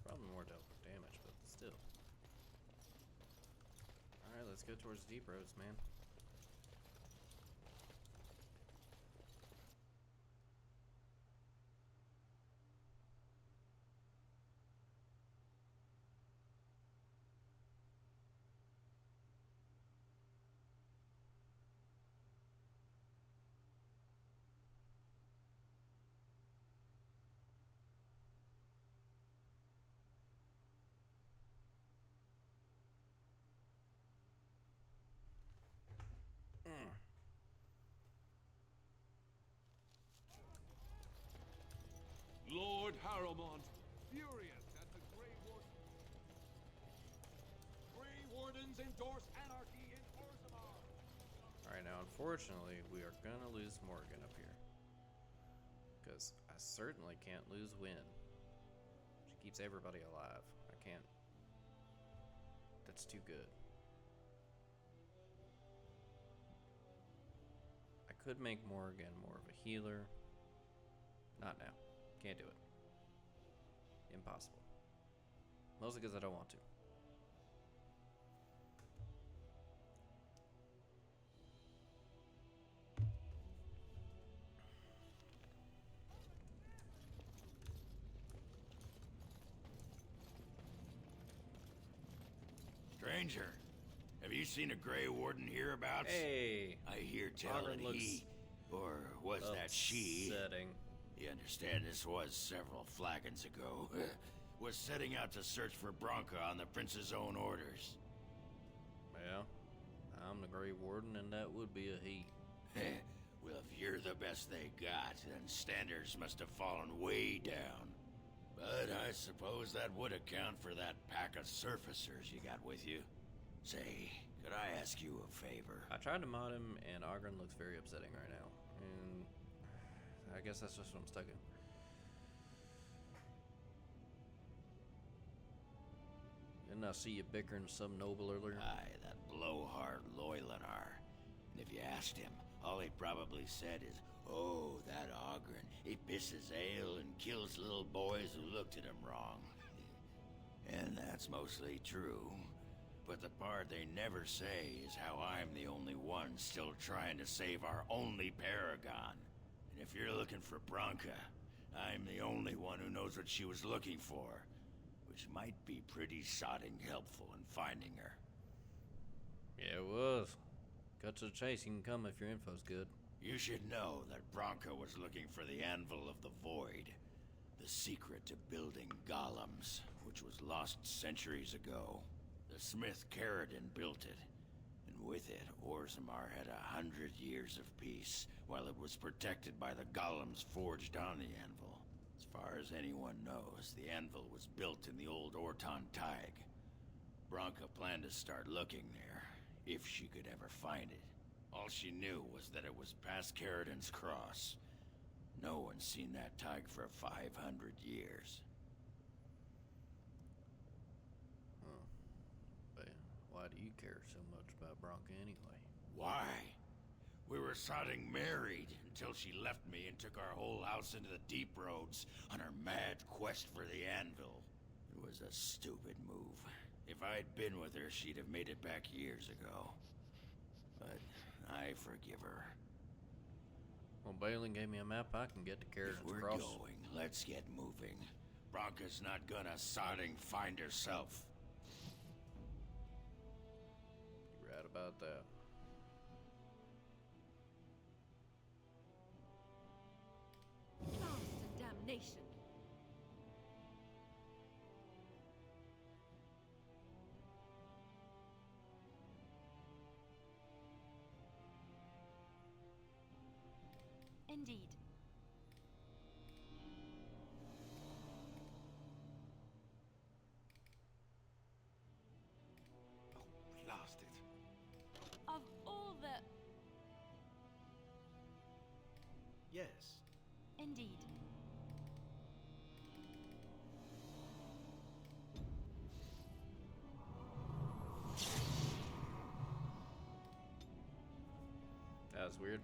Probably more damage, but still. Alright, let's go towards deep roads, man. Lord Harrowmont, furious at the Grey Wardens endorse anarchy in Orzammar. Alright, now unfortunately, we are gonna lose Morgan up here. Because I certainly can't lose Wynn. She keeps everybody alive. I can't. That's too good. I could make Morgan more of a healer. Not now. Can't do it. Impossible. Mostly because I don't want to. Stranger, have you seen a Grey Warden hereabouts? Hey! I hear tell that he, or was that she? Upsetting. You understand this was several flagons ago. Was setting out to search for Brasca on the Prince's own orders. Yeah, I'm the Grey Warden, and that would be a he. Well, if you're the best they got, then standards must have fallen way down. But I suppose that would account for that pack of surfacers you got with you. Say, could I ask you a favor? I tried to mod him, and Ogren looks very upsetting right now. And I guess that's just what I'm stuck in. Didn't I see you bickering with some noble earlier? Aye, that blowhard Loylanar. And if you asked him, all he probably said is, "Oh, that Ogren, he pisses ale and kills little boys who looked at him wrong." And that's mostly true. But the part they never say is how I'm the only one still trying to save our only paragon. And if you're looking for Brasca, I'm the only one who knows what she was looking for. which might be pretty sodding helpful in finding her. Yeah, it was. Cut to the chase, you can come if your info's good. You should know that Brasca was looking for the Anvil of the Void, the secret to building golems, which was lost centuries ago. The smith Caradon built it, and with it, Orzammar had 100 years of peace, while it was protected by the golems forged on the Anvil. As far as anyone knows, the Anvil was built in the old Orton Tig. Brasca planned to start looking there, if she could ever find it. All she knew was that it was past Caradon's cross. No one's seen that Tig for 500 years. Huh. But why do you care so much about Brasca anyway? Why? We were sodding married until she left me and took our whole house into the deep roads on her mad quest for the Anvil. It was a stupid move. If I'd been with her, she'd have made it back years ago. But I forgive her. Well, Balin gave me a map. I can get to Caradon's If we're Cross. going, let's get moving. Brasca's not gonna sodding find herself. You're right about that. Lost and damnation. Indeed. We lost it. Of all the... Yes. Indeed. That was weird.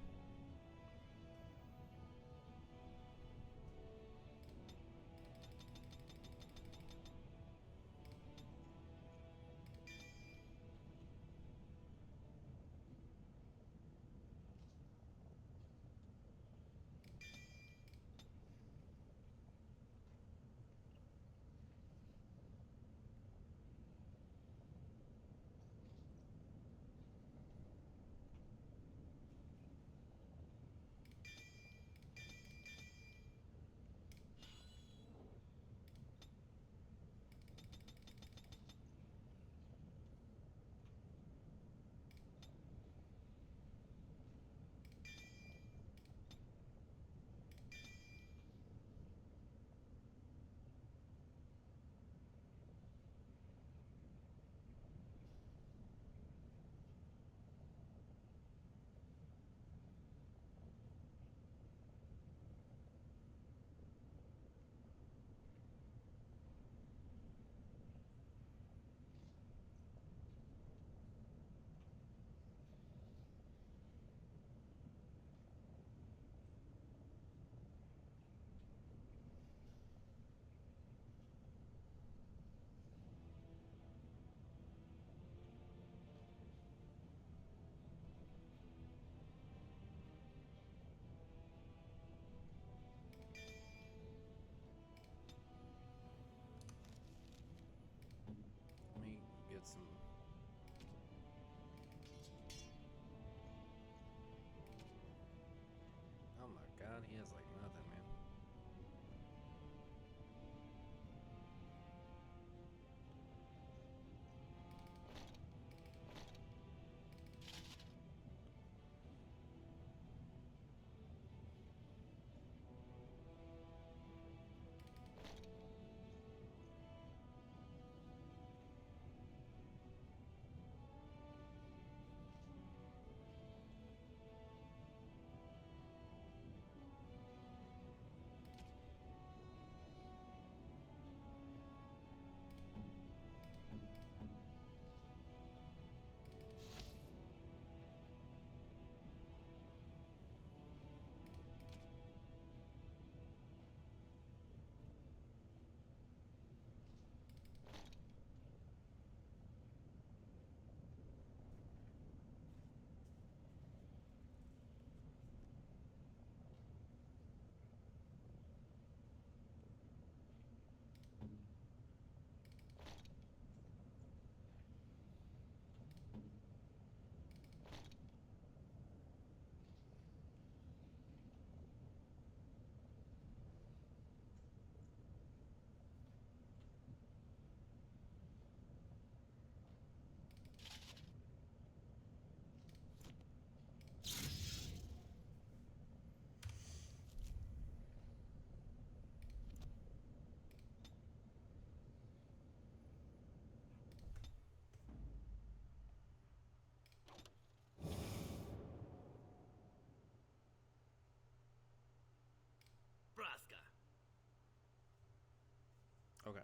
Okay.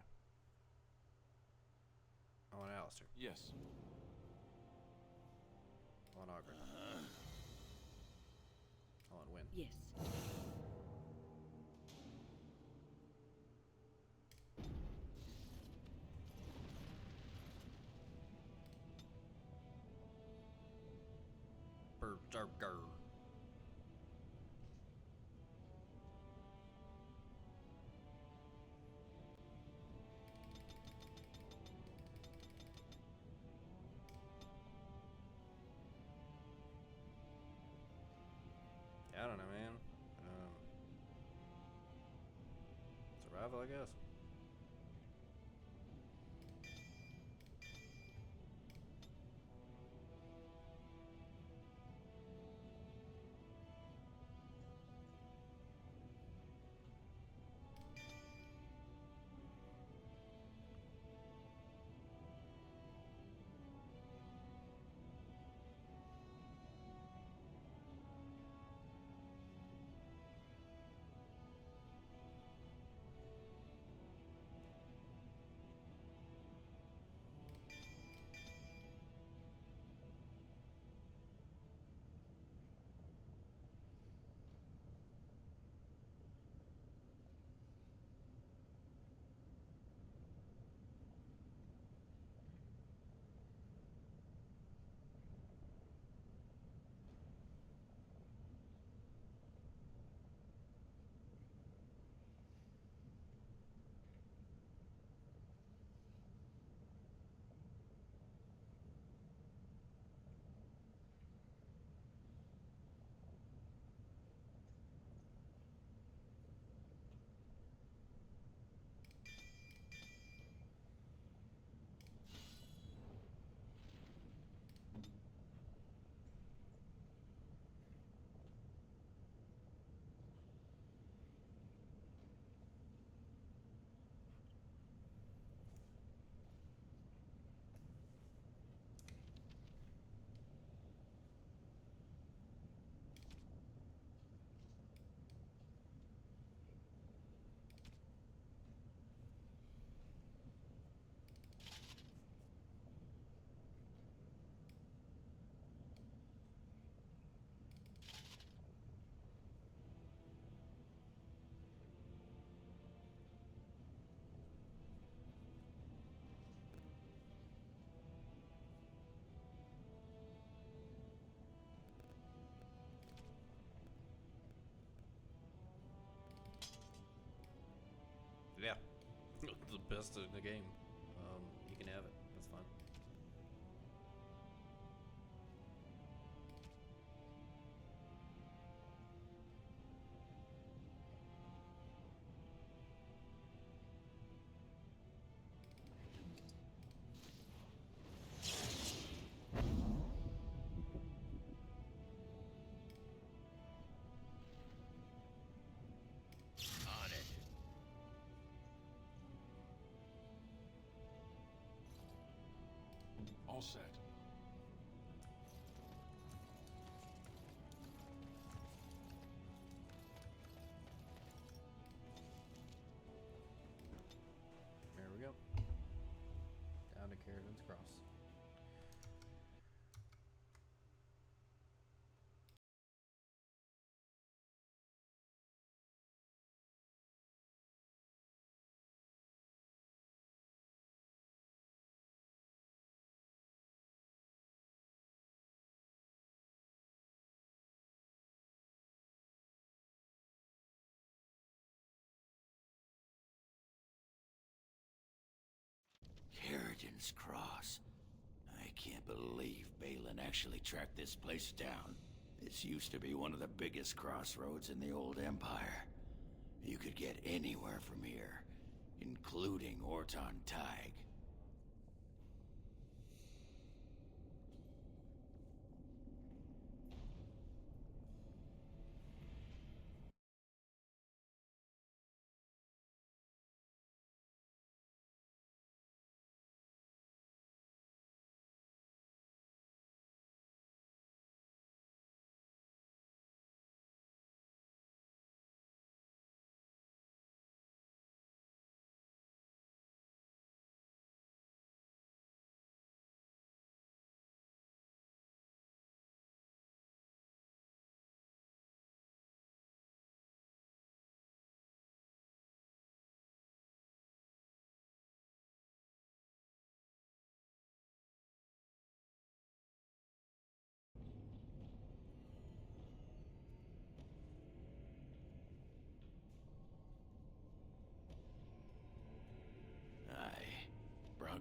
I want Alistair. Yes. I want Ogren. I want Win. Yes. Berserker. I don't know, man. Survival, I guess. Yeah. The best in the game. You can have it. That's fine. On it. All set. There we go. Down to Carridan's Cross. Carridan's Cross. I can't believe Balin actually tracked this place down. This used to be one of the biggest crossroads in the old Empire. You could get anywhere from here, including Orton Tig.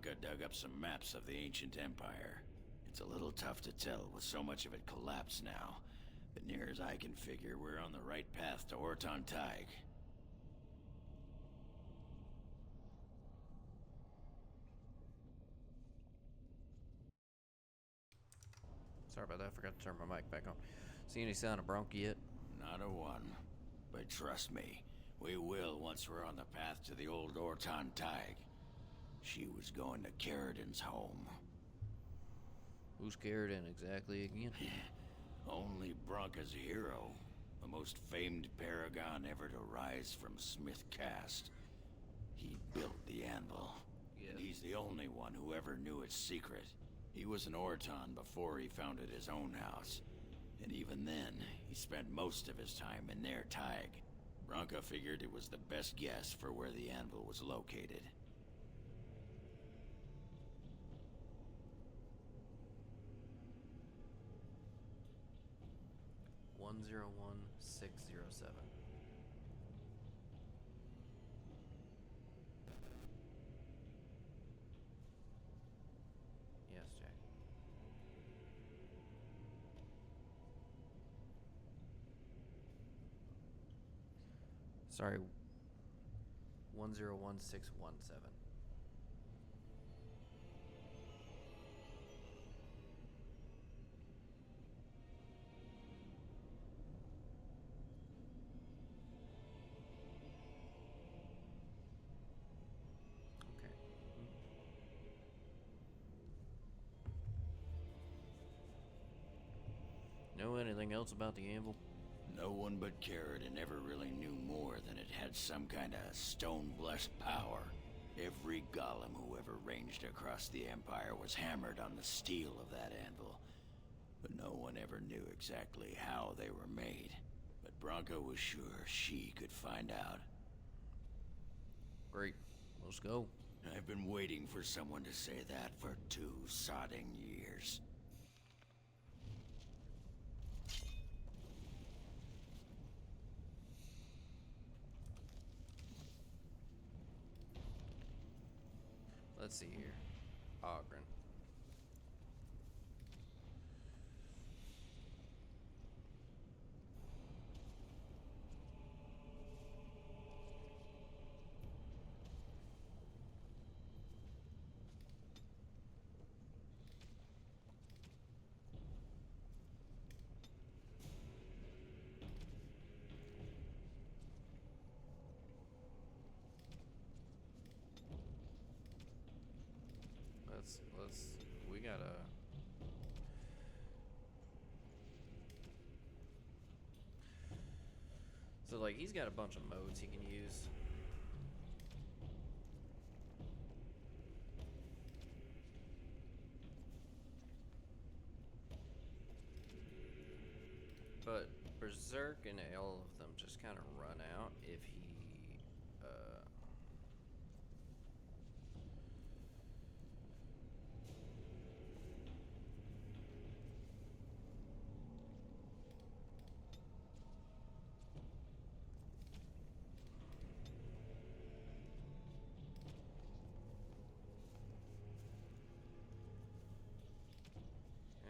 Brasca dug up some maps of the ancient empire. It's a little tough to tell with so much of it collapsed now. But near as I can figure, we're on the right path to Orton Tig. Sorry about that, I forgot to turn my mic back on. See any sign of Bronca yet? Not a one. But trust me, we will once we're on the path to the old Orton Tig. She was going to Caridin's home. Who's Caridin exactly again? Only Bronca's hero. The most famed paragon ever to rise from Smith Caste. He built the anvil. Yeah. And he's the only one who ever knew its secret. He was an Orton before he founded his own house. And even then, he spent most of his time in their Tig. Bronca figured it was the best guess for where the anvil was located. $101,607. Yes, Jack. Sorry, 101617. Okay. Know anything else about the anvil? No one but Caridin ever really knew more than it had some kind of stone-blessed power. Every golem who ever ranged across the Empire was hammered on the steel of that anvil. But no one ever knew exactly how they were made. But Bronca was sure she could find out. Great. Let's go. I've been waiting for someone to say that for 2 sodding years. Let's see here. Ogren. We gotta... So, like, he's got a bunch of modes he can use. But Berserk and all of them just kind of run out if he...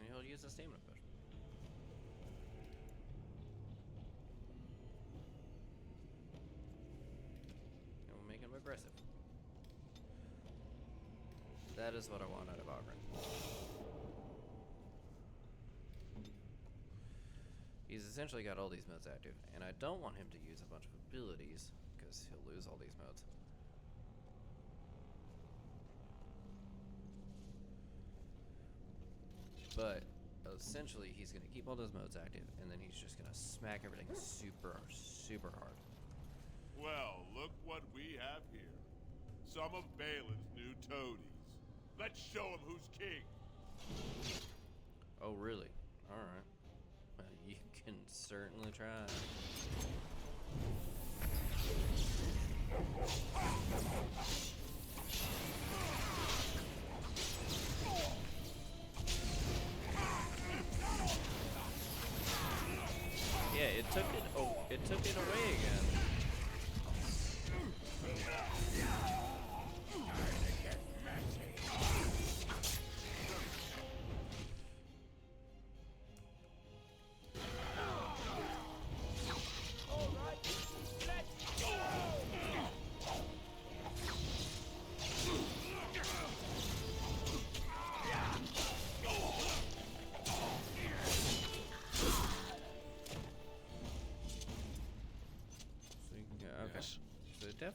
and he'll use a stamina push. And we'll make him aggressive. That is what I want out of Ogren. He's essentially got all these modes active, and I don't want him to use a bunch of abilities, because he'll lose all these modes. But essentially, he's going to keep all those modes active, and then he's just going to smack everything super, super hard. Well, look what we have here. Some of Balin's new toadies. Let's show him who's king. Oh, really? Alright. Well, you can certainly try. Yeah, it took it. Oh, it took it away again.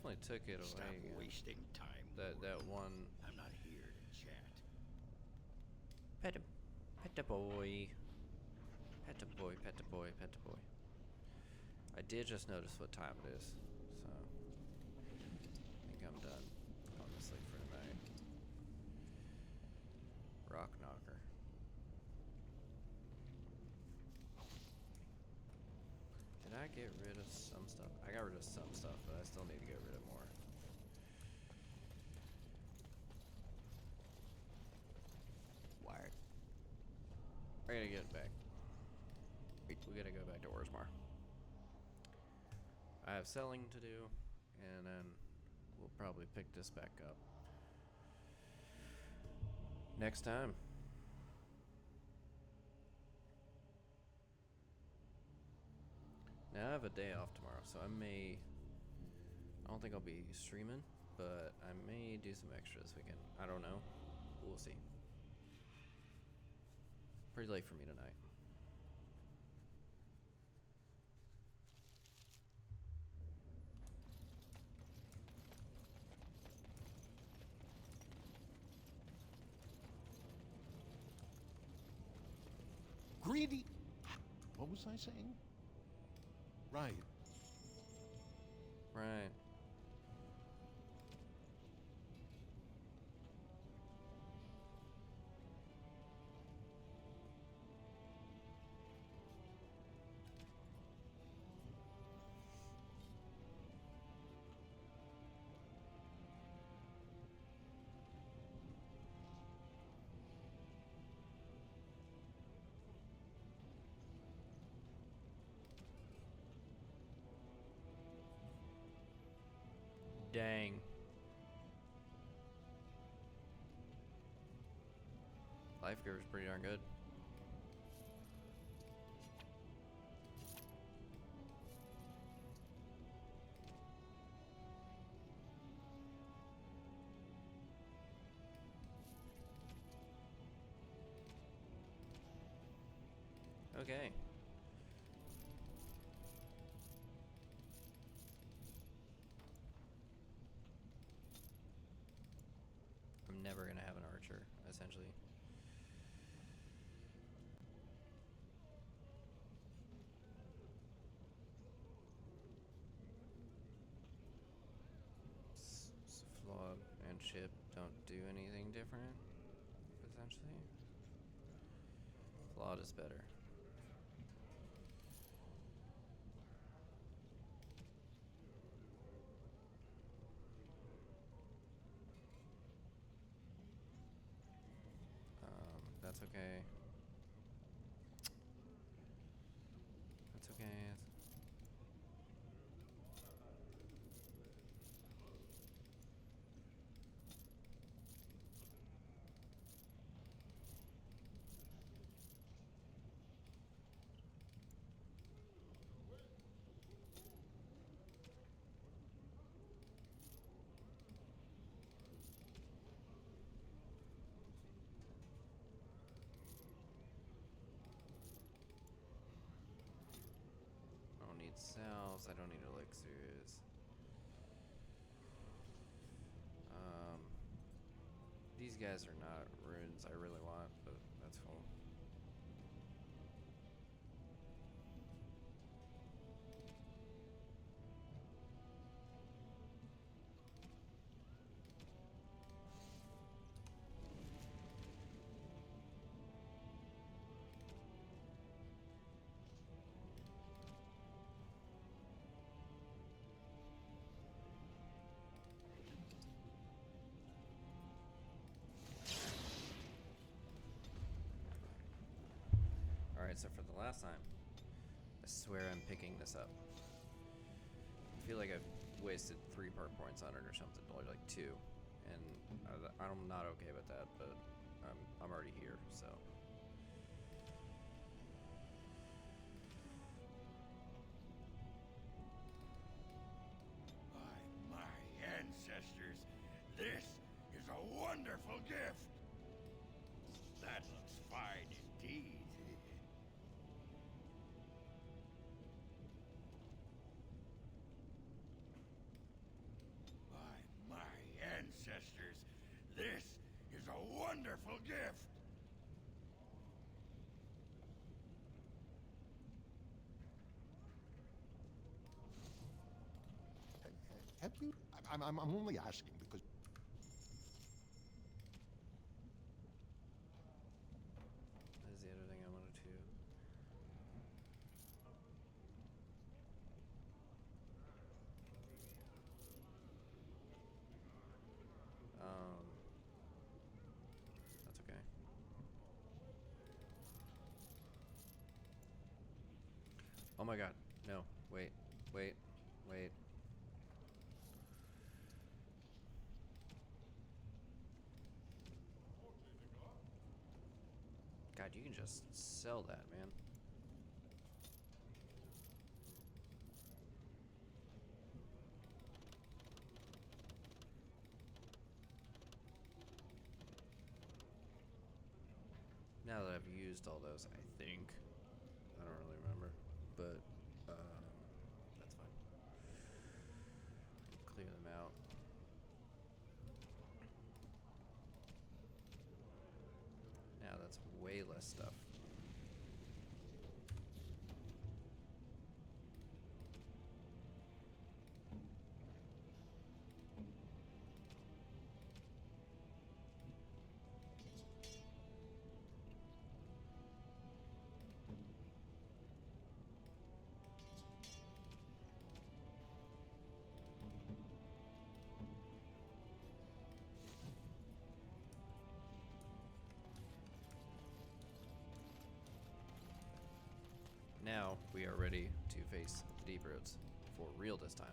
definitely took it away. Stop wasting time. That one. I'm not here to chat. Pet a boy. Pet a boy, pet a boy, pet a boy. I did just notice what time it is, so I think I'm done on this sleep for tonight. Rock knocker. Did I get rid of some stuff? I got rid of some stuff, but I still need to get rid of more. Wired. I gotta get it back. We gotta go back to Orzammar. I have selling to do, and then we'll probably pick this back up next time. Now I have a day off tomorrow, so I don't think I'll be streaming, but I may do some extra this weekend. I don't know. We'll see. Pretty late for me tonight. Greedy. What was I saying? Right. Right. Dang. Life Giver's pretty darn good. Okay. I'm never gonna have an archer, essentially. Flawed and ship don't do anything different, essentially. Flawed is better. That's okay. That's okay. Cells, I don't need elixirs. These guys are not runes I really want, but that's cool. Alright, so for the last time, I swear I'm picking this up. I feel like I've wasted 3 part points on it or something, or like 2. And I'm not okay with that, but I'm already here, so. By my ancestors, this is a wonderful gift. That looks fine indeed. wonderful gift. Have you? I'm only asking because. That is the other thing I wanted to. That's okay. Oh my god. No. Wait. Wait. Wait. God, you can just sell that, man. Now that I've used all those, I think. I don't really remember, but that's fine. Clear them out. Now that's way less stuff. Now we are ready to face the deep roads for real this time.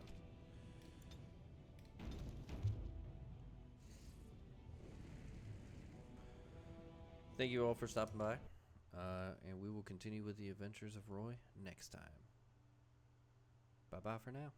Thank you all for stopping by, and we will continue with the adventures of Roy next time. Bye bye for now.